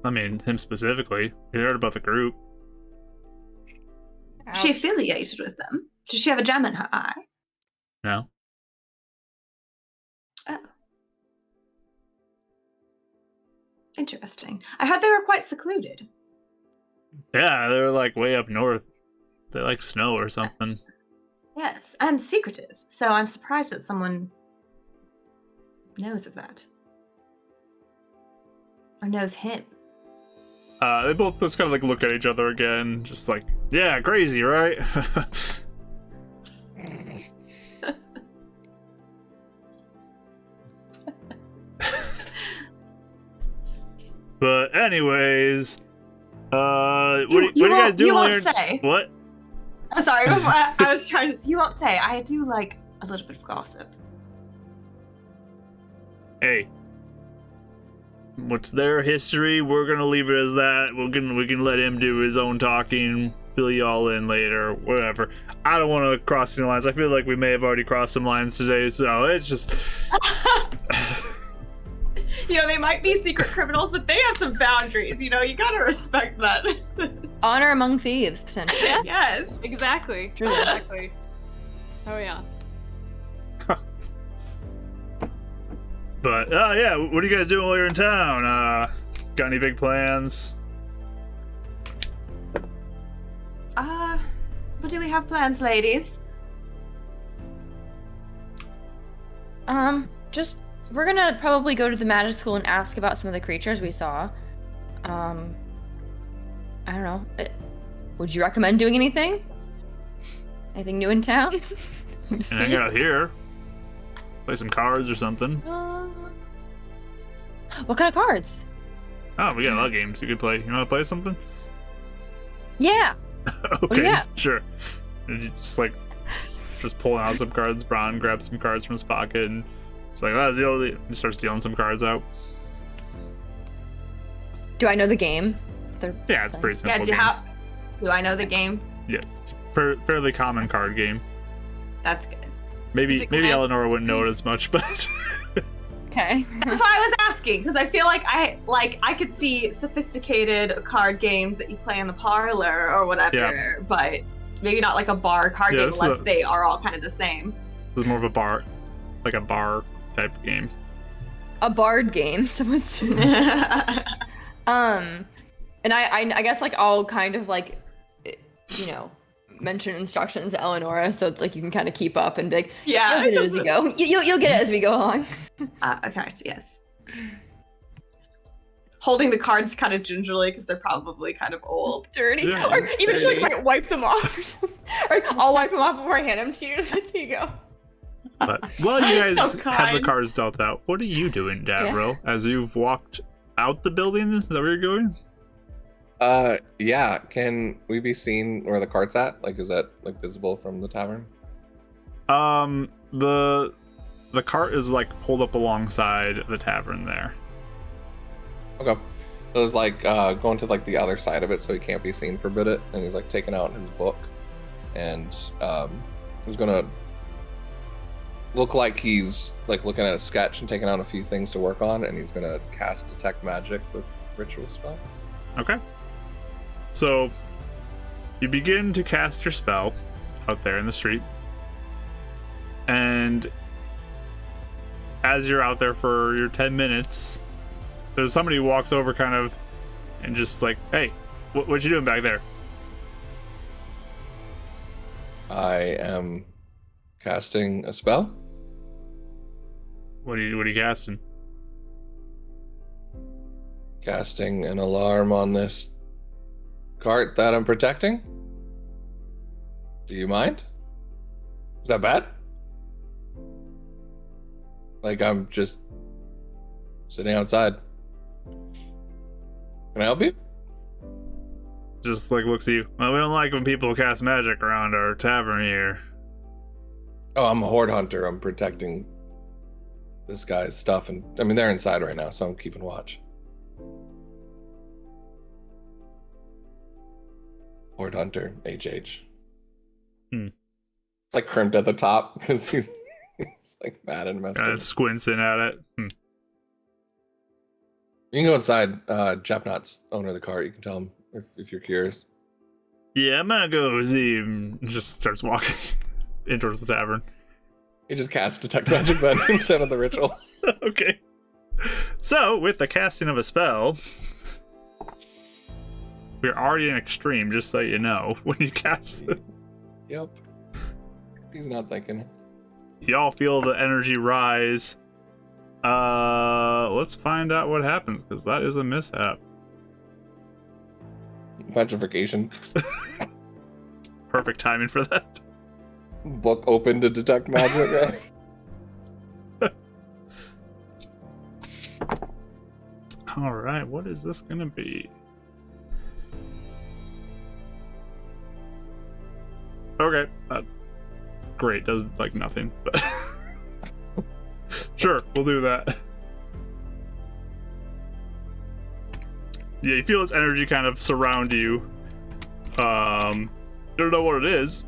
I mean, him specifically. We heard about the group. Is she affiliated with them? Does she have a gem in her eye? No. Oh. Interesting. I heard they were quite secluded. Yeah, they're like way up north. They like snow or something. Yes, and secretive. So I'm surprised that someone knows of that. Or knows him. They both just kind of like look at each other again, just like, yeah, crazy, right? But anyways, what are you guys doing? You won't later? say. What? I'm sorry, I was trying to. You won't say. I do like a little bit of gossip. Hey, what's their history? We're gonna leave it as that. We can let him do his own talking. Fill y'all in later, whatever. I don't want to cross any lines. I feel like we may have already crossed some lines today, so it's just. You know, they might be secret criminals, but they have some boundaries. You know, you gotta respect that. Honor among thieves, potentially. Yes. Exactly. Truly. Exactly. Oh yeah. But yeah, what are you guys doing while you're in town? Got any big plans? What do we have plans, ladies? Just we're gonna probably go to the magic school and ask about some of the creatures we saw. I don't know. Would you recommend doing anything? Anything new in town? And hang out here. Play some cards or something. What kind of cards? Oh, we got a lot of games you could play. You want to play something? Yeah. Okay, yeah. sure. And you just pulling out some cards. Bron grabs some cards from his pocket and it's like, oh, deal. He starts dealing some cards out. Do I know the game? Yeah, it's pretty simple. Yeah, do I know the game? Yes, it's a fairly common card game. That's good. Maybe Eleanor wouldn't know it as much, but Okay. That's why I was asking, because I feel like I could see sophisticated card games that you play in the parlor or whatever, but maybe not like a bar card game unless they are all kind of the same. This is more of a bar type game. A bard game. Someone's. And I guess like I'll kind of like, mention instructions to Eleonora, so it's like you can kind of keep up and be like, yeah, you'll get it as you go. You'll get it as we go along. Okay, yes. Holding the cards kind of gingerly because they're probably kind of old, Dirty. Yeah. Or even just like might wipe them off or something. Or I'll wipe them off before I hand them to you. There you go. But while you guys So have the kind. cards dealt out, what are you doing, Davro, as you've walked out the building? Is that where you're going? Yeah. Can we be seen where the cart's at? Like, is that like visible from the tavern? The cart is like pulled up alongside the tavern there. Okay. So it's like going to like the other side of it, so he can't be seen for a bit, and he's like taking out his book, and he's gonna look like he's like looking at a sketch and taking out a few things to work on, and he's gonna cast detect magic with ritual spell. Okay. So you begin to cast your spell out there in the street, and as you're out there for your 10 minutes, there's somebody who walks over kind of and just like, hey, what you doing back there? I am casting a spell. What are you casting? Casting an alarm on this cart that I'm protecting. Do you mind? Is that bad? Like, I'm just sitting outside. Can I help you? Just like looks at you. Well, we don't like when people cast magic around our tavern here. Oh, I'm a horde hunter. I'm protecting this guy's stuff, and I mean they're inside right now, so I'm keeping watch. Horde hunter, HH. It's like crimped at the top because he's like mad and messed Kind up. of squinting at it. You can go inside. Japnot's owner of the cart. You can tell him if you're curious. Yeah, I'm gonna go see him. Just starts walking in towards the tavern. He just casts detect magic then instead of the ritual. Okay. So, with the casting of a spell, we're already in extreme, just so you know, when you cast it. Yep. He's not thinking. Y'all feel the energy rise. Let's find out what happens, because that is a mishap. Petrification. Perfect timing for that. Book open to detect magic. Alright, what is this gonna be? Okay, great, does like nothing, but sure, we'll do that. Yeah, you feel its energy kind of surround you. You don't know what it is,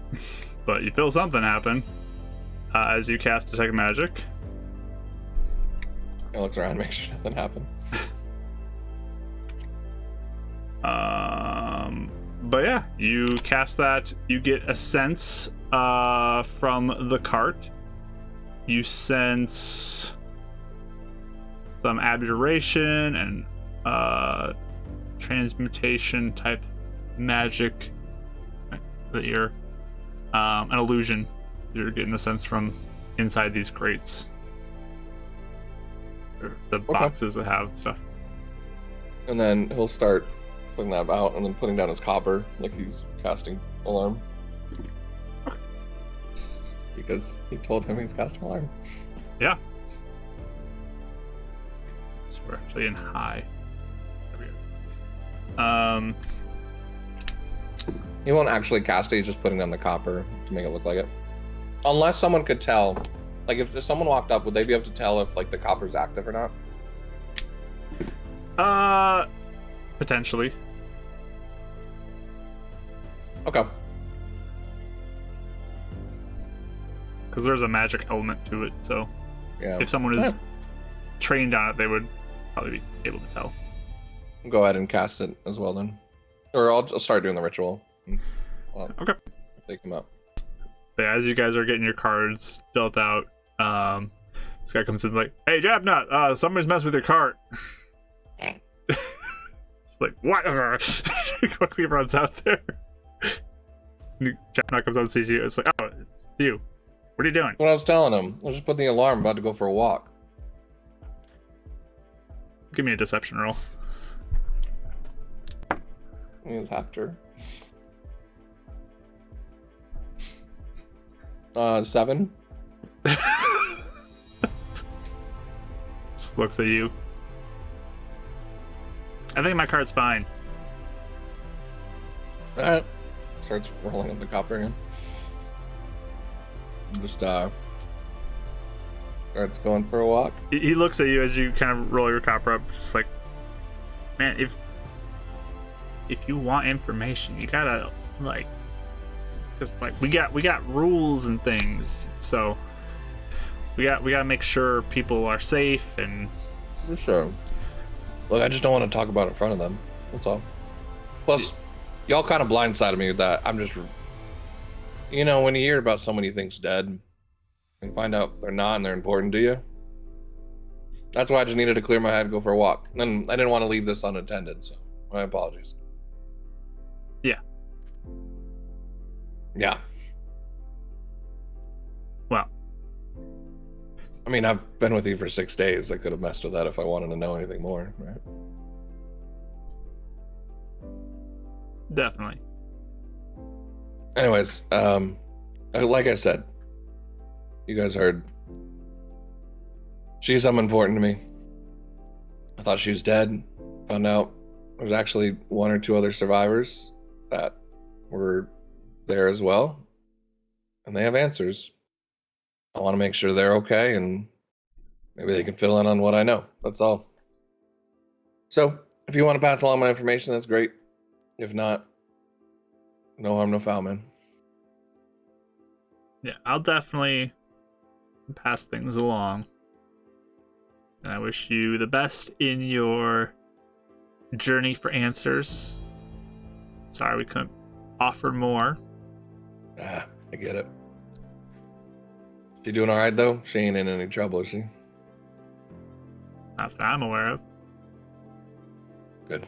but you feel something happen as you cast detect magic. I looked around, make sure nothing happened. But yeah, you cast that. You get a sense from the cart. You sense some abjuration and transmutation type magic that you're an illusion you're getting a sense from inside these crates, or the boxes that have stuff. And then he'll start putting that out and then putting down his copper like he's casting alarm. Because he told him he's casting alarm. Yeah. So we're actually in high. There we go. He won't actually cast it, he's just putting down the copper to make it look like it. Unless someone could tell, like if someone walked up, would they be able to tell if like the copper's active or not? Potentially. Okay. Because there's a magic element to it, so Yeah. if someone is trained on it, they would probably be able to tell. Go ahead and cast it as well then. Or I'll start doing the ritual. Well, Okay. they come up. But yeah, as you guys are getting your cards dealt out, this guy comes in like, "Hey, Jabnut, somebody's messed with your cart." It's like, what? Quickly runs out there. Jabnut comes out and sees you. It's like, oh, it's you. What are you doing? What I was telling him, I was just putting the alarm, about to go for a walk. Give me a deception roll. He's after. 7. Just looks at you. I think my card's fine. Alright. Starts rolling up the copper again. Just starts going for a walk. He looks at you as you kind of roll your copper up, just like, man, if you want information, you gotta like, because like we got rules and things, so we gotta make sure people are safe and. For sure. Look, I just don't want to talk about it in front of them. That's all. Plus, y'all kind of blindsided me with that. I'm just, you know, when you hear about someone you think's dead, and find out they're not and they're important to you. That's why I just needed to clear my head, go for a walk. And I didn't want to leave this unattended, so my apologies. Yeah. Yeah. Well. I mean, I've been with you for 6 days. I could have messed with that if I wanted to know anything more, right? Definitely. Anyways, like I said, you guys heard. She's something important to me. I thought she was dead. Found out there's actually 1 or 2 other survivors that were there as well. And they have answers. I want to make sure they're okay and maybe they can fill in on what I know. That's all. So, if you want to pass along my information, that's great. If not, no harm, no foul, man. Yeah, I'll definitely pass things along. And I wish you the best in your journey for answers. Sorry we couldn't offer more. I get it. She doing all right though? She ain't in any trouble, is she? Not that I'm aware of. Good.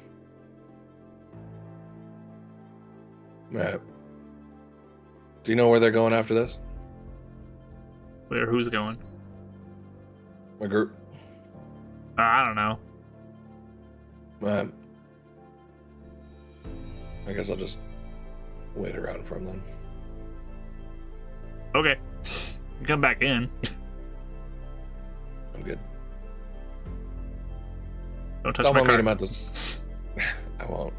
Right. Do you know where they're going after this? Where? Who's going? My group. I don't know. I guess I'll just wait around for him then. Okay. You come back in. I'm good. Don't touch I'm my gonna meet card. him at this. I won't.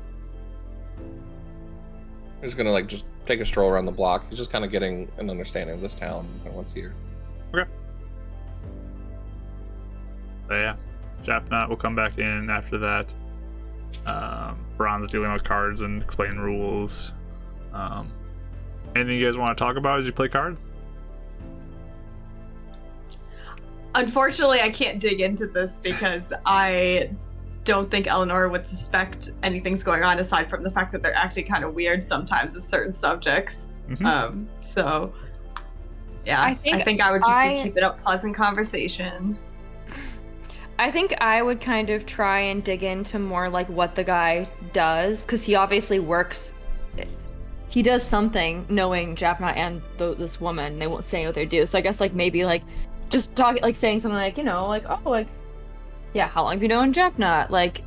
I'm just gonna like just take a stroll around the block. He's just kind of getting an understanding of this town once here. Okay. But yeah, Japnut will come back in after that. Bron's dealing with cards and explaining rules. Anything you guys want to talk about as you play cards? Unfortunately, I can't dig into this because I don't think Eleanor would suspect anything's going on aside from the fact that they're actually kind of weird sometimes with certain subjects. Mm-hmm. So, yeah, I think I would just be keeping up pleasant conversation. I think I would kind of try and dig into more like what the guy does, because he obviously works. He does something knowing Japna and this woman. They won't say what they do. So I guess like maybe like just talk like saying something like, you know, like, oh, like, yeah, how long have you known Japna? Like,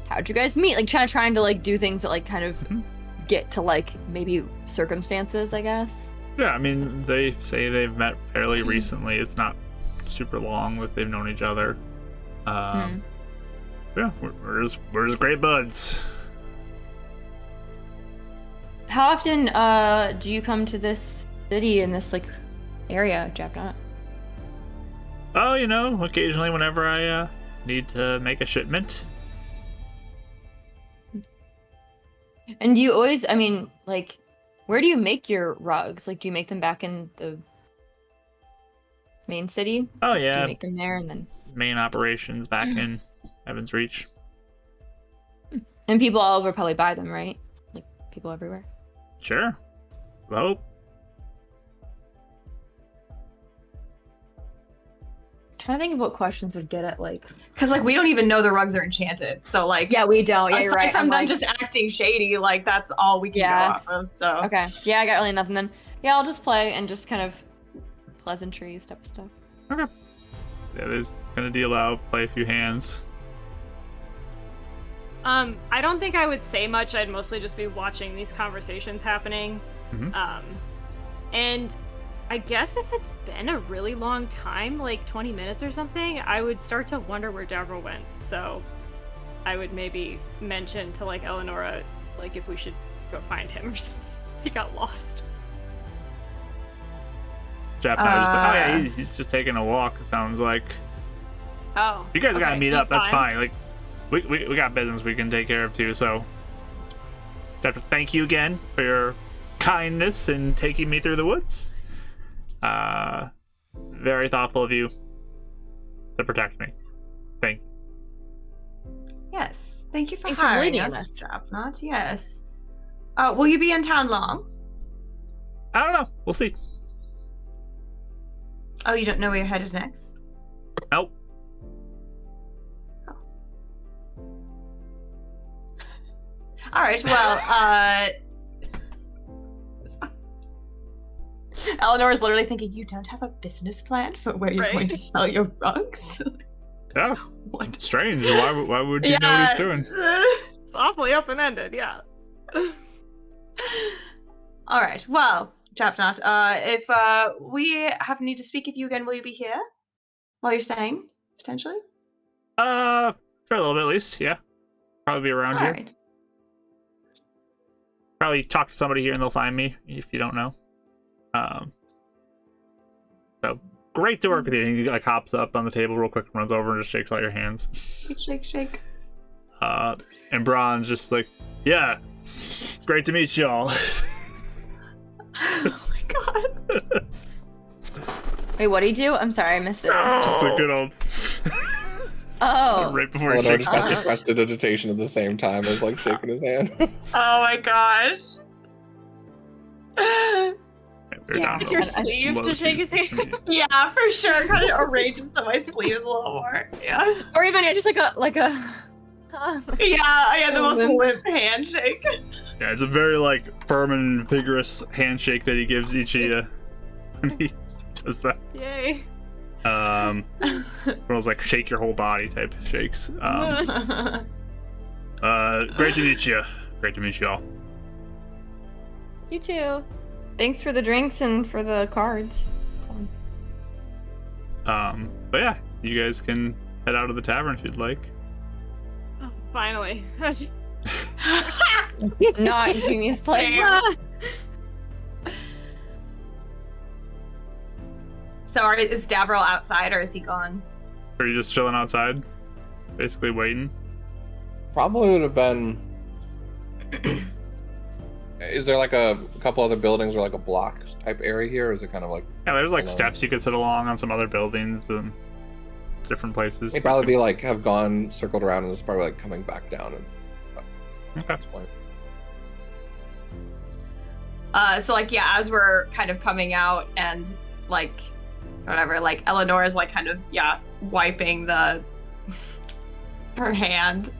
how'd you guys meet? Like trying to like do things that like kind of get to like maybe circumstances, I guess. Yeah, I mean, they say they've met fairly recently. It's not super long that they've known each other. Yeah, we're just great buds. How often do you come to this city in this like area, Japnot? Oh, occasionally whenever I need to make a shipment. And do you always, I mean, like, where do you make your rugs? Like, do you make them back in the main city? Oh Do you yeah, make them there and then? main operations back in Heaven's Reach. And people all over probably buy them, right? Like, people everywhere. Sure. It's the hope. Trying to think of what questions would get at like. Because like we don't even know the rugs are enchanted, so like Yeah, we don't. Yeah, aside you're right. from I'm them like, just acting shady, like that's all we can Yeah. go off of. So okay. Yeah, I got really nothing then. Yeah, I'll just play and just kind of pleasantries type of stuff. Okay. Yeah, there's gonna deal out, play a few hands. I don't think I would say much. I'd mostly just be watching these conversations happening. Mhm. And I guess if it's been a really long time, like 20 minutes or something, I would start to wonder where Davro went. So I would maybe mention to like Eleonora, like if we should go find him or something. He got lost. Jeff and I just, oh yeah, he's just taking a walk. It sounds like. Oh. You guys gotta okay, meet up. That's fine. fine. Like, we got business we can take care of too. So, Jeff, thank you again for your kindness in taking me through the woods. Very thoughtful of you to protect me. Thank you. yes, thank you for Thanks for hiring believing in us, us. Japnot. Yes. Will you be in town long? I don't know. We'll see. Oh, you don't know where you're headed next? Nope. All right. Well, Eleanor is literally thinking, you don't have a business plan for where you're Right. going to sell your rugs? Yeah. What? Strange. Why would you know what he's doing? It's awfully open-ended, yeah. All right. Well, Japnot, if we need to speak with you again, will you be here while you're staying, potentially? For a little bit at least, yeah. Probably be around All here. right. Probably talk to somebody here and they'll find me if you don't know. So great to work with you. And he like hops up on the table real quick and runs over and just shakes all your hands. Shake, shake. And Braun's just like, yeah, great to meet y'all. Oh my god. Wait, what do you do? I'm sorry, I missed it. Just a good old Oh. right before he Eleanor shakes. just has to prestidigitation at the same time as like shaking his hand. Oh my gosh. Very Yeah. down Like low. your I- sleeve Low to shake his sleeve. hand. Yeah, for sure. Kind of arrange it so my sleeve is a little more. Yeah. Or even just like a Yeah, I had the most Limp. limp handshake. Yeah, it's a very like firm and vigorous handshake that he gives each of you when he does that. Yay. One of those like shake your whole body type shakes. Great to meet you. Great to meet you all. You too. Thanks for the drinks and for the cards. But yeah, you guys can head out of the tavern if you'd like. Oh, finally. Not Euphemia's place. So is Davril outside or is he gone? Are you just chilling outside? Basically waiting? Probably would have been. Is there like a couple other buildings or like a block type area here, or is it kind of like? Yeah, there's like Alone. steps you could sit along on some other buildings and different places. They'd probably be like have gone circled around and it's probably like coming back down and Okay. at this point. So like yeah, as we're kind of coming out and like whatever, like Eleanor is like kind of wiping her hand,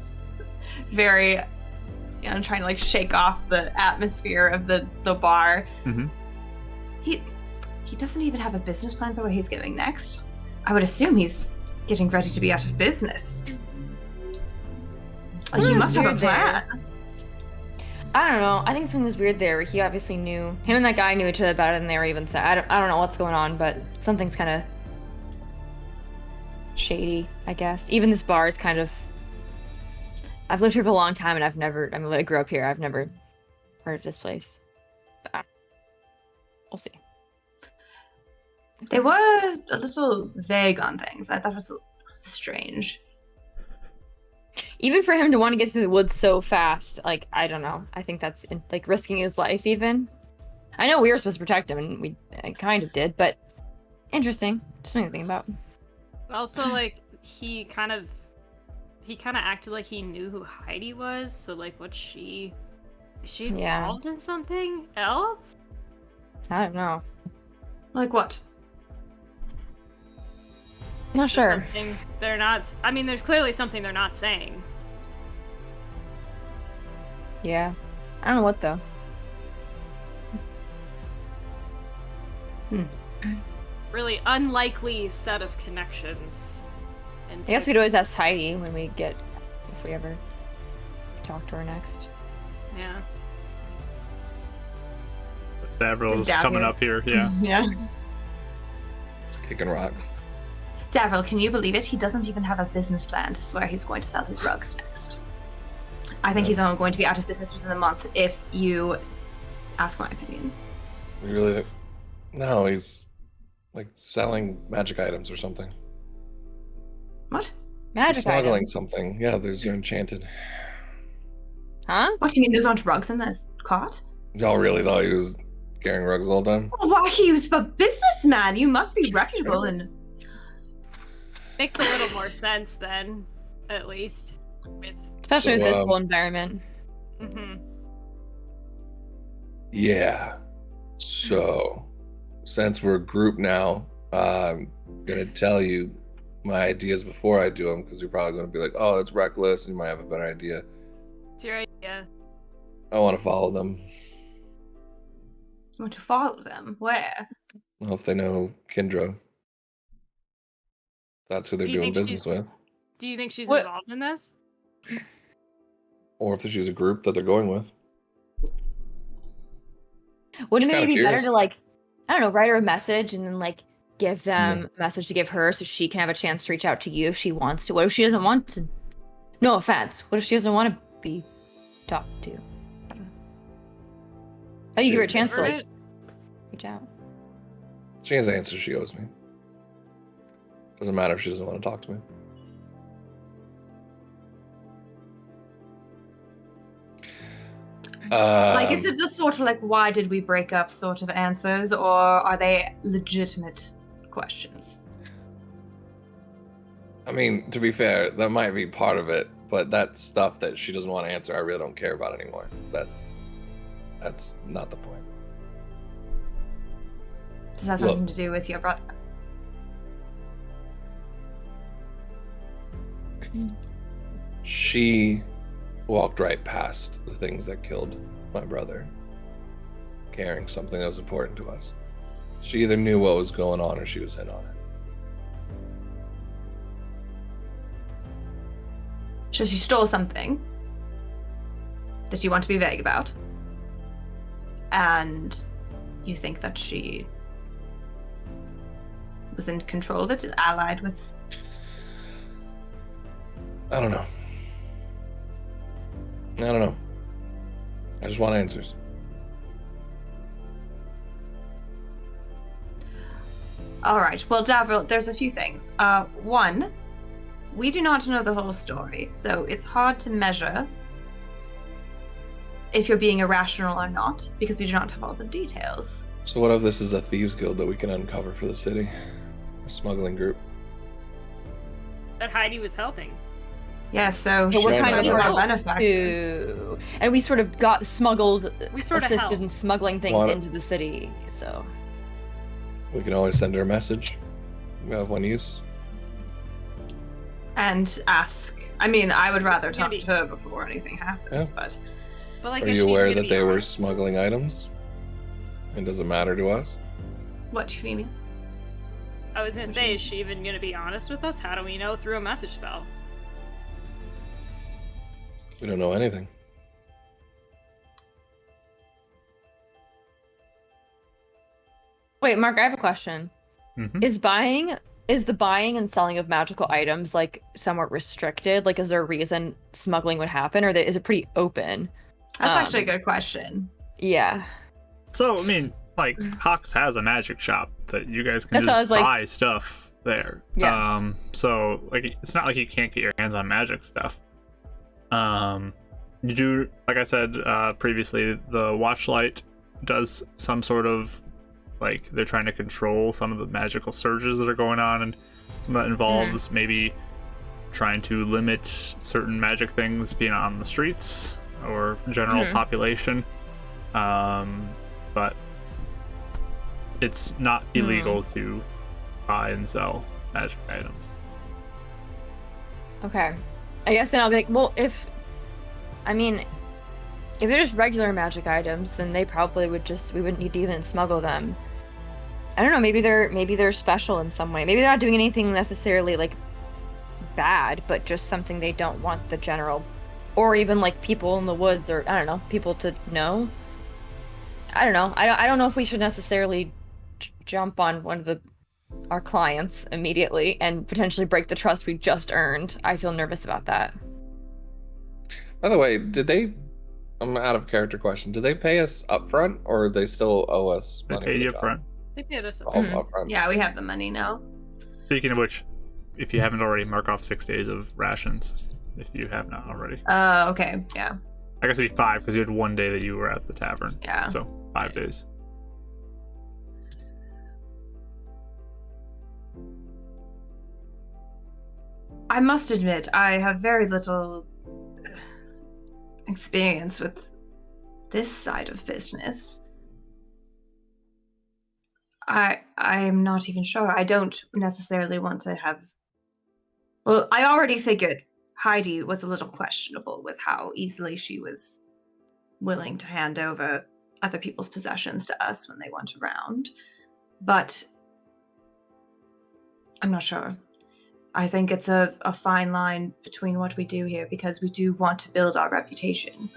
very trying to like shake off the atmosphere of the bar. Mhm. He doesn't even have a business plan for what he's getting next. I would assume he's getting ready to be out of business. Like you must have a weird there. plan. I don't know. I think something was weird there. He obviously knew him and that guy knew each other better than they were even said. I don't know what's going on, but something's kind of shady, I guess. Even this bar is kind of. I've lived here for a long time, and I grew up here. I've never heard of this place. we'll see. They were a little vague on things. I thought it was strange. Even for him to want to get through the woods so fast, like, I don't know. I think that's like risking his life even. I know we were supposed to protect him, and we kind of did, but interesting. Just something to think about. Also, like, he kind of acted like he knew who Heidi was, so like, is she involved in something else? I don't know. Like what? Not sure. Something they're not. I mean, there's clearly something they're not saying. Yeah. I don't know what though. Really unlikely set of connections. I guess we'd always ask Heidi when if we ever talk to her next. Yeah. Davril's Davril coming up here, yeah. Yeah. Kicking rocks. Davril, can you believe it? He doesn't even have a business plan to where he's going to sell his rugs next. I think he's only going to be out of business within a month if you ask my opinion. Really? No, he's like selling magic items or something. What? Magic Smuggling items. something. Yeah, they're enchanted. Huh? What do you mean there's not rugs in this cart? Y'all really thought he was carrying rugs all the time? Oh, why, he was a businessman. You must be reputable and... Makes a little more sense then, at least. Especially So, with this whole environment. Mm-hmm. Yeah. So, since we're a group now, I'm gonna tell you my ideas before I do them, because you're probably gonna be like, "Oh, it's reckless," and you might have a better idea. It's your idea. I want to follow them. You want to follow them? Where? I don't know if they know Kendra. That's who they're Do you doing think business she's- with, Do you think she's What- involved in this? or if she's a group that they're going with. Wouldn't it Just maybe be kinda better curious. to like, I don't know, write her a message and then like give them a message to give her so she can have a chance to reach out to you if she wants to. What if she doesn't want to? No offense. What if she doesn't want to be talked to? I don't know. Oh, you give her a She's chance to like Alright. reach out. She has the answer she owes me. Doesn't matter if she doesn't want to talk to me. Like, is it just sort of like, why did we break up sort of answers, or are they legitimate questions? I mean, to be fair, that might be part of it, but that stuff that she doesn't want to answer, I really don't care about anymore. That's not the point. Does that have Look. something to do with your brother? She walked right past the things that killed my brother, carrying something that was important to us. She either knew what was going on or she was in on it. So she stole something that you want to be vague about, and you think that she was in control of it, allied with... I don't know. I just want answers. All right. Well, Davril, there's a few things. One, we do not know the whole story, so it's hard to measure if you're being irrational or not, because we do not have all the details. So what if this is a thieves guild that we can uncover for the city? A smuggling group. That Heidi was helping. Yeah, so But we're Sure, kind of no. a trying benefactor. to, and we sort of got smuggled, We sort of assisted helped. in smuggling things Wanna- into the city. So We can always send her a message. We have one use. And ask. I mean, I would rather talk Maybe. to her before anything happens, Yeah. but But like, Are is you she aware gonna that be they were honest? smuggling items? And does it matter to us? what do you mean? I was gonna say, is she even gonna be honest with us? How do we know through a message spell? We don't know anything. wait, Mark, I have a question. Mhm. Is the buying and selling of magical items like somewhat restricted? Like, is there a reason smuggling would happen, or is it pretty open? That's Um, actually a good question. Yeah. So, I mean, like Hawks has a magic shop that you guys can That's what I just was like- buy stuff there. Yeah. So like it's not like you can't get your hands on magic stuff. You do, like I said previously, the Watchlight does some sort of, like, they're trying to control some of the magical surges that are going on, and some of that involves maybe trying to limit certain magic things being on the streets or general population. But it's not illegal to buy and sell magic items. Okay. I guess then I'll be like, well, if they're just regular magic items, then they probably would we wouldn't need to even smuggle them. I don't know, maybe they're special in some way. Maybe they're not doing anything necessarily like bad, but just something they don't want the general, or even like people in the woods, or I don't know, people to know. I don't know. I don't know if we should necessarily jump on one of our clients immediately and potentially break the trust we just earned. I feel nervous about that. By the way, I'm out of character question. Did they pay us upfront, or they still owe us They money? pay for the you job? up front. They paid us. All upfront. Yeah, we have the money now. Speaking of which, if you haven't already, mark off 6 days of rations. If you have not already. Okay, yeah. I guess it'd be 5 because you had 1 day that you were at the tavern. Yeah. So 5 days. I must admit, I have very little experience with this side of business. I'm not even sure. I don't necessarily want to have... Well, I already figured Heidi was a little questionable with how easily she was willing to hand over other people's possessions to us when they weren't around. But I'm not sure. I think it's a fine line between what we do here, because we do want to build our reputation.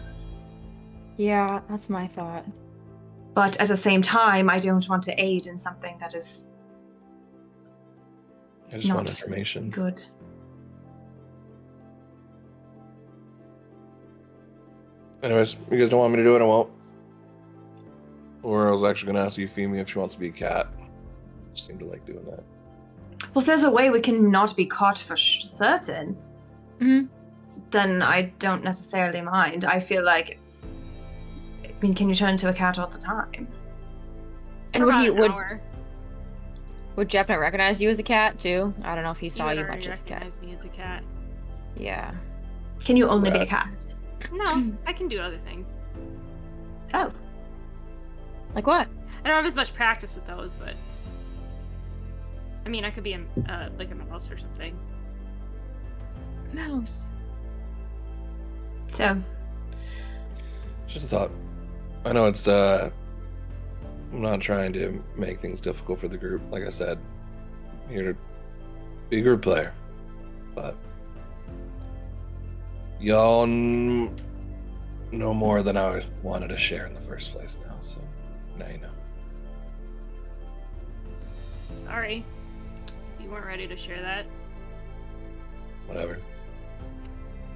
Yeah, that's my thought. But at the same time, I don't want to aid in something that is I just want not information. good. Anyways, you guys don't want me to do it, I won't. Or I was actually going to ask you, Femi, if she wants to be a cat. She seemed to like doing that. Well, if there's a way we can not be caught for certain, then I don't necessarily mind. I feel like, I mean, can you turn into a cat all the time? And For about an would hour. Jeff not recognize you as a cat too? I don't know if he saw would you already much as a cat. recognize me as a cat. Yeah. Can you only be a Right. cat? No, I can do other things. Oh, Like what? I don't have as much practice with those, but I mean, I could be like a mouse or something. Mouse. so Just a thought. I know it's, I'm not trying to make things difficult for the group. Like I said, I'm here to be a group player. But y'all know more than I wanted to share in the first place now, so now you know. Sorry. If you weren't ready to share that. Whatever.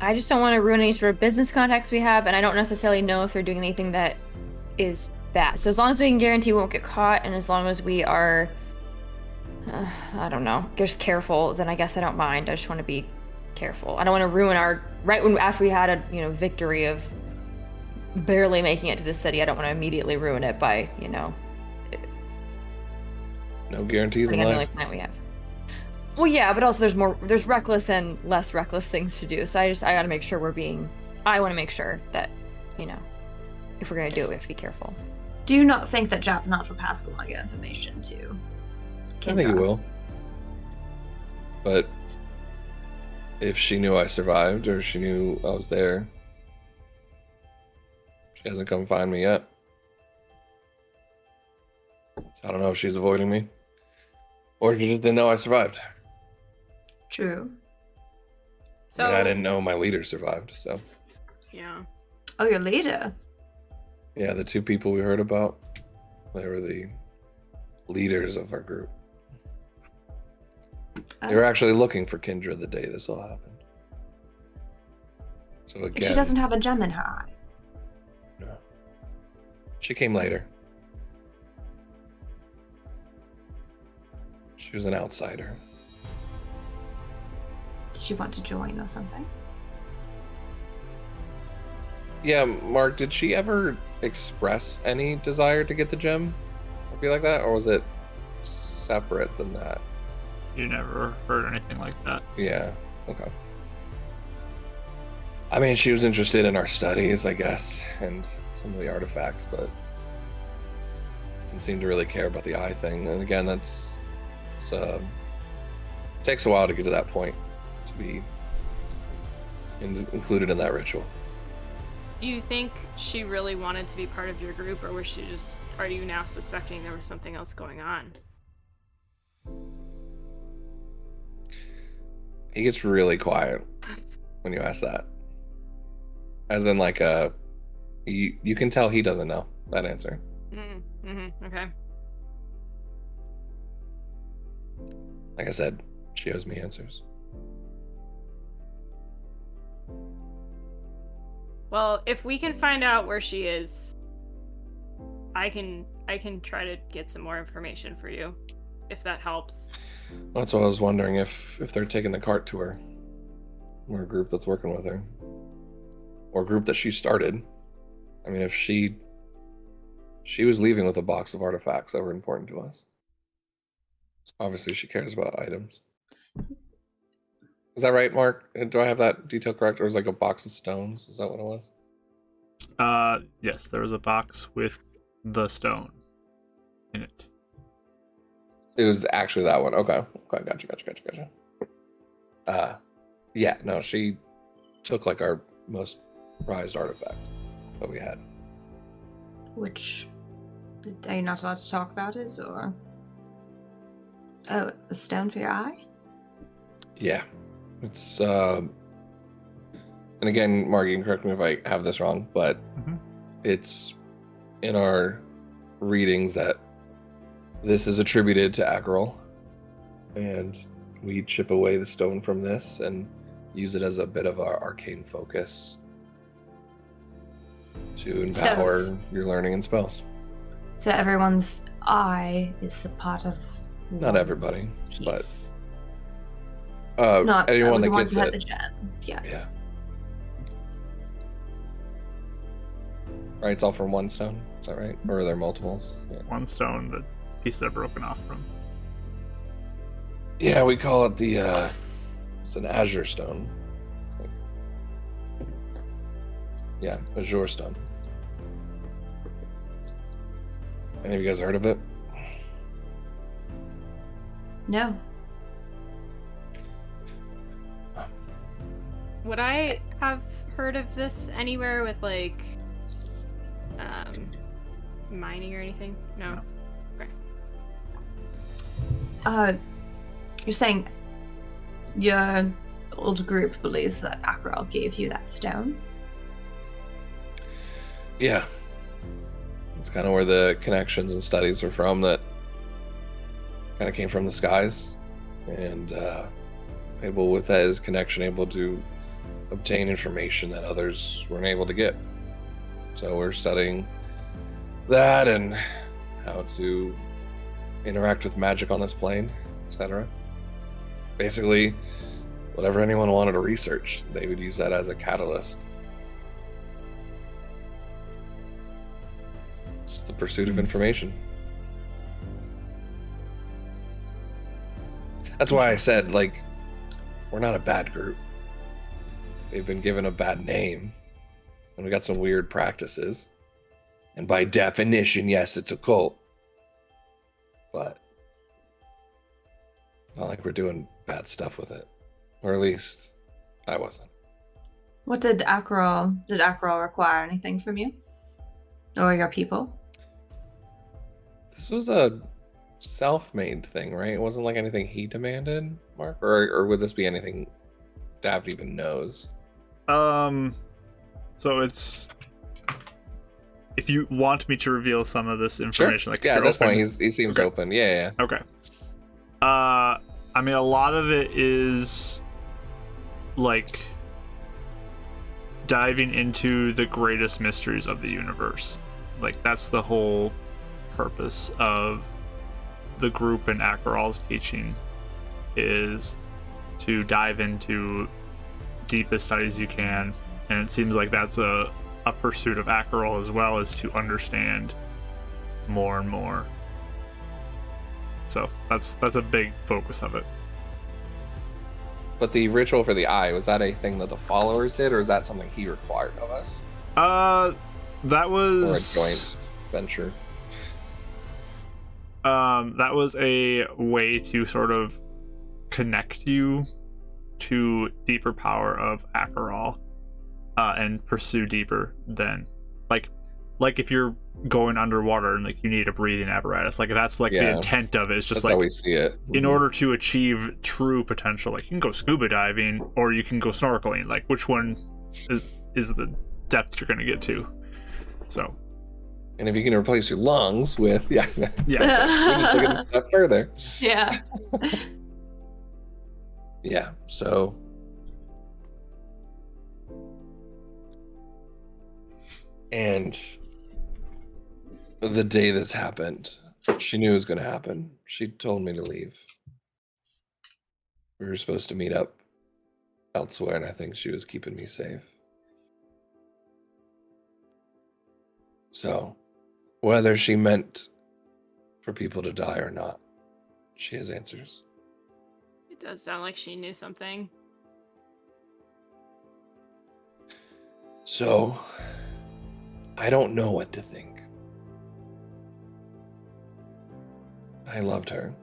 I just don't want to ruin any sort of business contacts we have, and I don't necessarily know if they're doing anything that is bad. So as long as we can guarantee we won't get caught, and as long as we are, I don't know, just careful, then I guess I don't mind. I just want to be careful. I don't want to ruin after we had a victory of barely making it to the city. I don't want to immediately ruin it by No guarantees in putting on the only life. plan we have. Well, yeah, but also there's reckless and less reckless things to do. So I gotta make sure I want to make sure that, if we're gonna do it, we have to be careful. do you not think that Japnot will pass along your information to I think he Kendra? will. But if she knew I survived, or she knew I was there, she hasn't come find me yet. So I don't know if she's avoiding me, or she just didn't know I survived. True. So I mean, I didn't know my leader survived, so Yeah. Oh, your leader. yeah, the two people we heard about, they were the leaders of our group. They were actually looking for Kendra the day this all happened. So But again, she doesn't have a gem in her eye. no. She came later. She was an outsider. Did she want to join or something? Yeah, Mark, did she ever express any desire to get the gem? Or be like that? Or was it separate than that? You never heard anything like that. Yeah, okay. I mean, she was interested in our studies, I guess, and some of the artifacts, but didn't seem to really care about the eye thing. And again, takes a while to get to that point, to be included in that ritual. Do you think she really wanted to be part of your group, or are you now suspecting there was something else going on? He gets really quiet when you ask that. As in, like, you can tell he doesn't know that answer. Okay. Like I said, she owes me answers. Well, if we can find out where she is, I can try to get some more information for you, if that helps. That's what I was wondering, if they're taking the cart to her, or a group that's working with her, or a group that she started. I mean, if she was leaving with a box of artifacts that were important to us, obviously she cares about items. Is that right, Mark? Do I have that detail correct, or is it like a box of stones? Is that what it was? Yes, there was a box with the stone in it. It was actually that one. Okay, gotcha. Yeah, no, she took like our most prized artifact that we had. Which, are you not allowed to talk about it, or? Oh, a stone for your eye? Yeah, it's and again, Mark, you can correct me if I have this wrong, but it's in our readings that this is attributed to Agarol, and we chip away the stone from this and use it as a bit of our arcane focus to empower your learning and spells. So everyone's eye is a part of. Not everybody, piece. but Not anyone the that ones gets who had it. the gem. Yes. Yeah. Right, it's all from one stone. Is that right? Or are there multiples? Yeah. One stone, the pieces are broken off from. Yeah, we call it the it's an azure stone. Yeah, azure stone. Any of you guys heard of it? No. Would I have heard of this anywhere with like mining or anything? No. Okay. You're saying your old group believes that Akril gave you that stone? Yeah. It's kind of where the connections and studies are from, that kind of came from the skies. And able with that is connection, able to obtain information that others weren't able to get. So we're studying that and how to interact with magic on this plane, etc. Basically, whatever anyone wanted to research, they would use that as a catalyst. It's the pursuit of information. That's why I said, like, we're not a bad group. They've been given a bad name, and we got some weird practices. And by definition, yes, it's a cult. But not like we're doing bad stuff with it. Or at least I wasn't. What did Akril require anything from you? Or your people? This was a self-made thing, right? It wasn't like anything he demanded, Mark? Or would this be anything Dav even knows? So it's, if you want me to reveal some of this information, Sure. like, Yeah, at this point he seems Okay. open. Yeah. Okay. I mean, a lot of it is like diving into the greatest mysteries of the universe. Like, that's the whole purpose of the group and Akeral's teaching is to dive into deepest studies you can, and it seems like that's a pursuit of Akeral as well, is to understand more and more. So that's a big focus of it. But the ritual for the eye, was that a thing that the followers did, or is that something he required of us? That was Or a joint venture? That was a way to sort of connect you to deeper power of Akeral, and pursue deeper than like if you're going underwater and like you need a breathing apparatus, like that's like the intent of it. It's just that's how we see it. In order to achieve true potential, like you can go scuba diving or you can go snorkeling. Like which one is the depth you're gonna get to? So. And if you can replace your lungs with we just look at a step further. Yeah. Yeah, so and the day this happened, she knew it was going to happen. She told me to leave. We were supposed to meet up elsewhere, and I think she was keeping me safe. So, whether she meant for people to die or not, she has answers. It does sound like she knew something. So, I don't know what to think. I loved her.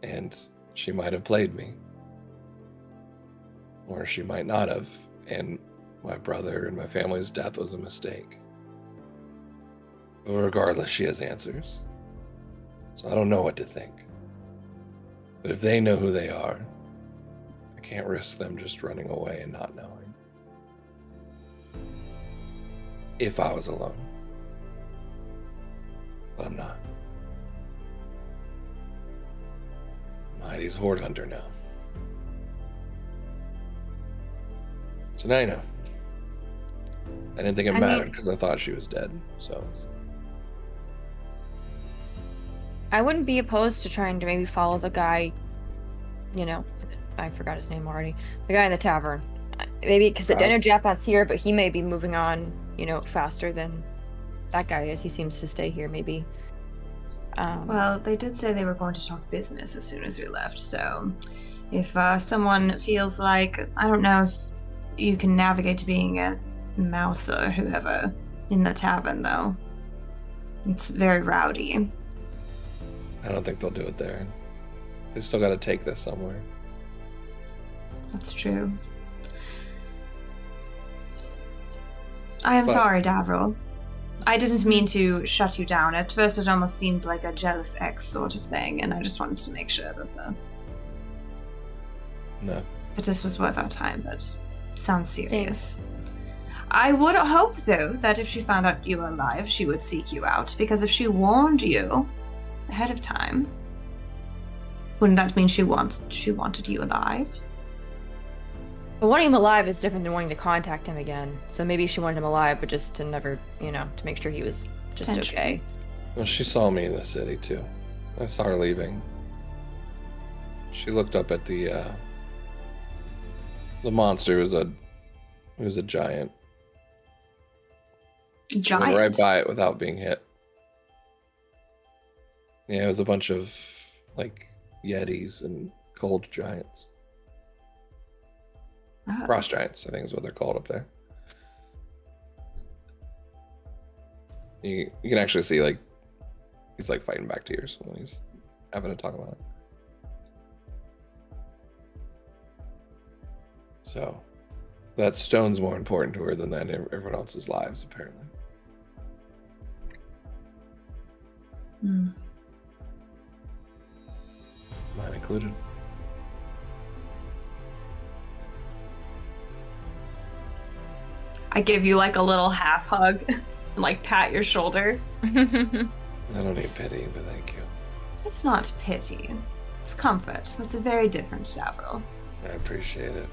And she might have played me. Or she might not have. And my brother and my family's death was a mistake. But regardless, she has answers. So I don't know what to think. But if they know who they are, I can't risk them just running away and not knowing. If I was alone. But I'm not. Heidi's Horde Hunter now. So now I know. I didn't think it mattered because I thought she was dead. So I wouldn't be opposed to trying to maybe follow the guy, I forgot his name already. The guy in the tavern. Maybe because the dinner Japan's here, but he may be moving on, faster than that guy is. He seems to stay here, maybe. Well, they did say they were going to talk business as soon as we left, so if someone feels like, I don't know if you can navigate to being a mouse or whoever in the tavern, though. It's very rowdy. I don't think they'll do it there. They still got to take this somewhere. That's true. I am sorry, Davril. I didn't mean to shut you down. At first it almost seemed like a jealous ex sort of thing, and I just wanted to make sure that that this was worth our time, but it sounds serious. I would hope, though, that if she found out you were alive, she would seek you out, because if she warned you ahead of time, wouldn't that mean she wanted you alive? But wanting him alive is different than wanting to contact him again. So maybe she wanted him alive, but just to never, to make sure he was just okay. Well, she saw me in the city, too. I saw her leaving. She looked up at the monster. It was a giant. She went right by it without being hit. Yeah, it was a bunch of, yetis and cold giants. Oh. Frost giants, I think is what they're called up there. You can actually see, he's, fighting back tears when he's having to talk about it. So, that stone's more important to her than everyone else's lives, apparently. Mm. Mine included. I give you a little half hug and pat your shoulder. I don't need pity, but thank you. It's not pity. It's comfort. That's a very different Davril. I appreciate it.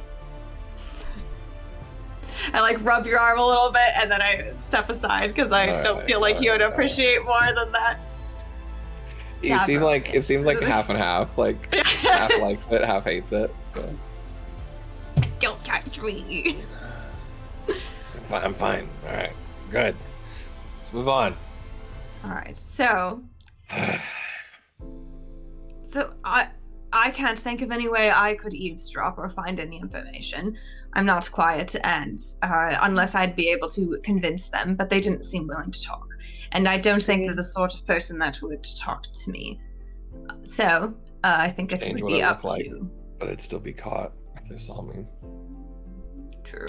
I rub your arm a little bit and then I step aside because I don't feel like you would appreciate more than that. You seem Davro like it seems like is- half and half. Like half likes it, half hates it. Yeah. Don't touch me. I'm fine. All right, good. Let's move on. All right. So I can't think of any way I could eavesdrop or find any information. I'm not quiet, and unless I'd be able to convince them, but they didn't seem willing to talk. And I don't think they're the sort of person that would talk to me. So I think it Change would what be I up look like. to. But I'd still be caught if they saw me. True.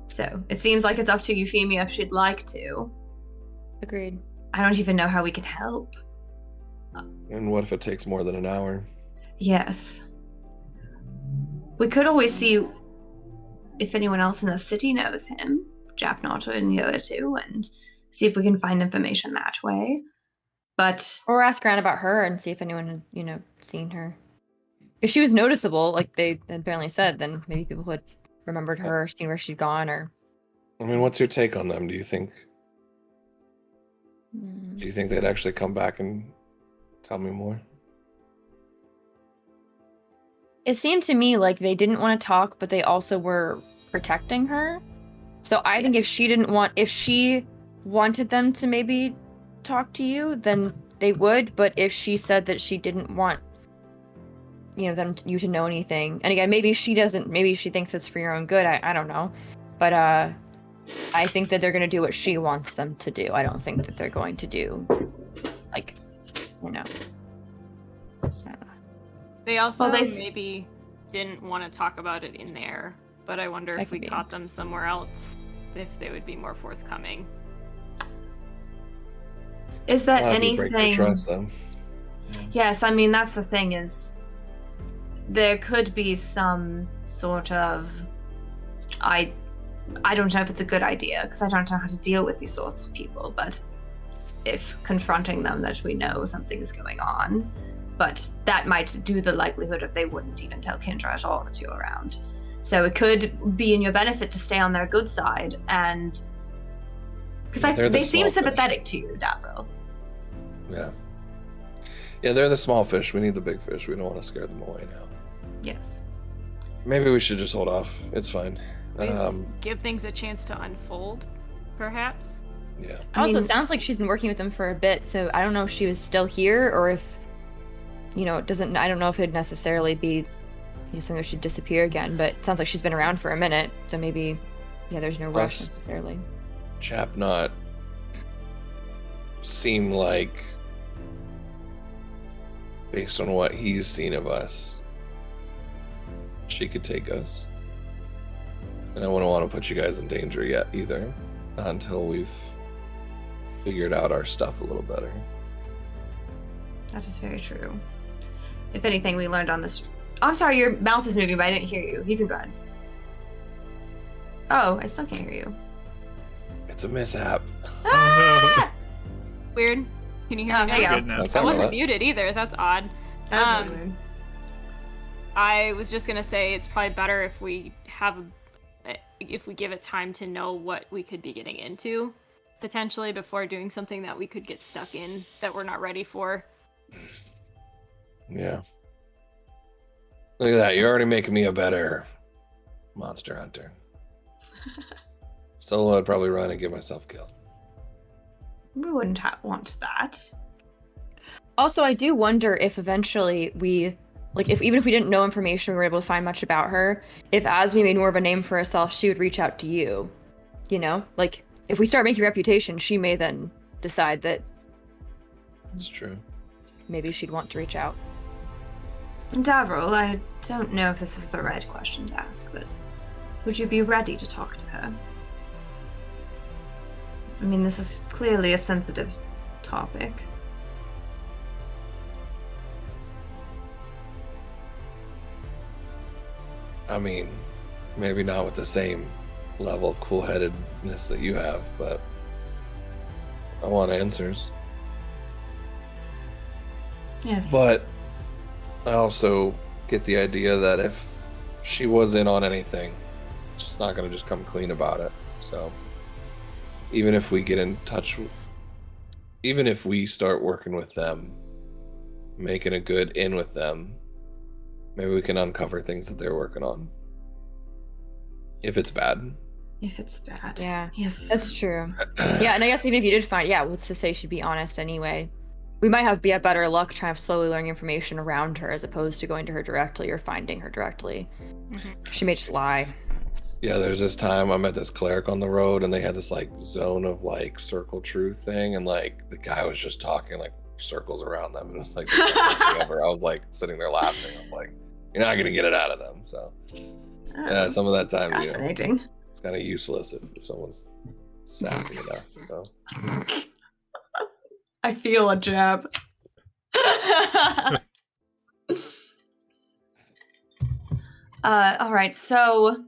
So it seems like it's up to Euphemia if she'd like to. Agreed. I don't even know how we can help. And what if it takes more than an hour? Yes. We could always see if anyone else in the city knows him, Japnot and the other two, and see if we can find information that way. But Or ask around about her and see if anyone had, you know, seen her. If she was noticeable, like they apparently said, then maybe people had remembered her, seen where she'd gone, or. I mean, what's your take on them? Do you think they'd actually come back and tell me more? It seemed to me like they didn't want to talk, but they also were protecting her. So I think if she wanted them to maybe talk to you, then they would. But if she said that she didn't want, you know, you to know anything, and again, maybe she doesn't, maybe she thinks it's for your own good. I don't know, but I think that they're gonna do what she wants them to do. I don't think that they're going to do, like, you know. I don't know. They also Well, maybe didn't want to talk about it in there, but I wonder That if we could be. caught them somewhere else, if they would be more forthcoming. is that Why would we break their anything? trust, though? Yes, I mean that's the thing is there could be some sort of I don't know if it's a good idea because I don't know how to deal with these sorts of people, but if confronting them that we know something's going on, but that might do the likelihood of they wouldn't even tell Kendra at all that you're around. So it could be in your benefit to stay on their good side, and because They're the they seem small fish. sympathetic to you, Davril. Yeah. Yeah, they're the small fish. We need the big fish. We don't want to scare them away now. Yes. Maybe we should just hold off. It's fine. We just give things a chance to unfold, perhaps. Yeah. I Also, mean- it sounds like she's been working with them for a bit, so I don't know if she was still here or if, you know, I don't know if it'd necessarily be something that should disappear again, but it sounds like she's been around for a minute, so maybe, yeah, there's no rush Plus- necessarily. Japnot seem like, based on what he's seen of us, she could take us. And I wouldn't want to put you guys in danger yet either, until we've figured out our stuff a little better. That is very true. If anything, we learned on this. I'm sorry, your mouth is moving, but I didn't hear you. You can go ahead. Oh, I still can't hear you. It's a mishap. Ah! Weird. Can you hear Oh, me there you now? go. Good now. That's I all wasn't right. muted either. That's odd. That was really weird. I was just gonna say it's probably better if we give it time to know what we could be getting into, potentially before doing something that we could get stuck in that we're not ready for. Yeah. Look at that. You're already making me a better monster hunter. Solo, I'd probably run and get myself killed. We wouldn't want that. Also, I do wonder if eventually we, like, even if we didn't know information, we were able to find much about her, if as we made more of a name for herself, she would reach out to you. You know? Like, if we start making reputation, she may then decide that It's true. maybe she'd want to reach out. Davril, I don't know if this is the right question to ask, but would you be ready to talk to her? I mean, this is clearly a sensitive topic. I mean, maybe not with the same level of cool-headedness that you have, but I want answers. Yes. But I also get the idea that if she was in on anything, she's not going to just come clean about it. So even if we get in touch even if we start working with them, making a good in with them, maybe we can uncover things that they're working on. If it's bad. If it's bad. Yeah, Yes. that's true. Yeah, and I guess even if you did find, what's to say she'd be honest anyway. We might be at better luck trying to slowly learn information around her as opposed to going to her directly or finding her directly. She may just lie. Yeah, there's this time I met this cleric on the road and they had this like zone of like circle truth thing, and like the guy was just talking like circles around them, and it was like ever. I was like sitting there laughing. I was like, you're not gonna get it out of them. So yeah, some of that time, Fascinating. It's kind of useless if someone's sassy enough. So I feel a jab. All right, so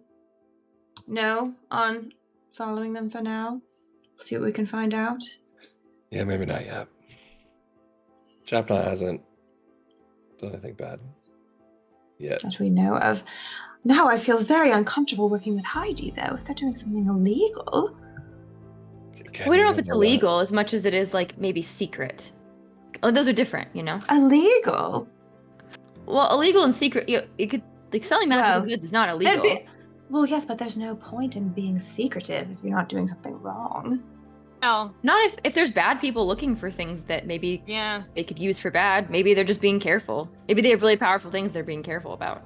no on following them for now. See what we can find out. yeah, maybe not yet. Chapna hasn't done anything bad yet. That we know of. Now I feel very uncomfortable working with Heidi, though. If they're doing something illegal. We don't know if it's illegal as much as it is like maybe secret. Those are different, you know? Illegal? Well, illegal and secret, you could, like, selling magical goods is not illegal. Well, yes, but there's no point in being secretive if you're not doing something wrong. Oh, Not if there's bad people looking for things that maybe yeah. they could use for bad. Maybe they're just being careful. Maybe they have really powerful things they're being careful about.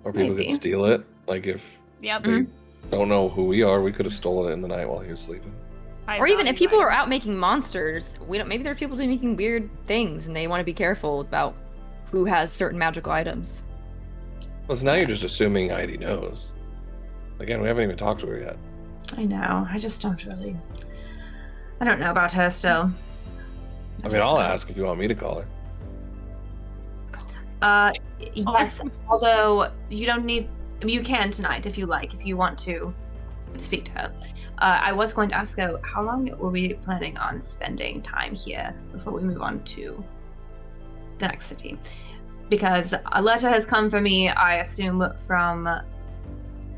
Or people Maybe. could steal it. Like if Yep. they don't know who we are, we could have stolen it in the night while he was sleeping. Or even if people are out making monsters, we don't. Maybe there's people doing making weird things, and they want to be careful about who has certain magical items. Well, so now you're just assuming Heidi knows. Again, we haven't even talked to her yet. I know. I just don't really. I don't know about her still. I mean, I'll ask if you want me to call her. Yes, although you don't need. You can tonight if you like, if you want to speak to her. I was going to ask though, how long were we planning on spending time here before we move on to the next city? Because a letter has come for me, I assume, from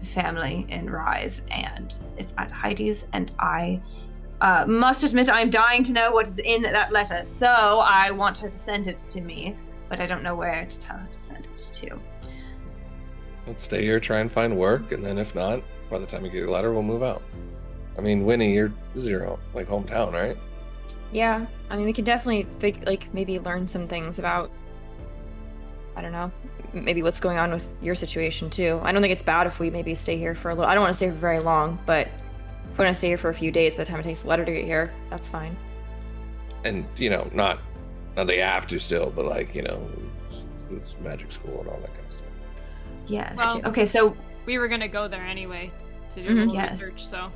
family in Rise, and it's at Heidi's, and I must admit I'm dying to know what is in that letter, so I want her to send it to me, but I don't know where to tell her to send it to. Let's stay here, try and find work, and then if not, by the time you get your letter, we'll move out. I mean, Winnie, this is your like hometown, right? Yeah, I mean, we could definitely maybe learn some things about, I don't know, maybe what's going on with your situation too. I don't think it's bad if we maybe stay here for a little. I don't want to stay for very long, but if we're gonna stay here for a few days by the time it takes the letter to get here, that's fine. And not they have to still, but like it's magic school and all that kind of stuff. Yes. Well- Okay, so We were gonna go there anyway to do a little Yes. research, so.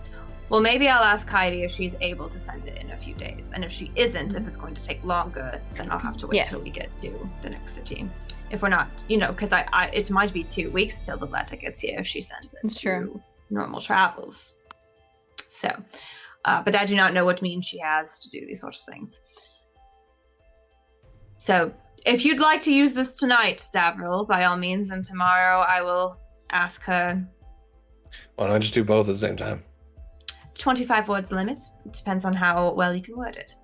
well, maybe I'll ask Heidi if she's able to send it in a few days, and if she isn't, if it's going to take longer, then I'll have to wait Yeah. till we get to the next city. If we're not, because I it might be 2 weeks till the letter gets here if she sends it That's through true. normal travels. So, but I do not know what means she has to do these sort of things. So, if you'd like to use this tonight, Stavril, by all means, and tomorrow I will ask her. Why don't I just do both at the same time? 25 words limit. It depends on how well you can word it.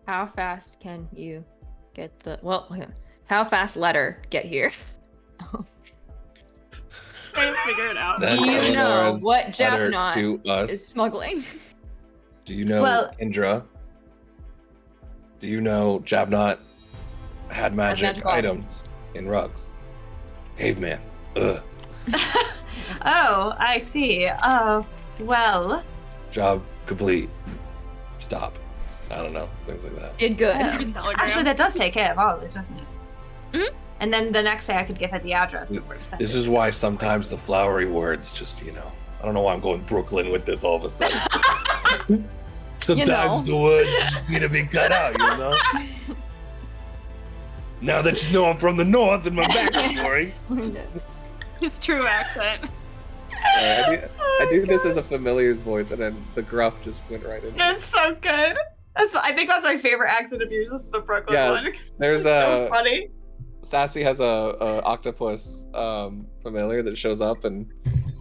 How fast can you get how fast letter get here? Trying to figure it out. Then Do you know Eleanor's what letter Javnot to us. is smuggling? Do you know Well- Indra? Do you know Javnot had magic magical items in rugs? Caveman. Ugh. Oh, I see. Well. Job complete. Stop. I don't know. Things like that. Did good. Oh. Actually, that does take care of all of it, doesn't it? Mhm. And then the next day I could give her the address. of where to send This it. is why sometimes the flowery words just, I don't know why I'm going Brooklyn with this all of a sudden. Sometimes the words just need to be cut out, Now that you know I'm from the north and my backstory. His true accent. I do this as a familiar's voice, and then the gruff just went right in. That's so good. I think that's my favorite accent of yours, is the Brooklyn Yeah, one. there's so funny. Sassy has a octopus familiar that shows up, and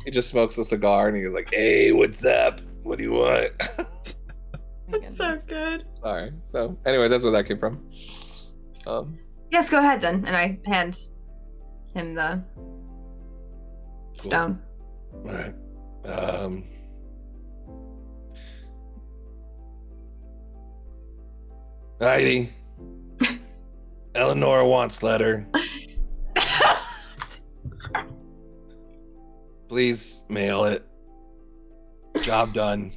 he just smokes a cigar, and he's like, "Hey, what's up? What do you want?" That's so good. Sorry. So, anyway, that's where that came from. Yes, go ahead then. And I hand him the stone. All right. Heidi. Eleanor wants letter. Please mail it. Job done.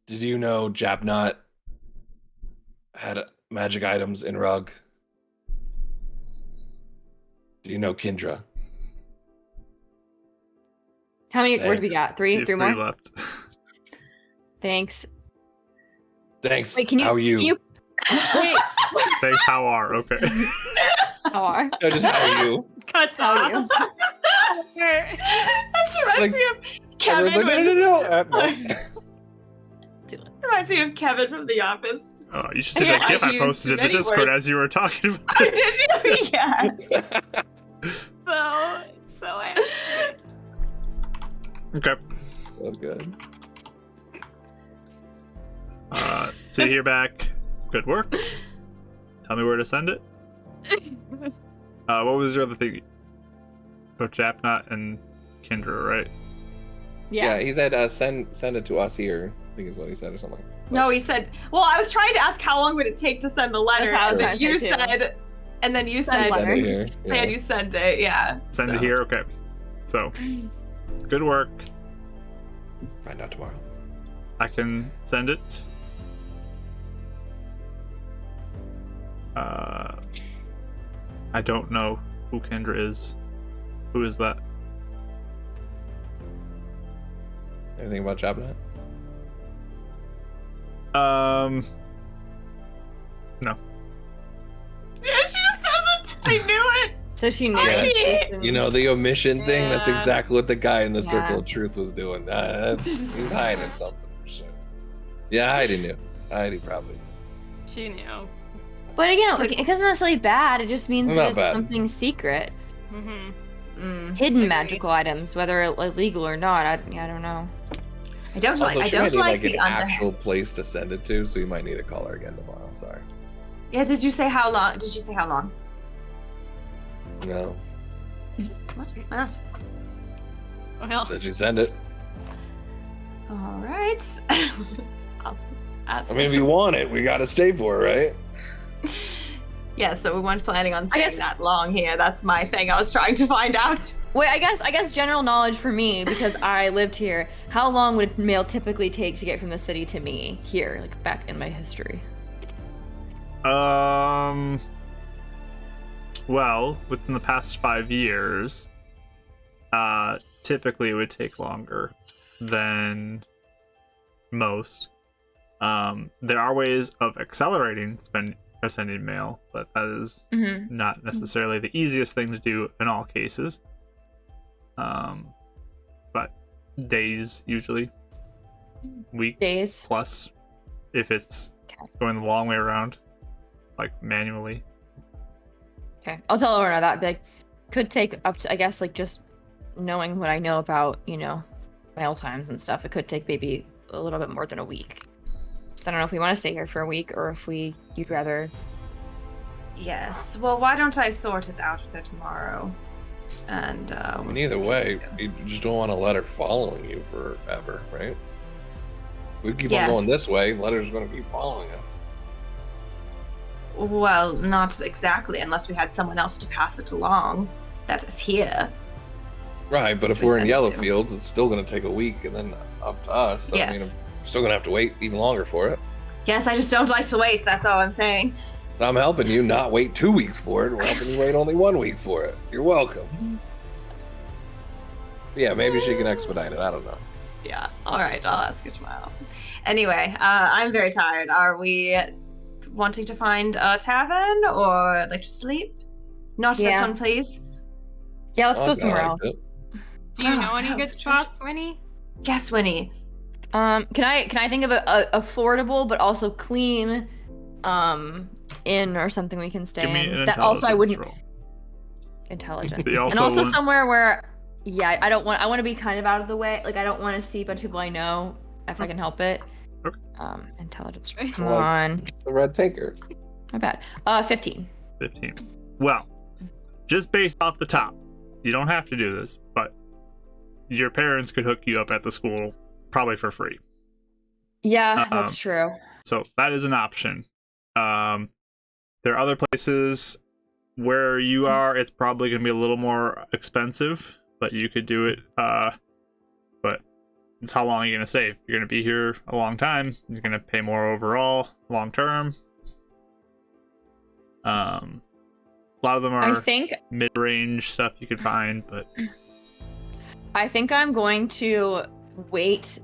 Did you know Japnot had magic items in rug? Do you know Kindra? How many words we Thanks. got? Three? You have Three more? left. Thanks. Thanks. Wait, can you? How are you? Wait. Thanks, how are? Okay. How are? No, just how are you? Cuts How are off. you? That reminds Like, me of Kevin. Everyone's like, when- no. Reminds me of Kevin from The Office. Oh, you should see Yeah, that GIF I I posted in used the many Discord words. as you were talking about Oh, this. did you? Yes. So accurate. Okay. So good. So you hear back, good work. Tell me where to send it. What was your other thing? Oh, Japnot and Kindra, right? Yeah, he said send it to us here. I think is what he said or something. No, he said. Well, I was trying to ask how long would it take to send the letter, That's what I was and then trying you to say, too. said, and then you Send said, letter. Send it here. Yeah. and you send it. Yeah. Send so. it here? Okay. So, good work. Find out tomorrow. I can send it. I don't know who Kendra is. Who is that? Anything about Japnot? No. Yeah, she just doesn't. I knew it. So she knew. I it. mean- You know, the omission thing, that's Yeah. exactly what the guy in the Yeah. Circle of Truth was doing. He's hiding something for sure. Yeah, Heidi knew. Heidi probably knew. She knew. But again, like, it doesn't necessarily bad. It just means Not that it's bad. something secret. Mm-hmm. Hidden Agreed. magical items, whether illegal or not. I don't know. I don't Also, like. I she might don't need like like the an underhand. actual place to send it to, so you might need to call her again tomorrow. Sorry. Yeah. Did you say how long? Did you say how long? No. What? Why not? Well, Said she send it. All right. I'll ask I mean, if her. you want it, we gotta stay for it, right? Yes, but we weren't planning on I staying guess- that long here. That's my thing. I was trying to find out. Wait, I guess general knowledge for me, because I lived here. How long would mail typically take to get from the city to me here, like back in my history? Well, within the past 5 years, typically it would take longer than most. There are ways of accelerating sending mail, but that is Mm-hmm. not necessarily the easiest thing to do in all cases. But days usually, week Days. plus, if it's Okay. going the long way around, like manually. Okay, I'll tell her that. Like, could take up to, I guess, like just knowing what I know about, mail times and stuff. It could take maybe a little bit more than a week. So I don't know if we want to stay here for a week or if you'd rather. Yes. Well, why don't I sort it out with her tomorrow? And I we'll mean, see either what way, we can you just don't want a letter following you forever, right? We keep Yes. on going this way, letter's gonna keep following us. do. Well, not exactly, unless we had someone else to pass it along. That is here. Right, but if We we're in send yellow to. fields, it's still gonna take a week and then up to us. So, I mean, Yes. I'm still gonna have to wait even longer for it. Yes, I just don't like to wait. That's all I'm saying. I'm helping you not wait 2 weeks for it. We're helping you wait only 1 week for it. You're welcome. Yeah, maybe she can expedite it. I don't know. Yeah. All right. I'll ask her tomorrow. Anyway, I'm very tired. Are we wanting to find a tavern or like to sleep? Not this Yeah. one, please. Yeah, let's Oh, go I somewhere liked else. it. do you know Oh, any that good was spots, atrocious. Winnie? Yes, Winnie. Can I think of a affordable but also clean, inn or something we can stay Give me in? an That also I intelligence wouldn't roll. intelligence, They and also also want- somewhere where, I want to be kind of out of the way. Like I don't want to see a bunch of people I know if I can help it. Okay. Intelligence. Right. Come Like- on. The red taker. My bad. 15. 15. Well, just based off the top, you don't have to do this, but your parents could hook you up at the school probably for free. Yeah, that's true. So that is an option. There are other places where you are, it's probably going to be a little more expensive, but you could do it. But it's how long are you going to save? You're going to be here a long time. You're going to pay more overall, long term. A lot of them I are think mid-range stuff you could find, but I think I'm going to wait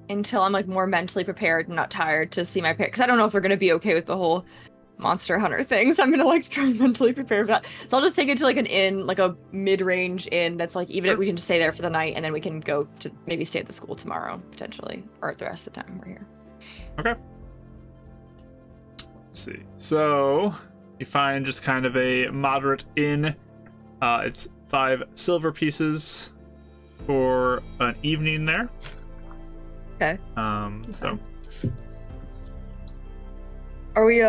until I'm like more mentally prepared and not tired to see my parents, because I don't know if they're gonna be okay with the whole Monster Hunter thing. So I'm gonna like try and mentally prepare for that. So I'll just take it to like an inn, like a mid-range inn that's like even if we can just stay there for the night and then we can go to maybe stay at the school tomorrow potentially, or the rest of the time we're here. okay. Let's see. So you find just kind of a moderate inn. It's 5 silver pieces for an evening there. Okay. So Are we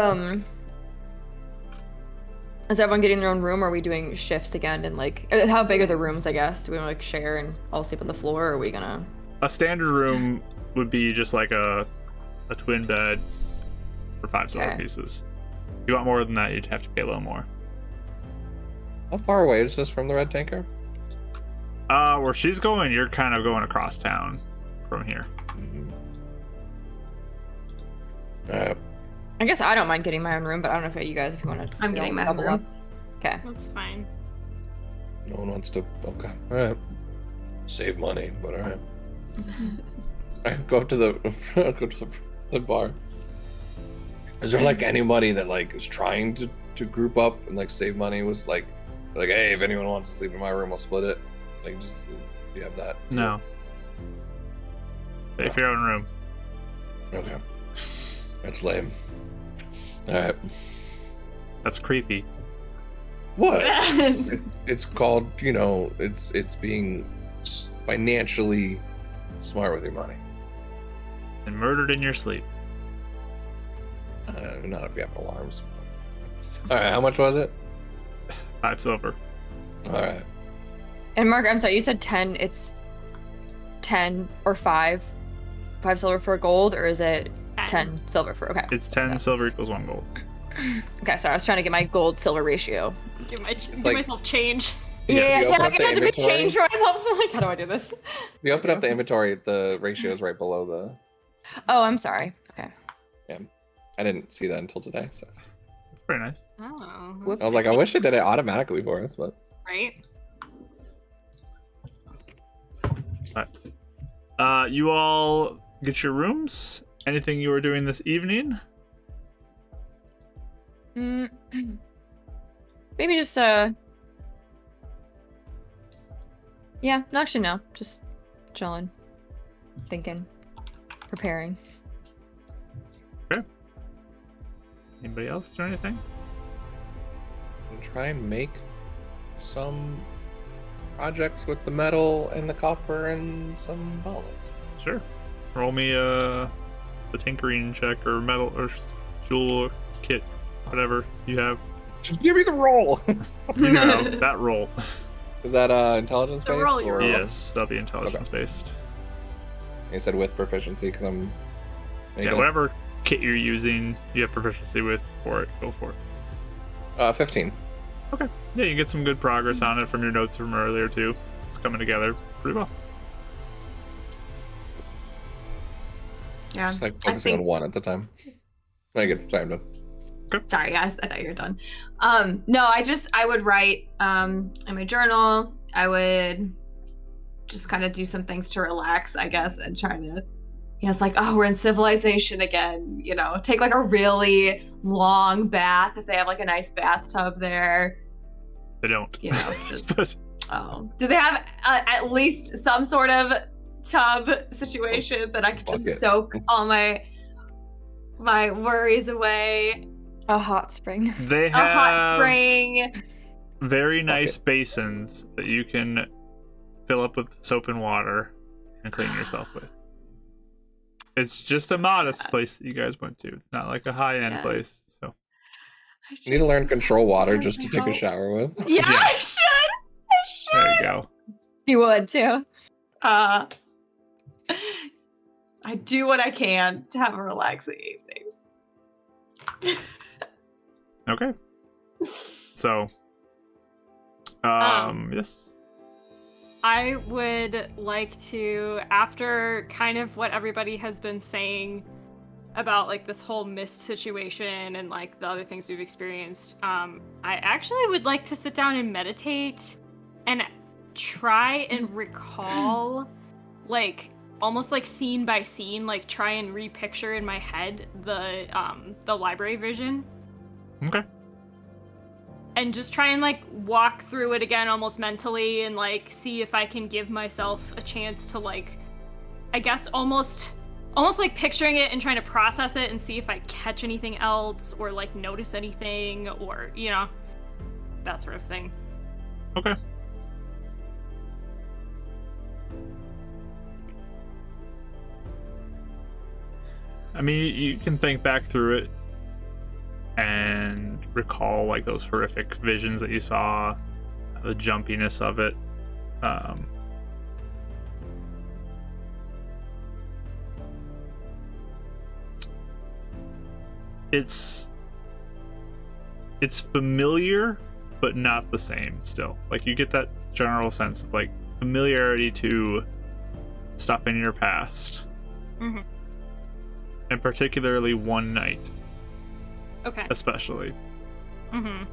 is everyone getting their own room, or are we doing shifts again? And like how big are the rooms, I guess? Do we want to like share and all sleep on the floor, or are we gonna a standard room would be just like a twin bed for 5 silver Okay. pieces. If you want more than that, you'd have to pay a little more. How far away is this from the red tanker? Where she's going, you're kind of going across town from here. Alright. I guess I don't mind getting my own room, but I don't know if you guys, if you want to. I'm getting my own room. Okay. That's fine. No one wants to. Okay. Alright. Save money, but alright. I go up to the bar. Is there like anybody that like is trying to group up and like save money? Was like, hey, if anyone wants to sleep in my room, I'll split it. Like, just do you have that? No. Pay for your own room. Okay. That's lame. Alright. That's creepy. What? It's called, you know, it's being financially smart with your money. And murdered in your sleep. Not if you have alarms. Alright, how much was it? 5 silver. Alright. And Mark, I'm sorry, you said 10. It's 10 or 5 silver for gold, or is it 10 silver for? Okay. It's 10 silver equals 1 gold. Okay, sorry, I was trying to get my gold silver ratio. Give like- myself change. Yeah, you open I up the had to make inventory. change for myself. Like, how do I do this? If you open up the inventory, the ratio is right below the. Oh, I'm sorry. Okay. I didn't see that until today, so That's pretty nice. Oh, Whoops. I was like, I wish it did it automatically for us, but right. You all get your rooms. Anything you were doing this evening? Maybe just yeah, no, actually no, just chilling, thinking, preparing. Anybody else do anything? and try and make some projects with the metal and the copper and some bullets. Sure. Roll me the tinkering check or metal or jewel kit, whatever you have. Just give me the roll. You know, that roll. Is that intelligence The based? roll you roll. Yes, that'll be intelligence based. You said with proficiency because I'm. Yeah, whatever kit you're using, you have proficiency with for it. Go for it. 15. Okay. Yeah, you get some good progress on it from your notes from earlier too. It's coming together pretty well. Yeah. Just like I focusing on think, one at the time. Very good. Sorry, I'm done. sorry guys, I thought you were done. No, I would write in my journal. I would just kind of do some things to relax, I guess, and try to, you know, it's like, oh, we're in civilization again, you know, take like a really long bath if they have like a nice bathtub there, They don't. you know, just But oh, do they have at least some sort of tub situation that I could just Bucket. soak all my worries away? A hot spring. they A have hot spring. very nice basins that you can fill up with soap and water and clean yourself with. It's just a modest place that you guys went to. It's not like a high-end Yes. place. So You need to learn control water sometimes just to I take a hope- shower with. Yeah, Yeah. I should. there you go. You would too. I do what I can to have a relaxing evening. Okay. So, yes. I would like to, after kind of what everybody has been saying about like this whole mist situation and like the other things we've experienced, I actually would like to sit down and meditate and try and recall, like almost like scene by scene, like try and repicture in my head the library vision. Okay. And just try and like walk through it again almost mentally and like see if I can give myself a chance to like, I guess almost like picturing it and trying to process it and see if I catch anything else or like notice anything or, you know, that sort of thing. Okay. I mean, you can think back through it and recall like those horrific visions that you saw, the jumpiness of it. It's familiar, but not the same still. Like you get that general sense of like familiarity to stuff in your past. Mm-hmm. And particularly one night. Okay. Especially. Mm-hmm.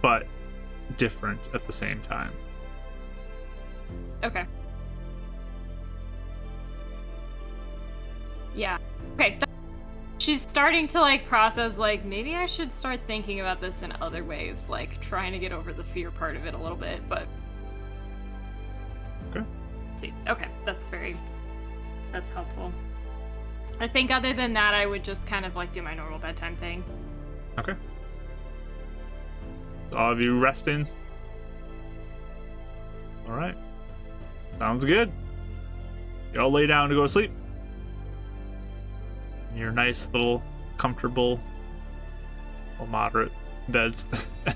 But different at the same time. Okay. Yeah. Okay. She's starting to like process like maybe I should start thinking about this in other ways, like trying to get over the fear part of it a little bit, but Okay. See. Okay, that's helpful. I think other than that I would just kind of like do my normal bedtime thing. Okay. So all of you resting? Alright. Sounds good. Y'all lay down to go to sleep. In your nice little comfortable, well, moderate beds.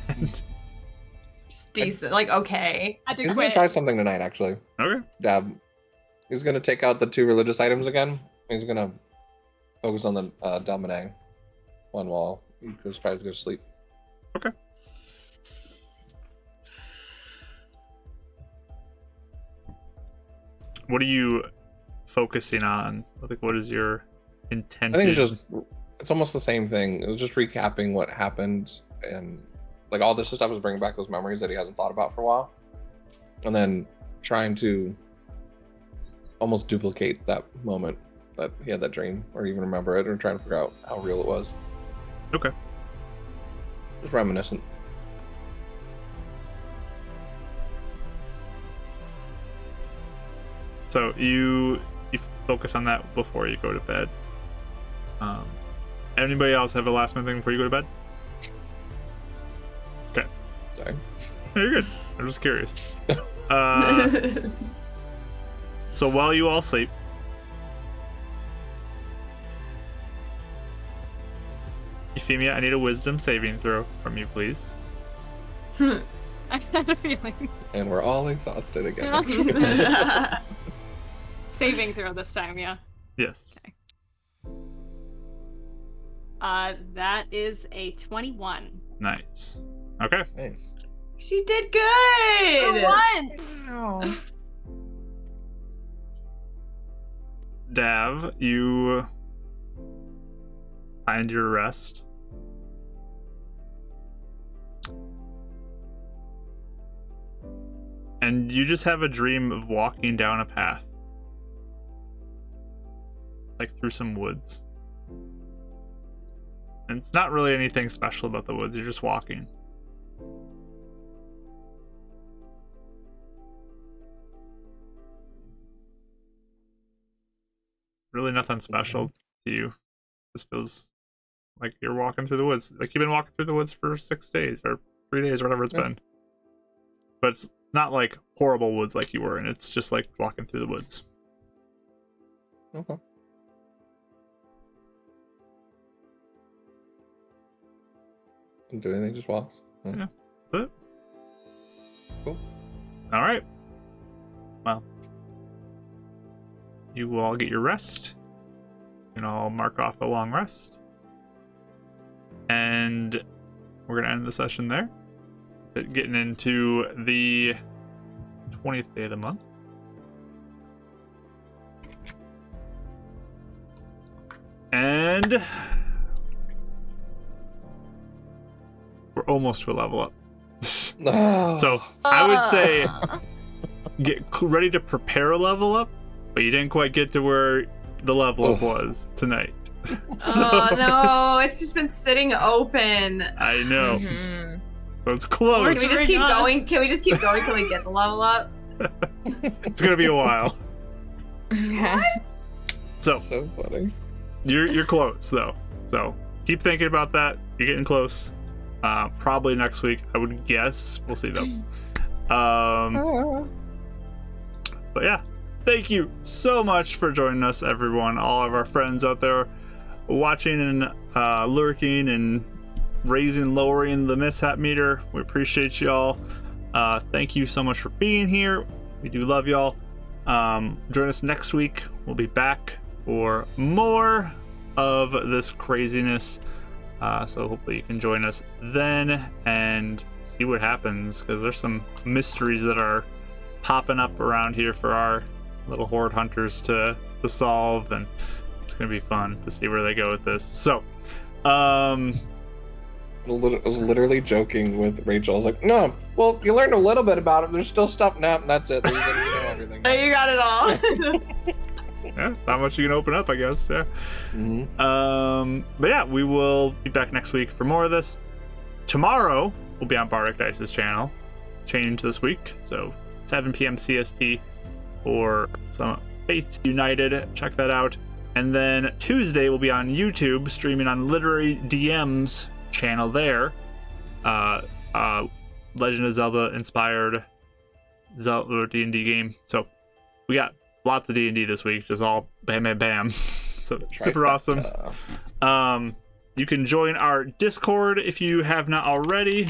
And Just decent, like okay. I had to He's gonna quit. try something tonight, actually. okay. Dab. He's gonna take out the 2 religious items again. He's gonna focus on the Domine one while he goes tries to go to sleep. Okay. What are you focusing on? Like, what is your intention? I think it's almost the same thing. It was just recapping what happened, and like all this stuff is bringing back those memories that he hasn't thought about for a while, and then trying to almost duplicate that moment that he had that dream, or even remember it, or trying to figure out how real it was. Okay. Just reminiscent. So you focus on that before you go to bed. Anybody else have a last minute thing before you go to bed? Okay. Sorry. No, you're good. I'm just curious. So while you all sleep, Euphemia, I need a wisdom saving throw from you, please. I had a feeling. And we're all exhausted again. Saving throw this time, yeah. Yes. Okay. That is a 21. Nice. Okay. Nice. She did good. Once! Dav, you find your rest. And you just have a dream of walking down a path. Like through some woods. And it's not really anything special about the woods, you're just walking. Really nothing special to you. This feels like you're walking through the woods. Like you've been walking through the woods for 6 days or 3 days or whatever it's been. But it's not like horrible woods like you were in. It's just like walking through the woods. Okay. Didn't do anything, just walks. Yeah. But Cool. all right. Well, you will all get your rest, and I'll mark off a long rest, and we're gonna end the session there. Getting into the 20th day of the month. And we're almost to a level up. So I would say get ready to prepare a level up, but you didn't quite get to where the level up was tonight. Oh no, it's just been sitting open. I know. Mhm. So it's Can close. we just keep going? Can we just keep going till we get the level up? It's gonna be a while. Okay. So So funny. you're close though. So keep thinking about that. You're getting close. Probably next week, I would guess. We'll see though. But yeah, thank you so much for joining us, everyone. All of our friends out there watching and lurking and raising and lowering the mishap meter. We appreciate y'all. Thank you so much for being here. We do love y'all. Join us next week. We'll be back for more of this craziness. So hopefully you can join us then and see what happens, because there's some mysteries that are popping up around here for our little horde hunters to solve, and it's gonna be fun to see where they go with this. So I was literally joking with Rachel. I was like, no, well, you learned a little bit about it. There's still stuff. No, that's it. You know everything. You got it all. yeah, not much you can open up, I guess. Yeah. Mm-hmm. But yeah, we will be back next week for more of this. Tomorrow we'll be on Bardic Dice's channel. Change this week, so 7 p.m. CST for some Faiths United. Check that out. And then Tuesday we'll be on YouTube streaming on Literary DM's channel there. Legend of Zelda inspired Zelda D&D game. So we got lots of D&D this week, just all bam bam bam. So super awesome. You can join our Discord if you have not already.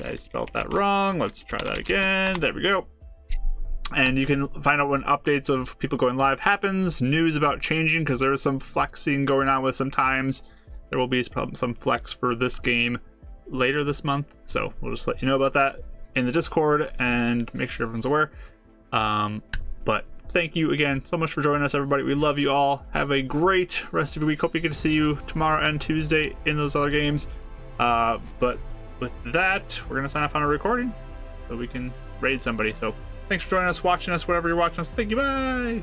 I spelled that wrong. Let's try that again. There we go. And you can find out when updates of people going live happens, news about changing, because there is some flexing going on with sometimes. There will be some flex for this game later this month, so we'll just let you know about that in the Discord and make sure everyone's aware. But thank you again so much for joining us, everybody. We love you all. Have a great rest of your week. Hope we get to see you tomorrow and Tuesday in those other games. But with that, we're gonna sign off on a recording so we can raid somebody. So thanks for joining us, watching us, whatever you're watching us. Thank you. Bye.